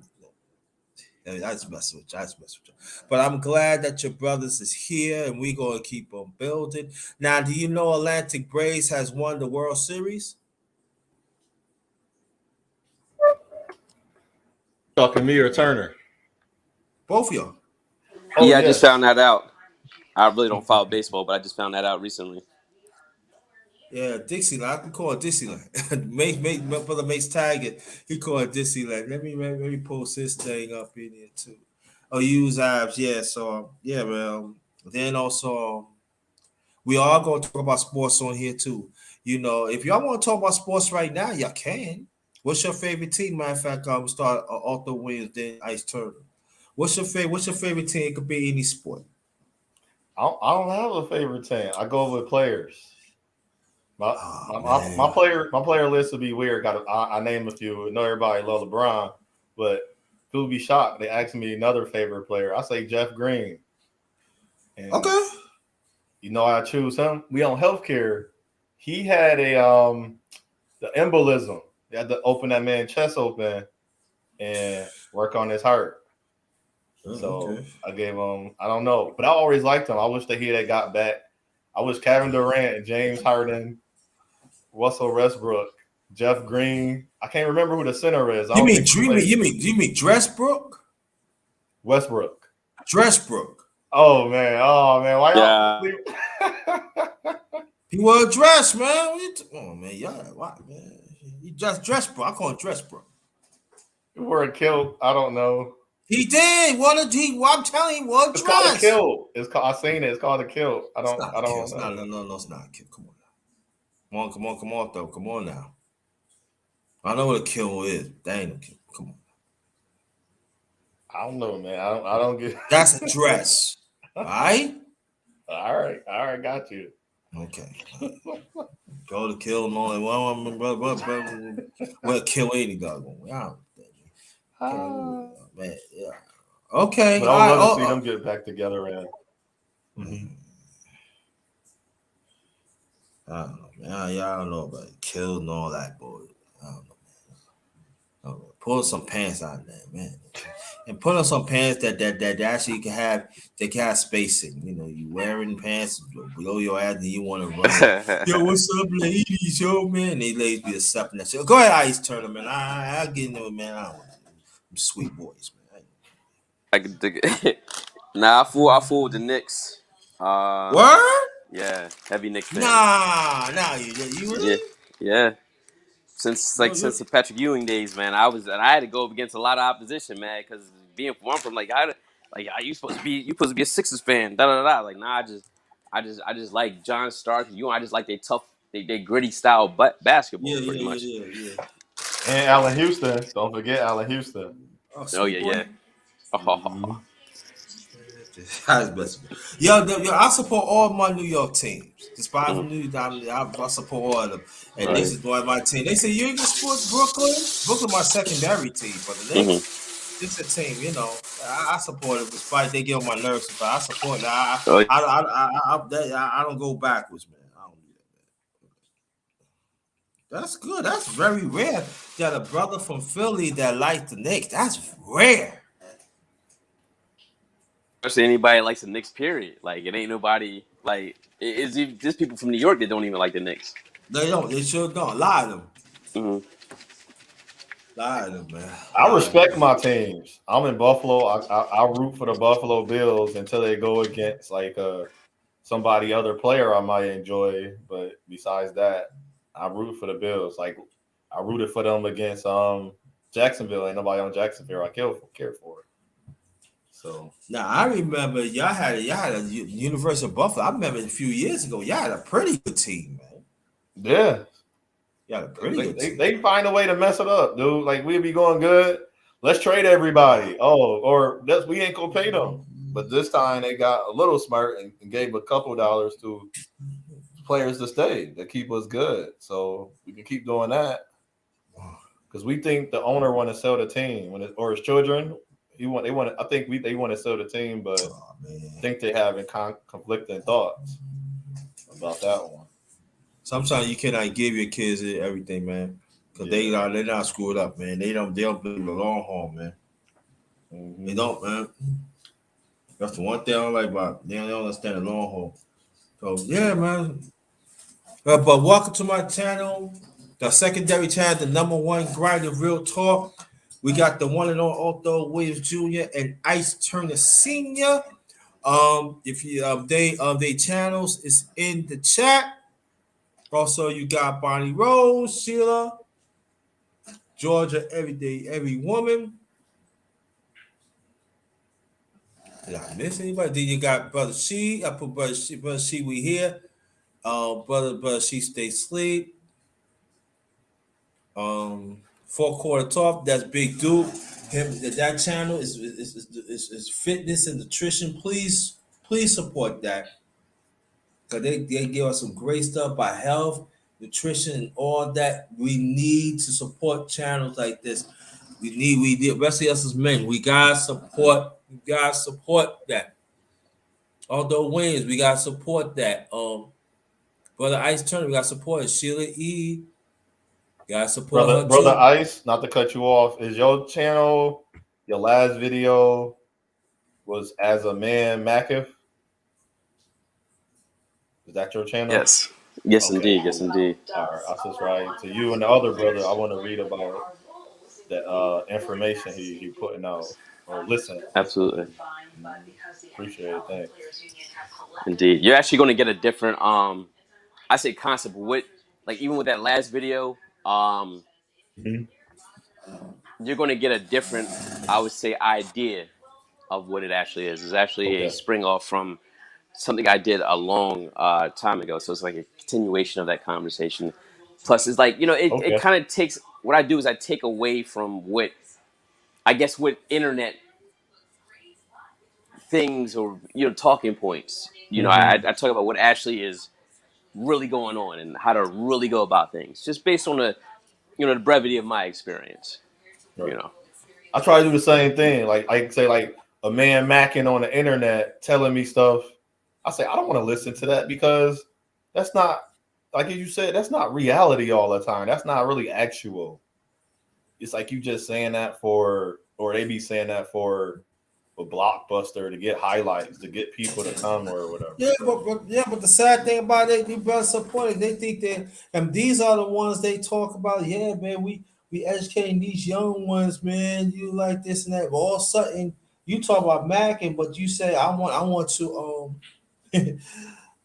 I just mess with you. But I'm glad that your brothers is here and we're going to keep on building. Now, do you know Atlantic Braves has won the World Series?
Talking me or Turner?
Both of y'all.
Oh
Yeah, I just
yes.
found that out. I really don't follow baseball, but I just found that out recently.
Yeah, Dixieland. I can call it Dixieland. My brother makes tag it. He call it Dixieland. Let me post this thing up in here too. Oh, use apps. Yeah. So yeah, man. Then also we are going to talk about sports on here too. If y'all want to talk about sports right now, y'all can. What's your favorite team? Matter of fact, we start Arthur Williams, then Ice Turner. What's your favorite team? It could be any sport.
I don't have a favorite team. I go with players. My,
Oh
my, my,
man.
my player list would be weird. I name a few. I know everybody love LeBron, but people be shocked. They ask me another favorite player. I say Jeff Green. And
Okay.
I choose him. We on healthcare. He had the embolism. They had to open that man's chest open and work on his heart. So
Okay.
I gave him. I don't know, but I always liked him. I wish that he had got back. I wish Kevin Durant and James Harden, Russell Westbrook, Jeff Green. I can't remember who the center is. I
You
don't
mean
think he played.
you mean Dressbrook?
Westbrook.
Dressbrook.
Oh man. Why
Yeah,
y'all?
He was dressed, man. Oh man, y'all why, man? He just Dressbrook. I call him Dressbrook.
You wore a kilt. I don't know.
He did. I'm telling you, he was
It's called a
dressed.
kilt. It's called. I seen it. It's called a kilt. I
It's
don't.
not
I
a kid.
don't
It's not.
know.
No, it's not a kid. Come on, though. Come on now. I know what a kill is. That ain't a kill. Come on.
I don't know, man. I don't get.
That's a dress. All right.
All right. Got you.
Okay. Go to kill and all that. Well, kill any dog. Wow. Man, yeah. Okay.
But
All
I would
right.
love to see them get back together. And
I don't know, man. Y'all don't know about it. Kill and all that, boy. I don't know, man. I don't know. Pull some pants out there, man. And put on some pants that actually can have spacing. You wearing pants below your ass and you want to run. Yo, what's up, ladies? Yo, man. They ladies be accepting that shit. Go ahead, Ice Tournament. I'll get into it, man. I don't want them sweet boys, man.
I could dig it. Nah, I fool with the Knicks.
Word?
Yeah, heavy Knicks fan.
Nah, you
Yeah,
really?
yeah. Since
You
the Patrick Ewing days, man, I had to go up against a lot of opposition, man, because being from like you supposed to be a Sixers fan, da da da. Like, nah, I just like John Stark. I just like they tough, they gritty style, but basketball
Yeah,
pretty
yeah,
much.
yeah, yeah, yeah.
And Allen Houston. Don't forget Allen Houston.
Oh,
Oh
sweet
yeah,
boy.
yeah.
Mhm.
That's best. Yo, I support all my New York teams. Despite
Mhm.
from New York, I support all of them. And
Right.
this is one of my team. They say you even support Brooklyn. Brooklyn, my secondary team, but the
Mhm.
Knicks, it's a team. You know, I support them despite they get on my nerves. But I support.
Oh,
I don't go backwards, man. I don't do that. That's good. That's very rare that a brother from Philly that likes the Knicks. That's rare.
especially anybody that likes the Knicks. Period. Like it ain't nobody like it's just people from New York that don't even like the Knicks.
They don't. They sure don't. Lie to them.
Mhm.
Lie to them, man.
I
Lie to
respect
them.
my teams. I'm in Buffalo. I root for the Buffalo Bills until they go against like somebody other player I might enjoy. But besides that, I root for the Bills. Like I rooted for them against Jacksonville. Ain't nobody on Jacksonville I care for. So
Now I remember y'all had a University of Buffalo. I remember a few years ago, y'all had a pretty good team, man.
yeah,
Y'all had a pretty good team.
they find a way to mess it up, dude. Like we'd be going good. Let's trade everybody. Oh, or that's we ain't gonna pay them. But this time they got a little smart and gave a couple dollars to players to stay to keep us good. So we can keep doing that because we think the owner want to sell the team or his children. They want. I think they want to sell the team, but
Oh man.
I think they having conflicting thoughts about that one.
Sometimes you cannot give your kids everything, man. Cause
Yeah.
they're not screwed up, man. They don't play the long haul, man. They
Mm-hmm.
don't, man. That's the one thing I don't like about it. They don't understand the long haul. So yeah, man. But welcome to my channel, the secondary channel, the number one grinder, real talk. We got the one and all Otho Williams Jr. and Ice Turner Sr. If you they channels is in the chat. Also, you got Bonnie Rose, Sheila, Georgia, every day, every woman. Did I miss anybody? Then you got Brother She. I put Brother She, we here. Brother She stay asleep. Four quarter talk. That's Big Dude. Him that channel is fitness and nutrition. Please support that because they give us some great stuff by health, nutrition, and all that we need to support channels like this. We need rest of us as men. We gotta support. We gotta support that. Although wins, we gotta support that. Brother Ice Turner, we gotta support it. Sheila E. Gotta support her
Brother
too.
Ice, not to cut you off, is your channel your last video was as a man Macif? Is that your channel?
Yes. Yes,
Okay,
indeed. Yes,
cool.
indeed.
All right, I was right. To you and the other brother, I want to read about the information he putting out or listening.
Absolutely.
Appreciate it. Thanks.
Indeed. You're actually going to get a different I say concept with like even with that last video,
Mhm.
you're going to get a different I would say idea of what it actually is. It's actually a
Okay.
spring off from something I did a long time ago. So it's like a continuation of that conversation. Plus, it's like, it
Okay.
kind of takes what I do is I take away from what I guess what internet things or, talking points.
Hmm.
I talk about what actually is really going on and how to really go about things just based on the brevity of my experience, you
Right.
know.
I try to do the same thing. Like I say, like a man macking on the internet telling me stuff. I say I don't want to listen to that because that's not like you said. That's not reality all the time. That's not really actual. It's like you just saying that or they be saying that for a blockbuster to get highlights to get people to come or whatever.
Yeah,
So
but the sad thing about it, these brothers supporting, they think that, and these are the ones they talk about. Yeah, man, we educating these young ones, man. You like this and that. But all of a sudden, you talk about Mackin, but you say I want to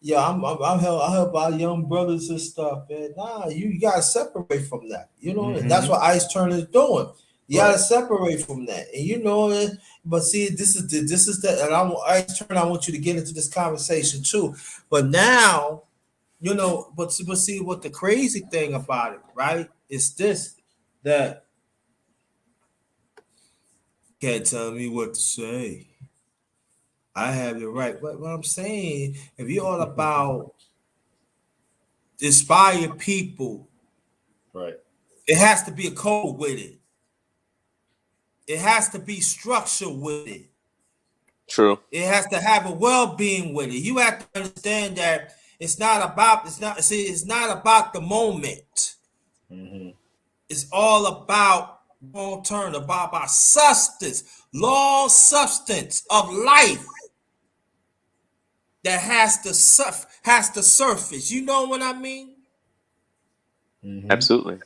yeah, I help our young brothers and stuff, man. Nah, you gotta separate from that, and that's
hmm
what Ice Turner is doing. You gotta separate from that, and you know it. But see, this is the, and I want you to get into this conversation too. But now, you know, but see what the crazy thing about it, right? Is this that can't tell me what to say. I have the right. But what I'm saying, if you're all about inspire people,
Right.
it has to be a code with it. It has to be structure with it.
True.
It has to have a well-being with it. You have to understand that it's not about the moment.
Mm-hmm.
It's all about long term, about substance, long substance of life that has to surface. You know what I mean?
Mm-hmm.
Absolutely.
It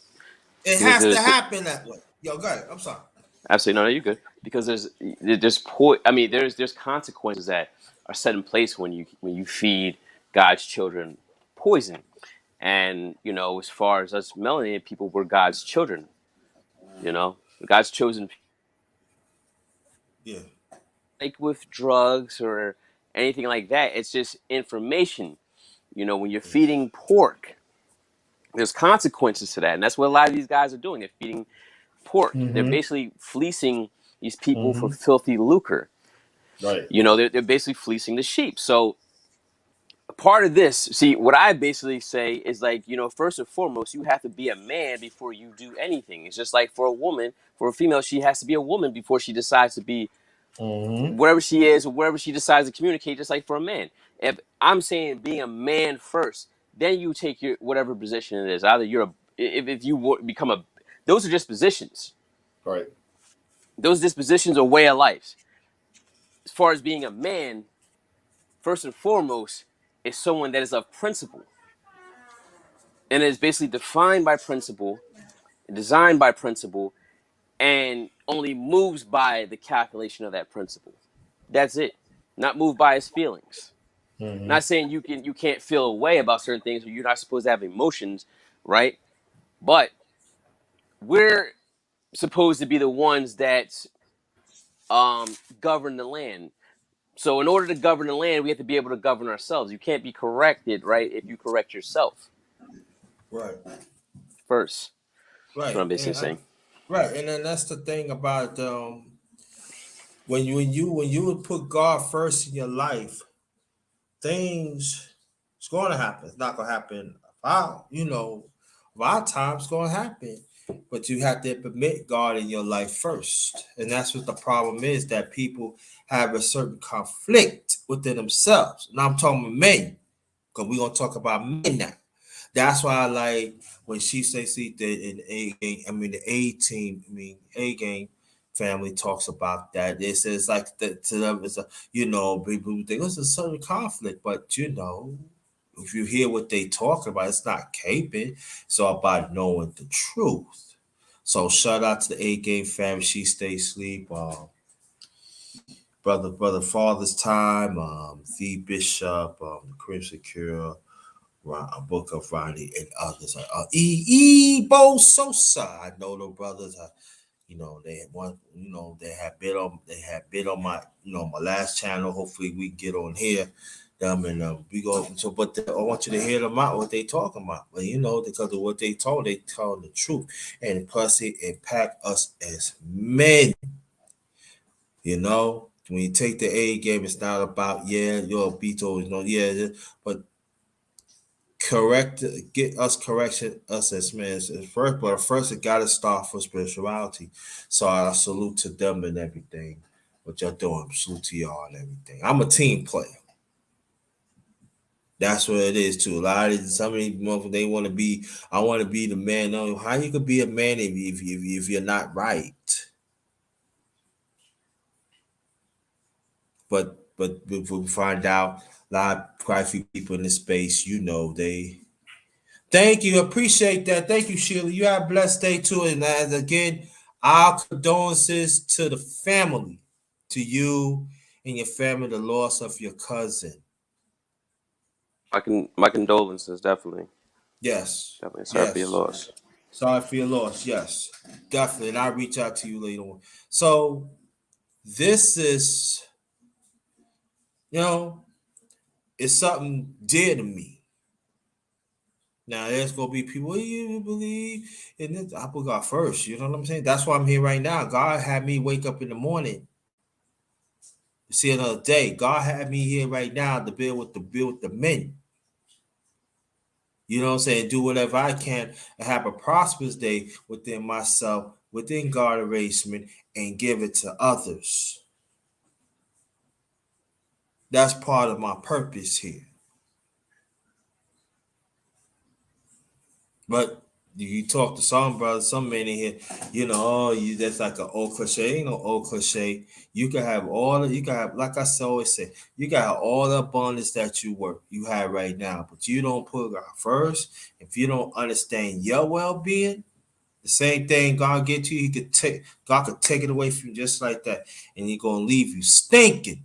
Because
has to happen that way. Yo, go ahead. I'm sorry.
absolutely no, you're good. Because there's consequences that are set in place when you feed God's children poison. And as far as us melanated people, we're God's children. God's chosen,
Yeah.
like with drugs or anything like that. It's just information. When you're feeding pork, there's consequences to that, and that's what a lot of these guys are doing. They're feeding pork. They're
Mm-hmm.
basically fleecing these people for
Mm-hmm.
filthy lucre.
Right.
They're basically fleecing the sheep. So part of this, see, what I basically say is like, first and foremost, you have to be a man before you do anything. It's just like for a woman, for a female, she has to be a woman before she decides to be
Mm-hmm.
wherever she is or wherever she decides to communicate, just like for a man. If I'm saying being a man first, then you take your whatever position it is. Either you're if you become a, those are just positions.
Right.
Those dispositions are way of life. As far as being a man, first and foremost, is someone that is of principle and is basically defined by principle, designed by principle, and only moves by the calculation of that principle. That's it. Not moved by his feelings.
Mm-hmm.
Not saying you can't feel a way about certain things or you're not supposed to have emotions, right? But we're supposed to be the ones that govern the land. So in order to govern the land, we have to be able to govern ourselves. You can't be corrected, right, if you correct yourself
Right.
first. That's what
Right.
I'm basically saying.
Right. And then that's the thing about when you would put God first in your life, things it's going to happen. It's not going to happen about a lot of times it's going to happen, but you have to permit God in your life first, and that's what the problem is, that people have a certain conflict within themselves. And I'm talking about men, because we're gonna talk about men now. That's why I like when she says, see that in A game, I mean the A team, I mean A game family talks about that. It says like that to them it's a people think it's a certain conflict, but if you hear what they talk about, it's not caping. It's all about knowing the truth. So shout out to the A game family. She stays sleep. Brother Father's time. The Bishop. The Crimson Cure. A book of Ronnie and others. Bo Sosa. I know the brothers. They had one. They had been on my my last channel. Hopefully we get on here. Them and we go. So, but I want you to hear them out what they talking about. But because of what they told the truth, and plus it impact us as men. When you take the A game, it's not about you're a Beto, but correct get us correction us as men first, but first it gotta start for spirituality. So I salute to them and everything. What y'all doing? Salute to y'all and everything. I'm a team player. That's what it is too. A lot of some of these motherfuckers, they want to be. I want to be the man. No, how you could be a man if you're not right? But we find out a lot of quite a few people in this space. They. Thank you. Appreciate that. Thank you, Sheila. You have a blessed day too. And as again, our condolences to the family, to you and your family, the loss of your cousin.
My condolences, definitely.
Yes.
Definitely sorry for your
Yes.
loss.
Sorry for your loss. Yes, definitely. And I'll reach out to you later on. So this is, you know, it's something dear to me. Now there's gonna be people, you believe in this. I put God first. You know what I'm saying? That's why I'm here right now. God had me wake up in the morning to see another day. God had me here right now to build with the men. You know what I'm saying? Do whatever I can and have a prosperous day within myself, within God arrangement, and give it to others. That's part of my purpose here. But you talk to some brothers, some men in here, oh, you that's like an old cliche. Ain't no old cliche. You can have like I always say, you got all the abundance that you have right now, but you don't put God first. If you don't understand your well-being, the same thing God get to you, God could take it away from you just like that, and He's gonna leave you stinking.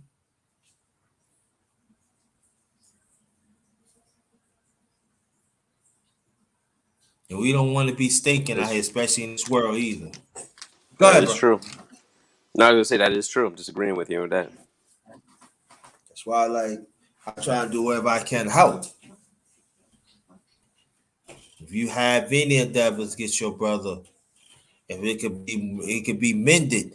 And we don't want to be stinking out
It's,
here, especially in this world either. Go
that
ahead,
is
bro.
true. No, I was gonna say that is true. I'm disagreeing with you with that.
That's why I try to do whatever I can to help. If you have any endeavors, get your brother. If it could be mended.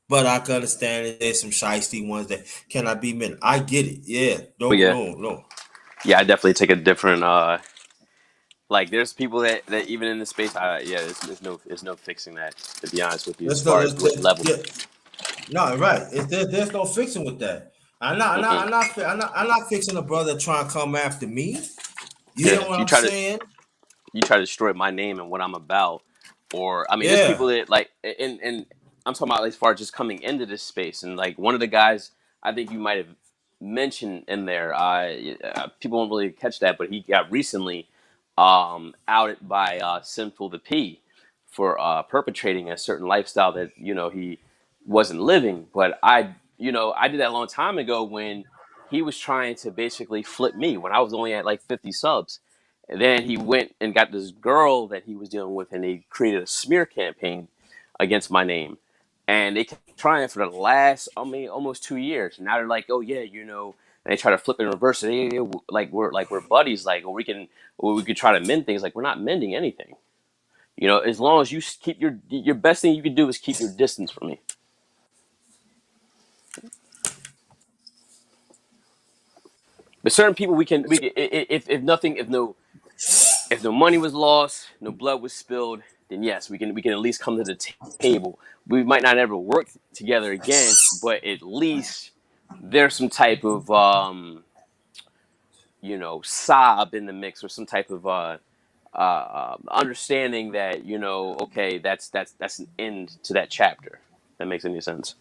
But I can understand that there's some shiesty ones that cannot be mended. I get it. Yeah.
But
No,
yeah,
no, no.
yeah, I definitely take a different. Like there's people that even in the space, yeah, there's no fixing that. To be honest with you, as
There's no,
far as what level.
yeah. No, right. There's no fixing with that.
Mm-mm.
I'm not fixing a brother trying to come after me. You
Yeah,
hear what I'm saying?
you try to destroy my name and what I'm about, or I mean, there's
Yeah.
people that like, and I'm talking about like, as far as just coming into this space, and like one of the guys I think you might have mentioned in there, people won't really catch that, but he got recently outed by Sinful the P for perpetrating a certain lifestyle that he wasn't living. But I did that a long time ago when he was trying to basically flip me when I was only at like 50 subs. And then he went and got this girl that he was dealing with, and he created a smear campaign against my name. And they kept trying for the last, I mean, almost 2 years. Now they're like, oh yeah, and they try to flip it and reverse it. Hey, we're buddies, like, or we could try to mend things. Like, we're not mending anything. As long as you keep your best thing you can do is keep your distance from me. But certain people if nothing, if no money was lost, no blood was spilled, then yes, we can at least come to the table. We might not ever work together again, but at least there's some type of sob in the mix, or some type of understanding that okay, that's an end to that chapter. That makes any sense?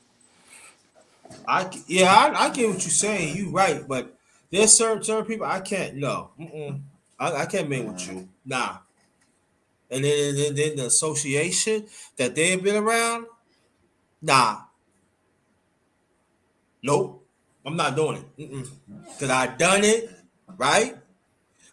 I get what you're saying. You right, but there's certain people I can't. No, I can't mess with you. Nah. And then the association that they've been around. Nah. Nope. I'm not doing it. Cause I done it right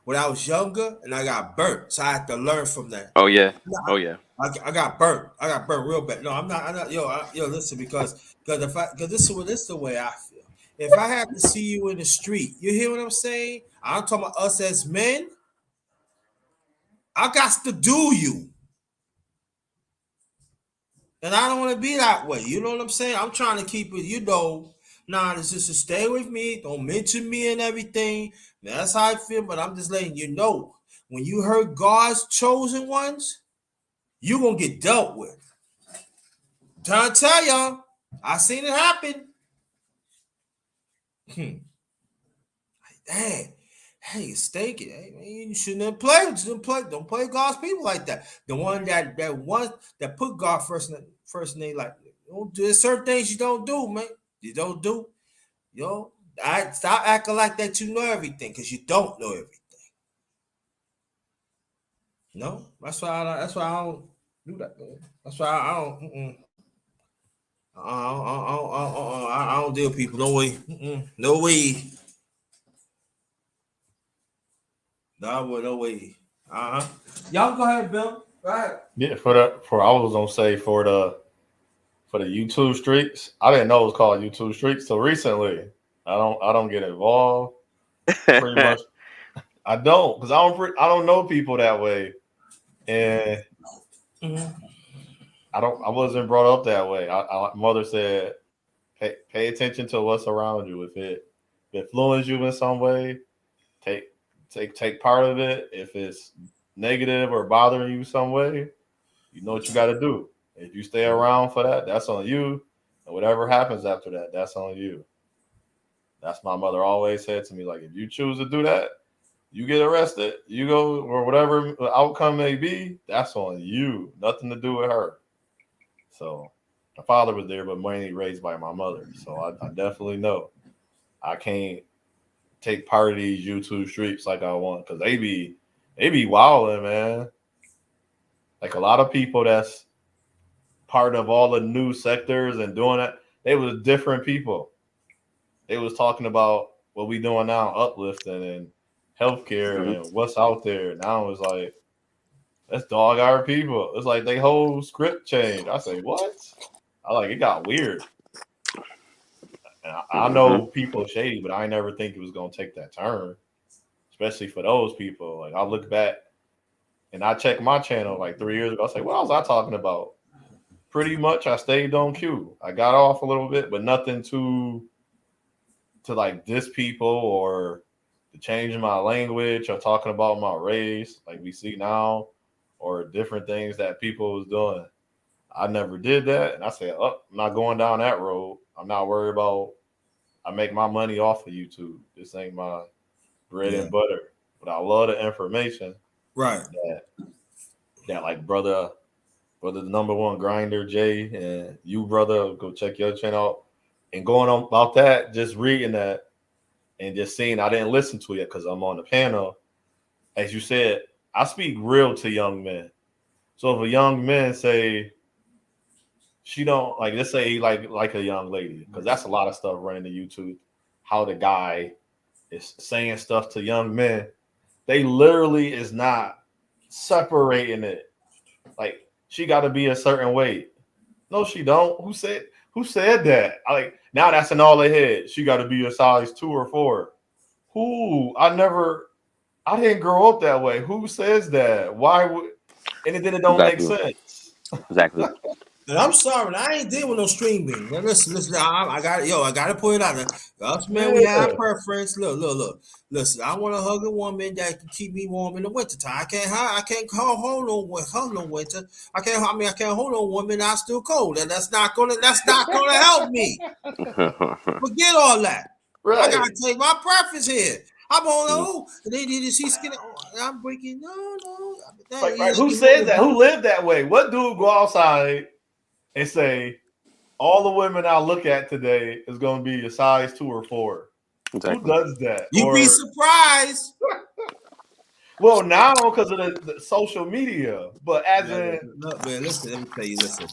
when I was younger, and I got burnt. So I had to learn from that.
Oh yeah, oh yeah.
I got burnt. I got burnt real bad. No, I'm not. I'm not. Yo, listen, because this is the way I feel. If I had to see you in the street, you hear what I'm saying? I'm talking about us as men. I got to do you, and I don't want to be that way. You know what I'm saying? I'm trying to keep it. Nah, it's just to stay with me. Don't mention me and everything. That's how I feel. But I'm just letting you know when you heard God's chosen ones, you gonna get dealt with. I'm trying to tell y'all, I seen it happen. Dang, hey, it's stinking. Hey, man, you shouldn't have played. Don't play God's people like that. The one that put God first name like there's certain things you don't do, man. You don't do. I stop acting like that. You know everything because you don't know everything. No, that's why I don't do that. Man. That's why I don't. I don't deal with people. No way. No way. No, well, no way. Y'all go ahead, Bill. Go ahead.
Yeah, for I was gonna say for the YouTube streaks. I didn't know it was called YouTube streaks till recently. I don't get involved pretty much. I don't because I don't know people that way, and I wasn't brought up that way. Mother said pay attention to what's around you. If it influences you in some way, take take part of it. If it's negative or bothering you some way, you know what you got to do. If you stay around for that, that's on you. And whatever happens after that, that's on you. That's my mother always said to me. Like, if you choose to do that, you get arrested, you go, or whatever the outcome may be, that's on you. Nothing to do with her. So my father was there, but mainly raised by my mother. So I definitely know I can't take part of these YouTube streaks like I want because they be wilding, man. Like a lot of people that's part of all the new sectors and doing it, they was different people. They was talking about what we doing now, uplifting and healthcare and what's out there. Now it's like, let's dog our people. It's like they whole script changed. I say, what? I like it got weird. And I know people shady, but I never think it was gonna take that turn, especially for those people. Like I look back and I checked my channel like 3 years ago. I say, what was I talking about? Pretty much I stayed on cue. I got off a little bit, but nothing to like diss people or to change my language or talking about my race like we see now or different things that people was doing. I never did that. And I said, oh, I'm not going down that road. I'm not worried about I make my money off of YouTube. This ain't my bread and butter. But I love the information.
Right.
That like brother the number one grinder, Jay, and you, brother, go check your channel out. And going on about that, just reading that and just seeing, I didn't listen to it because I'm on the panel. As you said, I speak real to young men. So if a young man say she don't like, let's say like a young lady, because that's a lot of stuff running to YouTube, how the guy is saying stuff to young men, they literally is not separating it. Like she got to be a certain way. No, she don't. Who said that? Like now that's in all their head. She got to be a size 2 or 4. Who? I didn't grow up that way. Who says that? Why would? And then it don't make sense.
Exactly.
And I'm sorry, I ain't dealing with no string bean. Now listen, I gotta put it out there. Us man, we have preference. Look. Listen, I want to hug a woman that can keep me warm in the wintertime. I can't hold no winter. I can't hold no woman that's still cold. And that's not gonna help me. Forget all that. Right. I gotta take my preference here. I'm on and they did see skin. I'm breaking. No.
Right. Who says that? Who lived that way? What dude go outside and say all the women I look at today is going to be a size 2 or 4? Exactly. Who does that?
You'd be surprised.
Well, now because of the social media, but as
look, man, listen. Let me tell you, listen.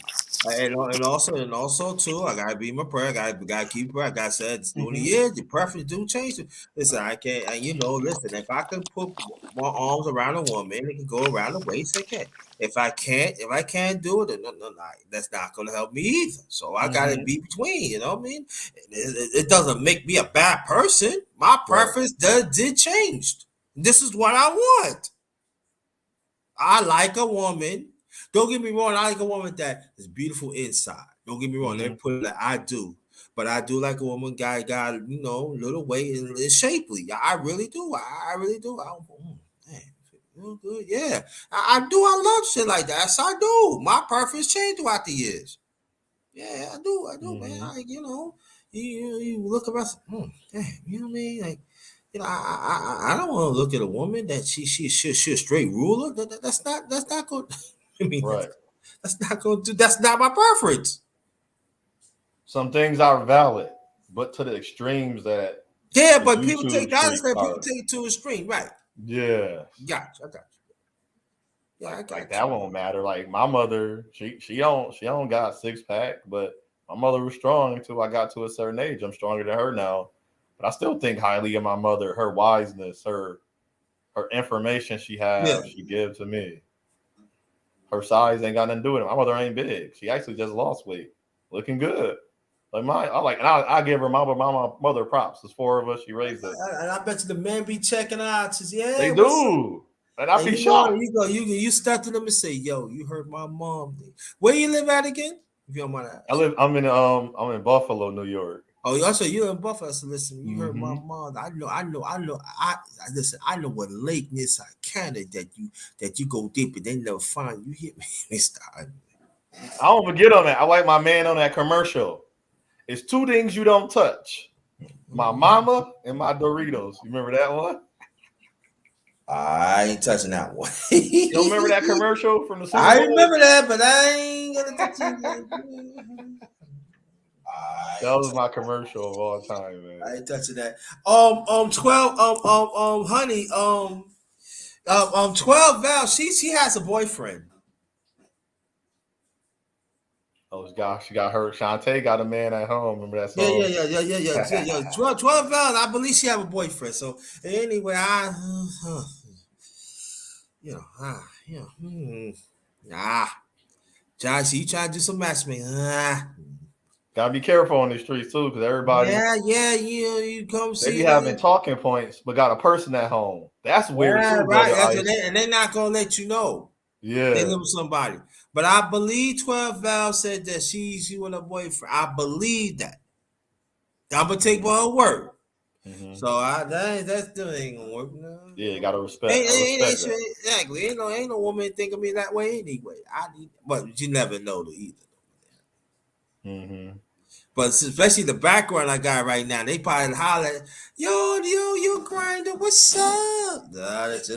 And also too, I gotta be my prayer. I gotta keep prayer. Like I said, through the years, the preference do change. Listen, I can't. Listen. If I can put my arms around a woman, it can go around the waist. I can. If I can't do it, no, that's not gonna help me either. So I gotta be between. You know what I mean? It doesn't make me a bad person. My preference did change. This is what I want. I like a woman. Don't get me wrong. I like a woman that is beautiful inside. Don't get me wrong. Let me put it like I do. But I do like a woman guy got, little weight and is shapely. I really do. I really do. Man, good. Yeah. I do. I love shit like that. Yes, I do. My preference changed throughout the years. Yeah, I do, man. You look around, damn, you know what I mean? Like, I don't want to look at a woman that she's a straight ruler. That's not good. I mean, right. That's not going to do. That's not my preference.
Some things are valid, but to the extremes that.
Yeah, but people take that. People take it to extreme, right?
Yeah.
Gotcha. I got you. Yeah, I got
like that won't matter. Like my mother, she don't got 6-pack, but my mother was strong until I got to a certain age. I'm stronger than her now. But I still think highly of my mother, her wiseness, her her information she
Yeah.
she give to me. Her size ain't got nothing to do with it. My mother ain't big. She actually just lost weight, looking good. Like I give her my mother props. There's 4 of us. She raised us.
And I bet you the men be checking out. Says, yeah,
They
what's up?
do, and I
And
be
you know,
shocked.
you step to them and say, yo, you heard my mom. Where you live at again? If you don't mind asking.
I'm in Buffalo, New York.
Oh, also you in Buffalo. So listen, you heard my
Mm-hmm.
mom. I listen. I know what lake near Canada that you go deep and they never find you. Hit me, stop.
I don't forget on that. I like my man on that commercial. It's 2 things you don't touch: my mama and my Doritos. You remember that one?
I ain't touching that one.
You don't remember that commercial from the Super
I
Bowl?
remember that, but I ain't gonna touch it.
That was my commercial of all time, man.
I ain't touching that. 12, honey, 12 Val, she has a boyfriend.
Oh gosh, she got her. Shantae got a man at home. Remember that
Yeah,
song?
yeah. 12 Val, I believe she have a boyfriend. So anyway, nah. Josh, you try to do some matchmaking.
Gotta be careful on the streets too, because everybody
Yeah, you come
they
see
be
it.
having talking points, but got a person at home. That's weird
Yeah,
too,
right.
brother Ice.
And they're not gonna let you know. They
Yeah.
live with somebody. But I believe 12 Val said that she with her boyfriend. I believe that. I'm gonna take for her word.
Mm-hmm.
So that still ain't gonna work. No.
Yeah, you gotta respect. I respect that.
Exactly. Ain't no woman think of me that way anyway. But you never know either.
Mm-hmm.
But especially the background I got right now, they probably holler, yo, Grinder, what's up? Nah, that's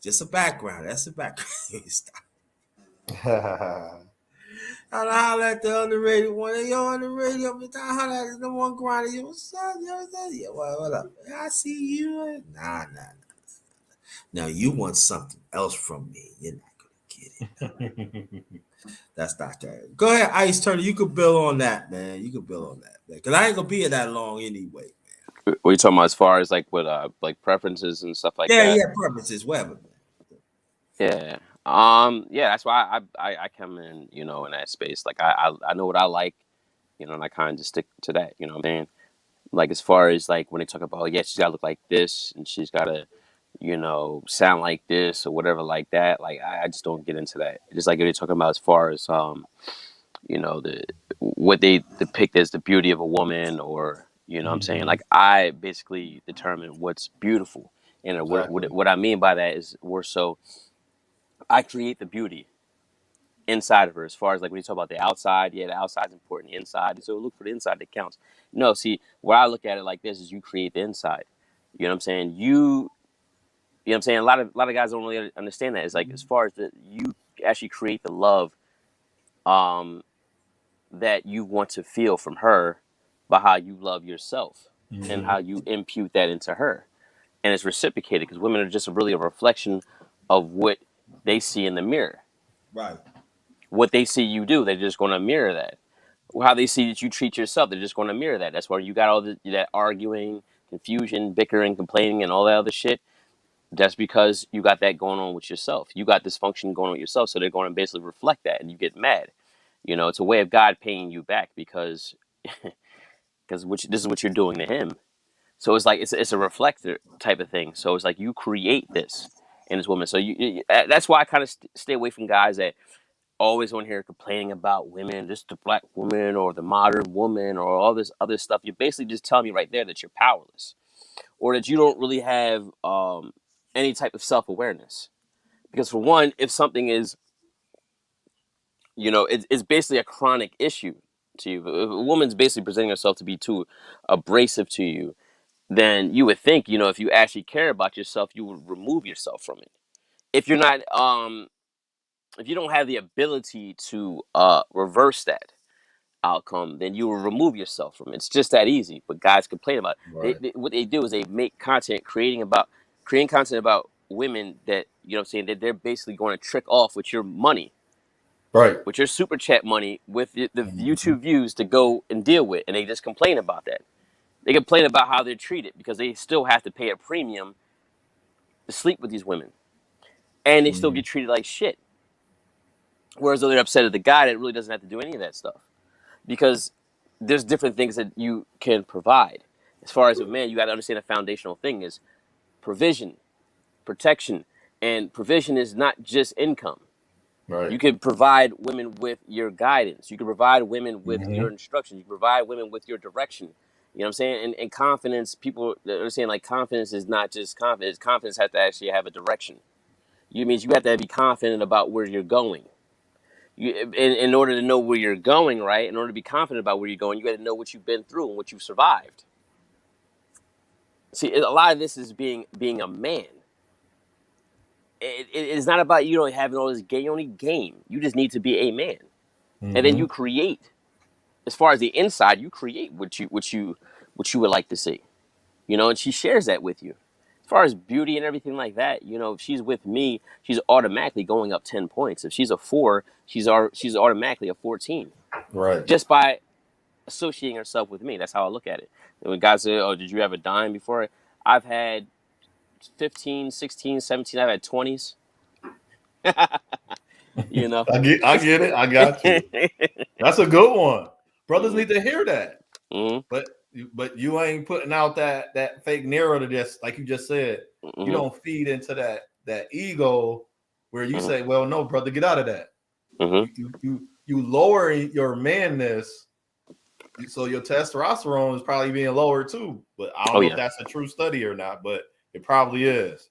just a background. That's a background. Stop. I holler at the underrated one. Hey, yo, underrated. I holler at the one Grinder. Yo, what's up? Yo, what's up? Yeah, what up? I see you. Nah. Now you want something else from me. You're not gonna get it. That's not that. Go ahead, Ice Turner. You could build on that, man. You could build on that, man. Because I ain't gonna be here that long anyway.
What are you talking about as far as like with like preferences and stuff like that?
Yeah, preferences, whatever.
Yeah. Yeah, that's why I come in, you know, in that space. Like I know what I like, you know, and I kind of just stick to that, you know what I mean? Like as far as like when they talk about, yeah, she's got to look like this and she's got to, you know, sound like this or whatever like that. Like I just don't get into that. Just like they're talking about as far as you know, the what they depict as the beauty of a woman, or you know what I'm saying?
Mm-hmm.
Like I basically determine what's beautiful. And
Exactly.
what I mean by that is more so I create the beauty inside of her. As far as like when you talk about the outside, yeah, the outside's important, the inside. So look for the inside that counts. No, see, where I look at it like this is you create the inside. You know what I'm saying? You know what I'm saying? A lot of guys don't really understand that. It's like as far as you actually create the love um that you want to feel from her by how you love yourself and
Mm-hmm.
how you impute that into her. And it's reciprocated because women are just really a reflection of what they see in the mirror.
Right.
What they see you do, they're just going to mirror that. How they see that you treat yourself, they're just going to mirror that. That's why you got all that arguing, confusion, bickering, complaining, and all that other shit. That's because you got that going on with yourself. You got dysfunction going on with yourself, so they're going to basically reflect that, and you get mad. You know, it's a way of God paying you back because this is what you're doing to Him. So it's like it's a reflector type of thing. So it's like you create this in this woman. So that's why I kind of stay away from guys that always on here complaining about women, just the black woman or the modern woman or all this other stuff. You're basically just telling me right there that you're powerless or that you don't really have any type of self-awareness. Because for one, if something is, you know, it's basically a chronic issue to you. If a woman's basically presenting herself to be too abrasive to you, then you would think, you know, if you actually care about yourself, you would remove yourself from it. If you're not, if you don't have the ability to reverse that outcome, then you will remove yourself from it. It's just that easy. But guys complain about it.
Right.
What they do is they make content, creating content about women that you know what I'm saying that they're basically going to trick off with your money,
Right.
with your super chat money, with the
Mm-hmm.
YouTube views to go and deal with, and they just complain about that. They complain about how they're treated because they still have to pay a premium to sleep with these women, and they still get treated like shit. Whereas though they're upset at the guy that really doesn't have to do any of that stuff, because there's different things that you can provide. As far as a man, you got to understand a foundational thing is provision, protection, and provision is not just income.
Right.
You can provide women with your guidance. You can provide women with your instruction. You can provide women with your direction. You know what I'm saying? And confidence, people understand like confidence is not just confidence. Confidence has to actually have a direction. You means you have to be confident about where you're going. In order to know where you're going, right? In order to be confident about where you're going, you got to know what you've been through and what you've survived. See, a lot of this is being a man. It's not about you know having all this game. You don't need game. You just need to be a man, and then you create. As far as the inside, you create what you would like to see. You know, and she shares that with you. As far as beauty and everything like that, you know, if she's with me, she's automatically going up 10 points. If she's a 4, she's automatically a 14.
Right.
Just by associating herself with me. That's how I look at it. And when guys say, oh, did you have a dime before? I've had 15, 16, 17, I've had 20s. You know.
I get it. I got you. That's a good one. Brothers need to hear that.
Mm-hmm.
But you ain't putting out that fake narrative to just like you just said.
Mm-hmm.
You don't feed into that ego where you say, well, no, brother, get out of that.
Mm-hmm.
You lower your manness, so your testosterone is probably being lowered too. But I don't know if that's a true study or not, but it probably is.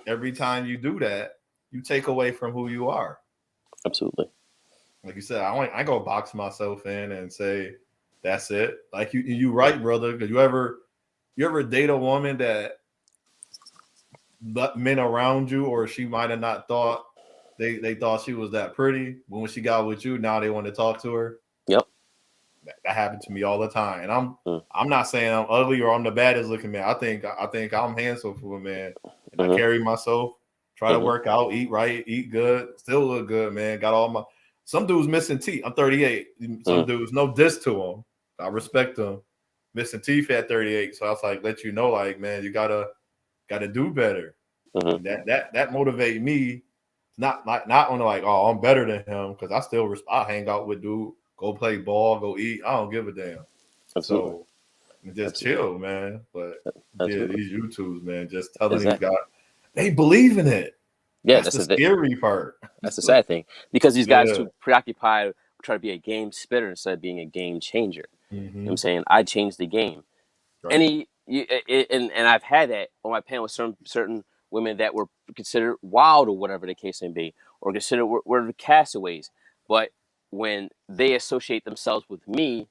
Every time you do that, you take away from who you are.
Absolutely.
Like you said, I go box myself in and say, that's it. Like you right, brother. Because you ever date a woman that men around you, or she might have not thought they thought she was that pretty, but when she got with you, now they want to talk to her.
Yep.
That happened to me all the time. And I'm not saying I'm ugly or I'm the baddest looking man. I think I'm handsome for a man. And I carry myself, try to work out, eat right, eat good, still look good, man. Got all my some dudes missing teeth. I'm 38. Some dudes, no diss to them. I respect them. Missing teeth at 38. So I was like, let you know, like, man, you gotta do better. That motivate me. Not on like, oh, I'm better than him, because I hang out with dude, go play ball, go eat. I don't give a damn.
Absolutely.
So just chill, man. But these YouTubes, man, just telling
Exactly.
these guys, they believe in it.
Yeah,
that's the scary part.
That's the sad thing, because these guys too preoccupied trying to be a game spitter instead of being a game changer. You know what I'm saying? I changed the game. Right. And I've had that on my panel with certain women that were considered wild or whatever the case may be, or considered were the castaways. But when they associate themselves with me,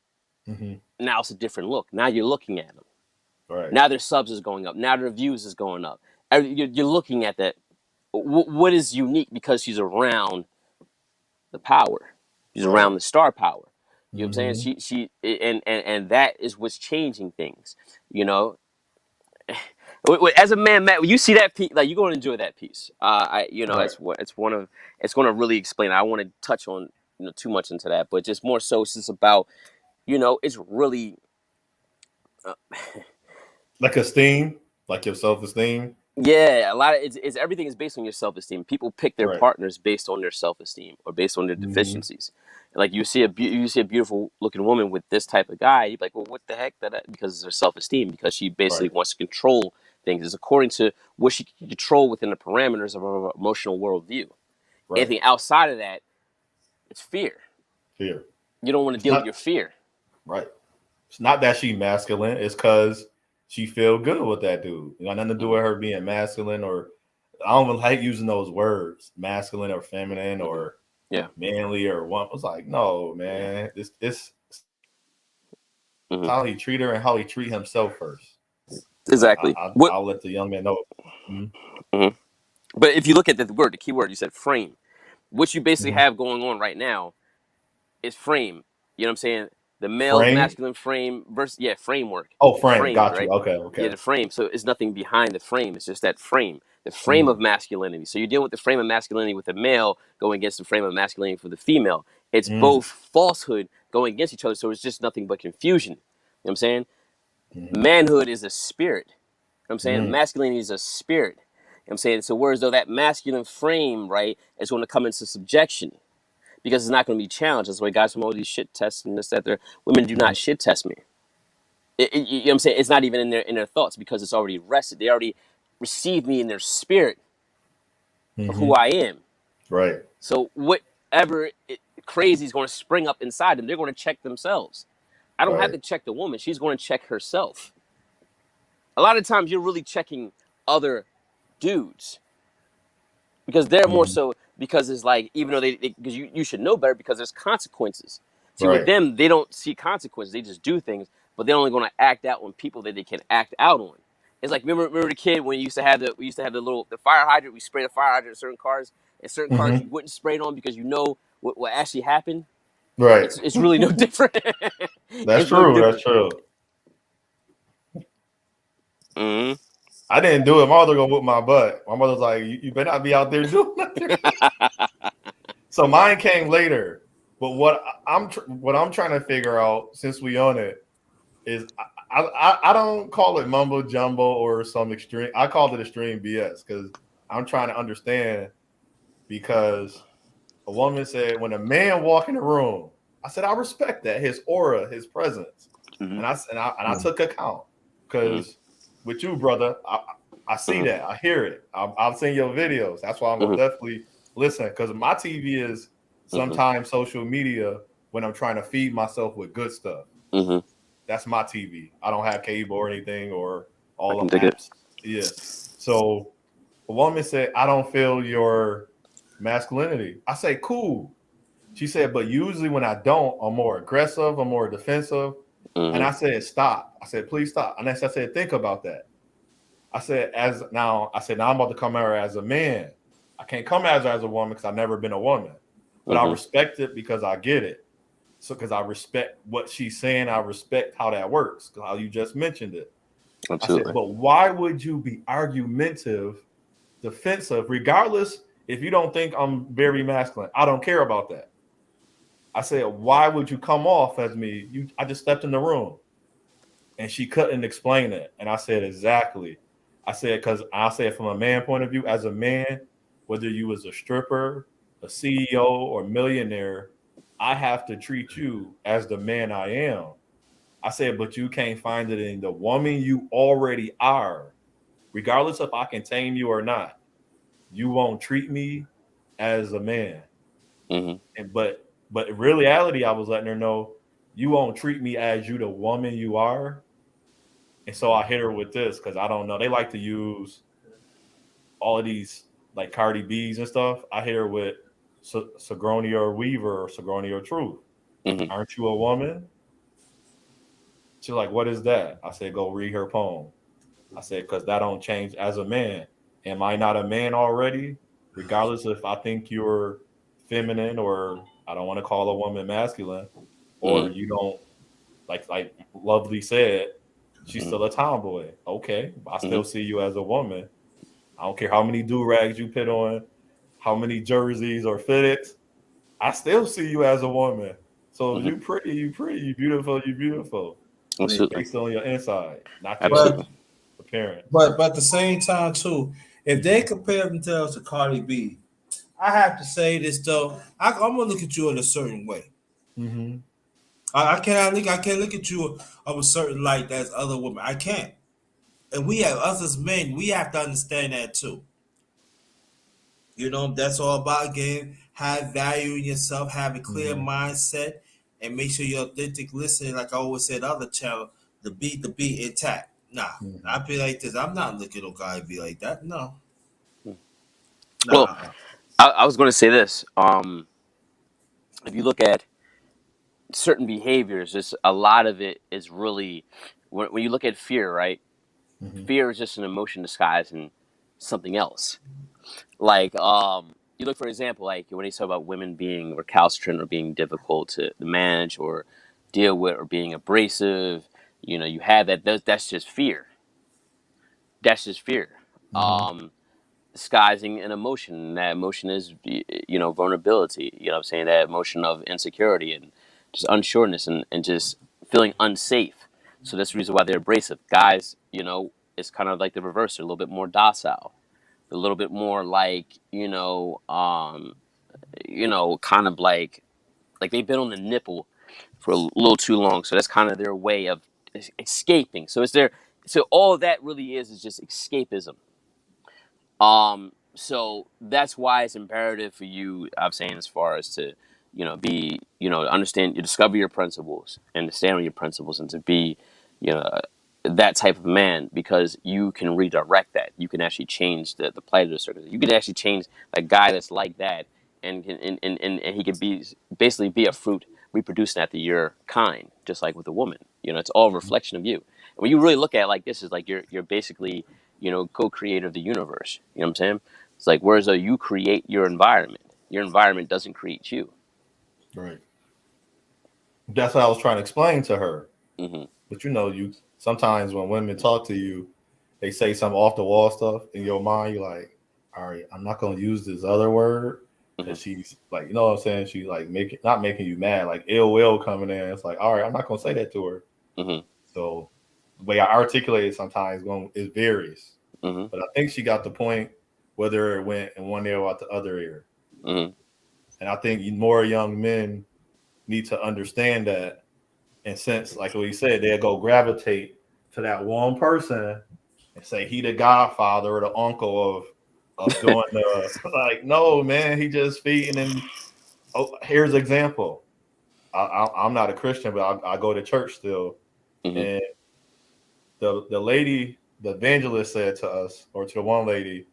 now it's a different look. Now you're looking at them.
Right.
Now their subs is going up. Now their views is going up. You're looking at that. What is unique because she's around the power. She's around the star power. You know what I'm saying? She and that is what's changing things. You know, as a man, Matt, you see that piece, like you're going to enjoy that piece. It's going to really explain. I want to touch on too much into that, but just more so, it's just about it's really
like esteem, like your self-esteem.
Yeah, a lot of it's everything is based on your self-esteem. People pick their partners based on their self-esteem or based on their deficiencies. Like you see a beautiful looking woman with this type of guy, you're like, well, what the heck? Because it's her self-esteem, because she basically wants to control things. It's according to what she can control within the parameters of her emotional worldview. Anything outside of that, it's fear.
Fear.
You don't want to deal with your fear.
Right. It's not that she's masculine. It's because she feel good with that dude. You got nothing to do with her being masculine, or I don't even like using those words, masculine or feminine or manly or what. It's like, no, man. It's how he treat her and how he treat himself first.
Exactly.
I'll let the young man know.
But if you look at the key word, you said frame. What you basically have going on right now is frame. You know what I'm saying? The male masculine frame versus framework.
Oh, frame. Got you.
Right?
Okay.
Yeah, the frame. So it's nothing behind the frame. It's just that frame. The frame of masculinity. So you're dealing with the frame of masculinity with the male going against the frame of masculinity for the female. It's both falsehood going against each other. So it's just nothing but confusion. You know what I'm saying? Manhood is a spirit. You know what I'm saying? Masculinity is a spirit. I'm saying? So whereas though that masculine frame, right, is going to come into subjection because it's not going to be challenged. That's why guys from all these shit tests and this, that, there. Women do not shit test me. You know what I'm saying? It's not even in their thoughts because it's already rested. They already received me in their spirit of who I am.
Right.
So whatever crazy is going to spring up inside them, they're going to check themselves. I don't have to check the woman. She's going to check herself. A lot of times you're really checking other dudes because they're more so because it's like, even though because you should know better because there's consequences. See, with them, they don't see consequences. They just do things, but they're only going to act out on people that they can act out on. It's like, remember the kid when we used to have the fire hydrant. We sprayed a fire hydrant at certain cars. And certain cars you wouldn't spray it on because you know what actually happened.
Right.
It's really no different.
That's true. That's true.
Mm-hmm.
I didn't do it. My mother gonna whoop my butt. My mother's like, you better not be out there doing nothing. So mine came later. But what I'm trying to figure out, since we own it, is I don't call it mumbo jumbo or some extreme. I called it extreme BS because I'm trying to understand. Because a woman said, when a man walk in the room, I said I respect that, his aura, his presence, and I took account because with you, brother, I see that, I hear it. I've seen your videos. That's why I'm gonna definitely listen because my TV is sometimes social media when I'm trying to feed myself with good stuff. That's my TV. I don't have cable or anything or all of apps. Yes. So a woman said, I don't feel your masculinity. I say, cool. She said, but usually when I don't, I'm more aggressive, I'm more defensive. And I said, stop. I said, please stop. And I said, think about that. I said, now I'm about to come at her as a man. I can't come at her as a woman because I've never been a woman. But I respect it because I get it. So because I respect what she's saying, I respect how that works, how you just mentioned it.
Absolutely.
I said, but why would you be argumentative, defensive, regardless if you don't think I'm very masculine? I don't care about that. I said, why would you come off as me? I just stepped in the room. And she couldn't explain it. And I said, exactly. I said, because I said from a man point of view, as a man, whether you was a stripper, a CEO, or millionaire, I have to treat you as the man I am. I said, but you can't find it in the woman you already are. Regardless if I can tame you or not, you won't treat me as a man. But in reality, I was letting her know you won't treat me as you the woman you are. And so I hit her with this because I don't know. They like to use all of these like Cardi B's and stuff. I hit her with Sigourney Weaver or Sigourney Truth. Aren't you a woman? She's like, what is that? I said, go read her poem. I said, because that don't change as a man. Am I not a man already? Regardless if I think you're feminine or I don't want to call a woman masculine, or you don't like Lovely said, she's still a tomboy. Okay, I still see you as a woman. I don't care how many do-rags you put on, how many jerseys or fitteds. I still see you as a woman. So you pretty, you beautiful, you beautiful.
Absolutely.
Based on your inside, not
Absolutely.
your appearance.
But at the same time too, if they compare themselves to Cardi B, I have to say this though. I'm gonna look at you in a certain way. I can't look at you of a certain light as other women. I can't. And we have us as men, we have to understand that too. You know, that's all about again, have value in yourself, have a clear mindset, and make sure you're authentic listening. Like I always said, other channel, the beat intact. Nah, I be like this. I'm not looking at a guy be like that. No.
Well,
Nah.
I was going to say this. If you look at certain behaviors, just a lot of it is really when you look at fear, right? Fear is just an emotion disguised in something else. Like, you look for example, like when you talk about women being recalcitrant or being difficult to manage or deal with or being abrasive, you know, you have that. That's just fear. That's just fear. Disguising an emotion. And that emotion is, you know, vulnerability. You know what I'm saying? That emotion of insecurity and just unsureness and just feeling unsafe. So that's the reason why they're abrasive. Guys, you know, it's kind of like the reverse. They're a little bit more docile. a little bit more like, kind of like they've been on the nipple for a little too long. So that's kind of their way of escaping. So all that really is just escapism. So that's why it's imperative for you, I'm saying, as far as to, be, understand, you discover your principles and to stand on your principles and to be, you know, that type of man, because you can redirect that. You can actually change the plight of the circumstance. You can actually change a guy that's like that, and he can be basically be a fruit reproducing after your kind, just like with a woman. It's all a reflection of you. And when you really look at it like this, is like you're basically, co-creator of the universe. You know what I'm saying? It's like, whereas though you create your environment doesn't create you.
Right. That's what I was trying to explain to her.
Hmm.
But you sometimes when women talk to you, they say some off the wall stuff in your mind. You're like, all right, I'm not gonna use this other word
Hmm.
because she's like, you know what I'm saying? She's like making not making you mad, like ill will coming in. It's like, all right, I'm not gonna say that to her.
Hmm.
So the way I articulate it sometimes it varies.
Hmm.
But I think she got the point, whether it went in one ear or out the other ear.
Hmm.
And I think more young men need to understand that. And since, like what you said, they'll go gravitate to that one person and say he the godfather or the uncle of doing the like, no man, he just feeding and here's an example. I'm not a Christian, but I go to church still,
Hmm.
and the lady, the evangelist said to us, or to the one lady,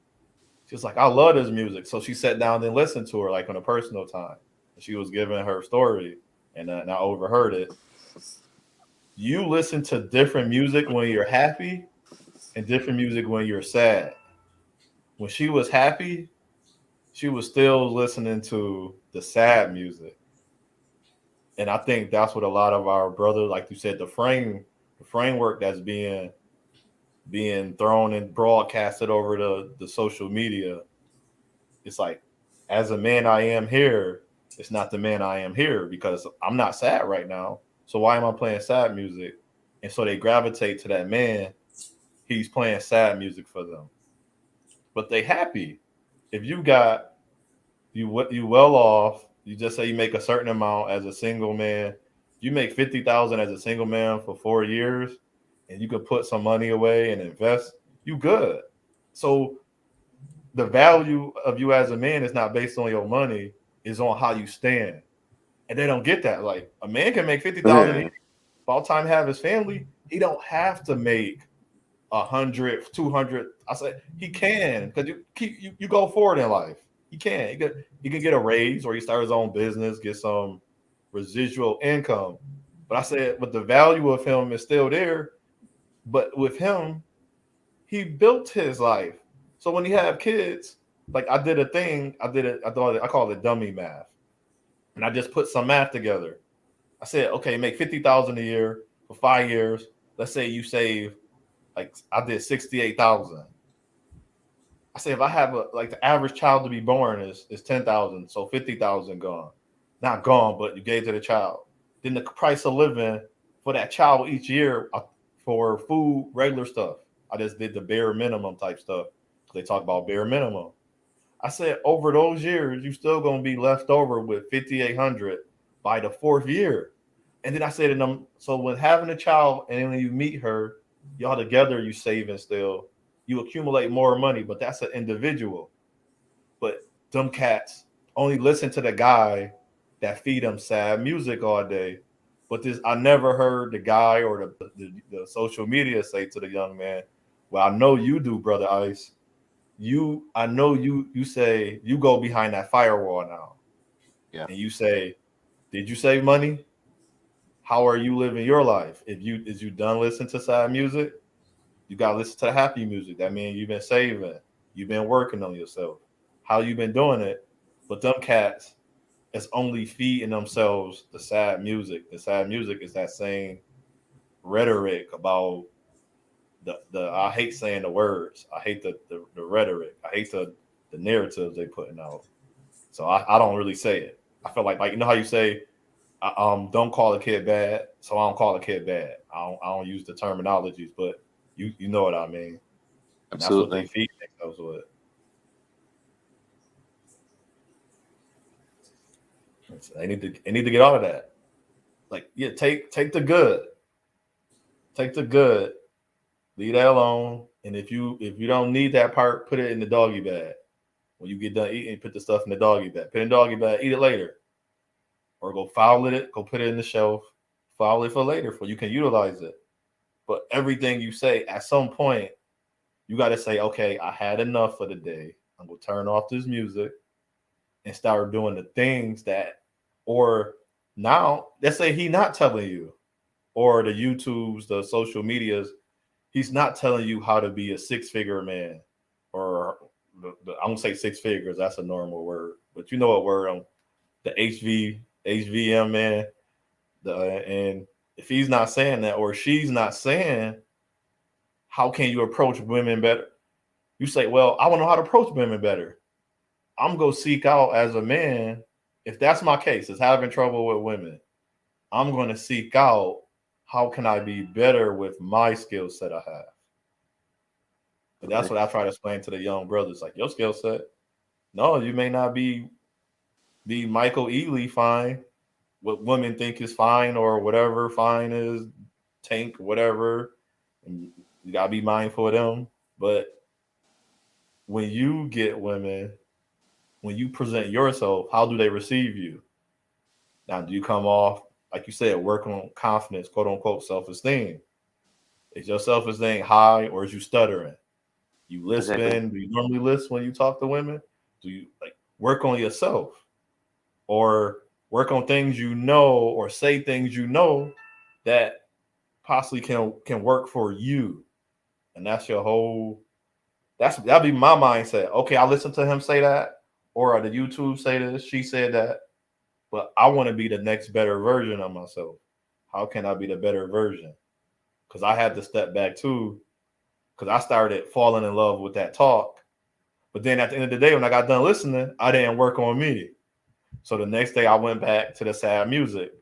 she was like, I love this music. So she sat down and listened to her like on a personal time. She was giving her story, and I overheard it. You listen to different music when you're happy and different music when you're sad. When she was happy, she was still listening to the sad music. And I think that's what a lot of our brothers, like you said, the framework that's being thrown and broadcasted over the social media. It's like, as a man I am here, it's not the man I am here because I'm not sad right now. So why am I playing sad music? And so they gravitate to that man. He's playing sad music for them, but they happy. If you got you well off, you just say you make a certain amount as a single man. You make 50,000 as a single man for 4 years, and you can put some money away and invest. You good. So the value of you as a man is not based on your money; is on how you stand. And they don't get that. Like a man can make 50,000 a year,
Yeah.
by the time have his family, he don't have to make 100, 200. I said he can because you go forward in life. He can. He can get a raise or he start his own business, get some residual income. But I said, but the value of him is still there. But with him, he built his life. So when you have kids, like I did a thing, I call it dummy math, and I just put some math together. I said, okay, make 50,000 a year for 5 years. Let's say you save like I did 68,000. I say if I have like the average child to be born is 10,000, so 50,000 gone, not gone, but you gave to the child. Then the price of living for that child each year for food, regular stuff. I just did the bare minimum type stuff. They talk about bare minimum. I said over those years, you still gonna be left over with 5,800 by the fourth year. And then I said to them, so with having a child and then when you meet her, y'all together, you saving still, you accumulate more money, but that's an individual. But them cats only listen to the guy that feed them sad music all day. But this, I never heard the guy or the social media say to the young man, "Well, I know you do, brother Ice. I know you say you go behind that firewall now,
Yeah.
and you say, did you save money? How are you living your life? If you is you done listening to sad music, you gotta listen to the happy music. That means you've been saving, you've been working on yourself. How you been doing it? But them cats is only feeding themselves the sad music. The sad music is that same rhetoric about the I hate saying the words. I hate the rhetoric. I hate the narratives they putting out. So I don't really say it. I feel like you know how you say don't call a kid bad, so I don't call a kid bad. I don't use the terminologies, but you know what I mean. And that's what they
Absolutely.
feed themselves with. They need to get out of that. Like, yeah, take the good. Take the good. Leave that alone. And if you don't need that part, put it in the doggy bag. When you get done eating, put the stuff in the doggy bag. Put it in the doggy bag, eat it later. Or go file it, go put it in the shelf, file it for later for you can utilize it. But everything you say, at some point, you got to say, okay, I had enough for the day. I'm gonna turn off this music and start doing the things that, or now, let's say he not telling you, or the YouTubes, the social medias, he's not telling you how to be a six-figure man, or I don't say six figures, that's a normal word, but you know what word, the HVM man, and if he's not saying that, or she's not saying, how can you approach women better? You say, well, I want to know how to approach women better. I'm going to seek out as a man, if that's my case, is having trouble with women, I'm going to seek out how can I be better with my skill set I have. And that's what I try to explain to the young brothers. Like, your skill set, no, you may not be Michael Ealy fine, what women think is fine, or whatever fine is, Tank, whatever. And you gotta be mindful of them. But when you get women, when you present yourself, how do they receive you? Now, do you come off, like you said, work on confidence, quote unquote, self-esteem? Is your self-esteem high, or is you stuttering? You
Exactly.
lisping? Do you normally lisp when you talk to women? Do you like work on yourself, or work on things you know, or say things you know that possibly can work for you? And that's your whole. That'd be my mindset. Okay, I listened to him say that, or the YouTube say this, she said that, but I want to be the next better version of myself. How can I be the better version? Because I had to step back too, because I started falling in love with that talk. But then at the end of the day, when I got done listening, I didn't work on me. So the next day I went back to the sad music.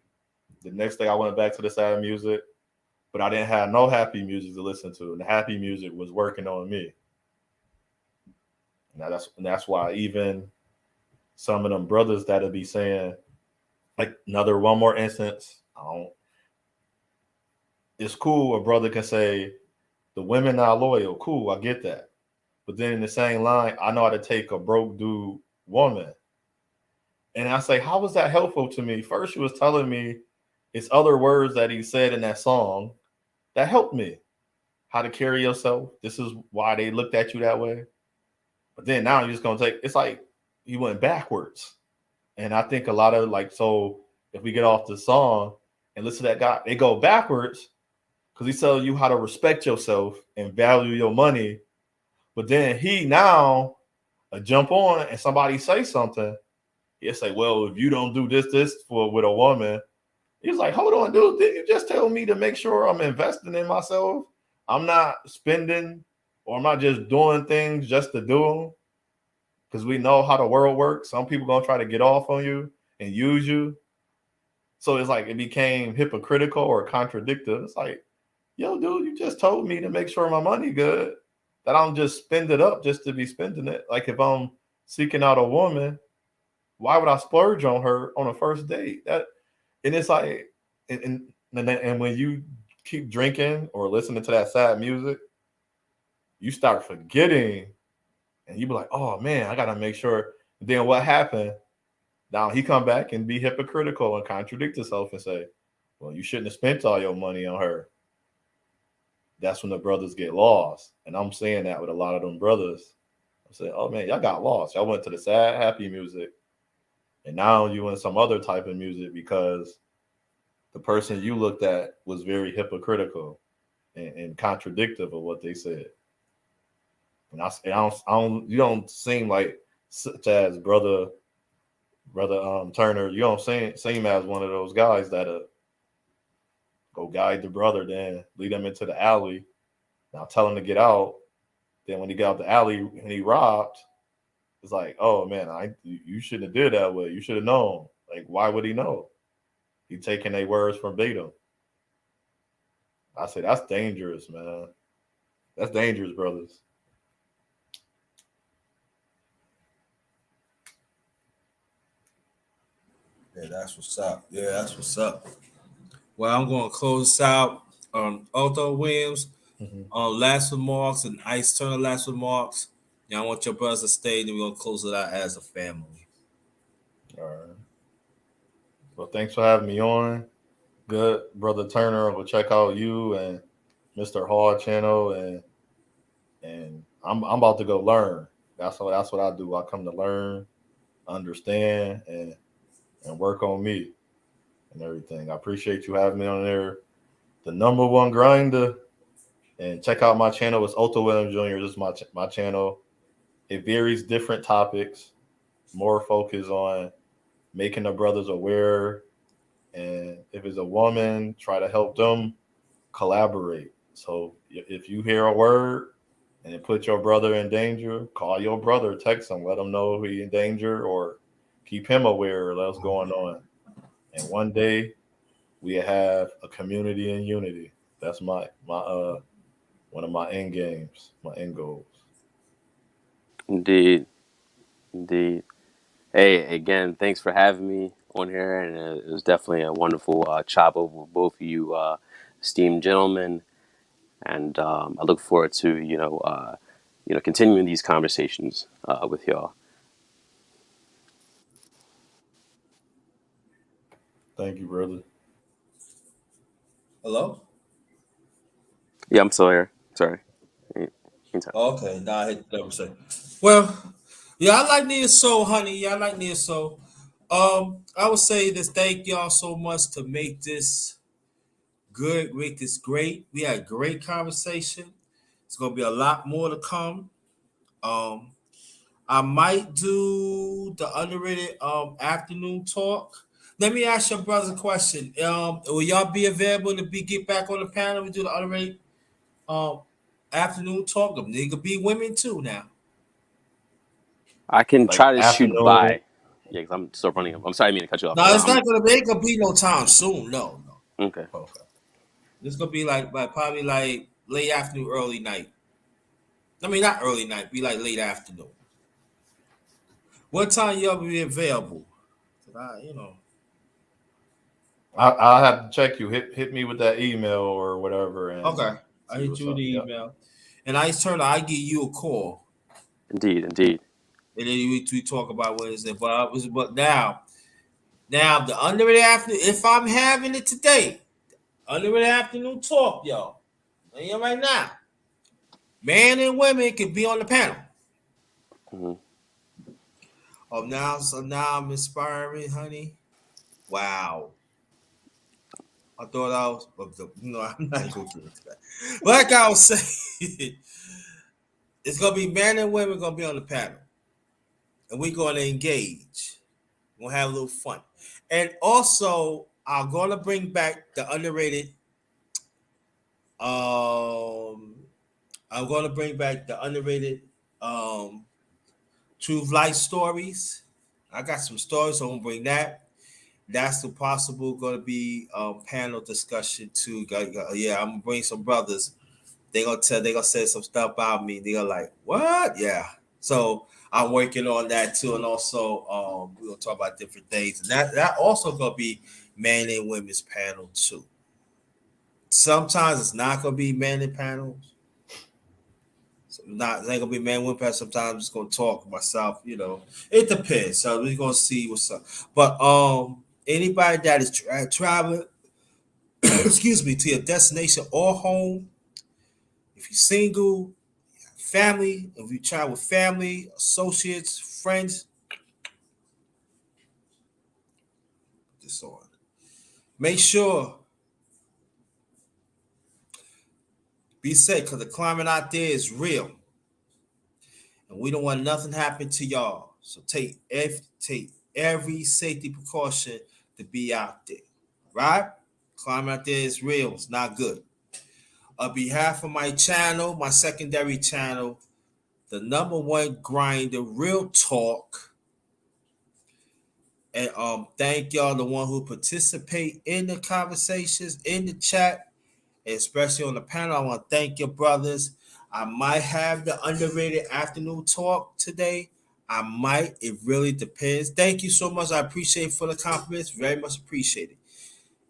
The next day I went back to the sad music, but I didn't have no happy music to listen to. And the happy music was working on me. Now that's why even some of them brothers that'll be saying, like, another one more instance, it's cool a brother can say the women not loyal. Cool, I get that. But then in the same line, I know how to take a broke dude woman. And I say, how was that helpful to me? First, you was telling me it's other words that he said in that song that helped me. How to carry yourself. This is why they looked at you that way. But then now you're just gonna take, it's like you went backwards. And I think a lot of, like, so if we get off the song and listen to that guy, they go backwards because he's telling you how to respect yourself and value your money. But then he now jump on and somebody say something. He'll say, well, if you don't do this for with a woman, he's like, hold on, dude, didn't you just tell me to make sure I'm investing in myself? I'm not spending, or I'm not just doing things just to do them. Because we know how the world works. Some people gonna try to get off on you and use you. So it's like it became hypocritical or contradictory. It's like, yo, dude, you just told me to make sure my money good, that I don't just spend it up just to be spending it. Like, if I'm seeking out a woman, why would I splurge on her on a first date? That, and it's like, and when you keep drinking or listening to that sad music, you start forgetting, and you be like, oh man, I gotta make sure. And then what happened? Now he come back and be hypocritical and contradict himself and say, well, you shouldn't have spent all your money on her. That's when the brothers get lost. And I'm saying that with a lot of them brothers. I'm saying, oh man, y'all got lost. Y'all went to the sad, happy music. And now you in some other type of music because the person you looked at was very hypocritical and contradictive of what they said. And you don't seem like, such as brother Turner, you don't seem as one of those guys that go guide the brother, then lead him into the alley. Now tell him to get out. Then when he got out the alley and he robbed, it's like, oh man, you shouldn't have did that way. You should have known. Like, why would he know? He taking their words verbatim. I say that's dangerous, man. That's dangerous, brothers.
Yeah, that's what's up. Yeah, that's what's up. Well, I'm going to close this out. Otho Williams,
Mhm.
last remarks, and Ice Turner last remarks. Yeah, I want your brothers to stay, then we're going to close it out as a family.
All right. Well, thanks for having me on. Good, brother Turner. We'll check out you and Mr. Hall channel, and I'm about to go learn. That's what I do. I come to learn, understand, and work on me and everything. I appreciate you having me on there. The number one grinder, and check out my channel. It's Otto Williams Jr. This is my channel. It varies different topics, more focus on making the brothers aware, and if it's a woman, try to help them collaborate. So if you hear a word and it puts your brother in danger, call your brother, text him, let him know he's in danger, or keep him aware of what's going on. And one day we have a community in unity. That's my one of my end games, my end goals.
Indeed, indeed. Hey, again, thanks for having me on here, and it was definitely a wonderful chop over with both of you, esteemed gentlemen. And I look forward to continuing these conversations with y'all.
Thank you, brother.
Hello?
Yeah, I'm still here. Sorry. Anytime.
Okay, now I hit the double say. Well, yeah, I like Nia Soul, honey. Yeah, I like Nia Soul. I would say this. Thank y'all so much to make this good, make this great. We had a great conversation. It's gonna be a lot more to come. Um, I might do the underrated afternoon talk. Let me ask your brother a question. Will y'all be available to get back on the panel and do the underrated um afternoon talk? They could be women too now.
I can
Like
try to shoot
afternoon.
by. Yeah, because I'm still running. I'm sorry, I mean to cut you off,
No,
but
it's not gonna be. It could be no time soon. No, no.
okay.
Okay. This gonna be like probably like late afternoon, early night. I mean, not early night. Be like late afternoon. What time y'all be available? 'Cause you know.
I'll have to check you. Hit me with that email or whatever and
Okay. I
see
hit
what's
you
up.
the
Yep.
email, and I turn. I give you a call,
Indeed, indeed.
and then we talk about what is it. But now the underrated afternoon. If I'm having it today, underrated afternoon talk, y'all. Right now, man and women can be on the panel.
Hmm.
So now I'm inspiring, honey. Wow. I thought I was, I'm not going to get into that. Like I was saying, it's gonna be men and women gonna be on the panel, and we're gonna engage. We're gonna have a little fun, and also I'm gonna bring back the underrated. Um, I'm gonna bring back the underrated true life stories. I got some stories, so I'm gonna bring that. That's the possible going to be panel discussion too. Yeah, I'm gonna bring some brothers. They gonna say some stuff about me. They gonna like what? Yeah. So I'm working on that too, and also we're gonna talk about different things, and that also gonna be men and women's panel too. Sometimes it's not gonna be men and panels. Not it ain't gonna be man and women panel. Sometimes I'm just gonna talk myself. It depends. So we're gonna see what's up. But anybody that is traveling, excuse me, to your destination or home, if you're single, family, if you travel with family, associates, friends, this on. Make sure be safe because the climate out there is real, and we don't want nothing happen to y'all. So take every safety precaution to be out there, right? Climate out there is real. It's not good. On behalf of my channel, my secondary channel, the number one grind, the real talk. And thank y'all, the one who participate in the conversations in the chat, especially on the panel. I want to thank your brothers. I might have the underrated afternoon talk today. I might. It really depends. Thank you so much. I appreciate for the compliments. Very much appreciated.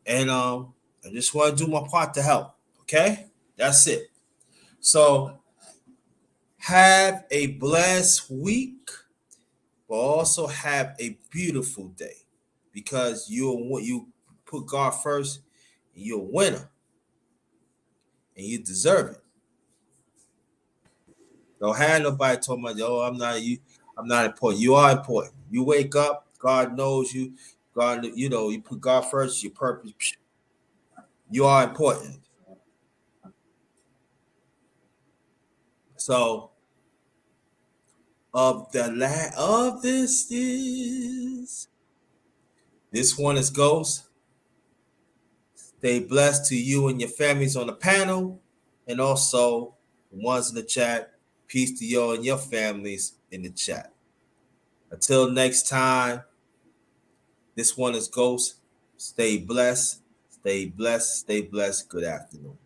And I just want to do my part to help. Okay? That's it. So have a blessed week, but also have a beautiful day. Because you put God first, and you're a winner. And you deserve it. Don't have nobody talking about, oh, I'm not important. You are important. You wake up, God knows you. God, you put God first, your purpose. You are important. So of the of this one is Ghost. Stay blessed to you and your families on the panel, and also the ones in the chat. Peace to you and your families in the chat. Until next time, this one is Ghost. Stay blessed. Stay blessed. Stay blessed. Good afternoon.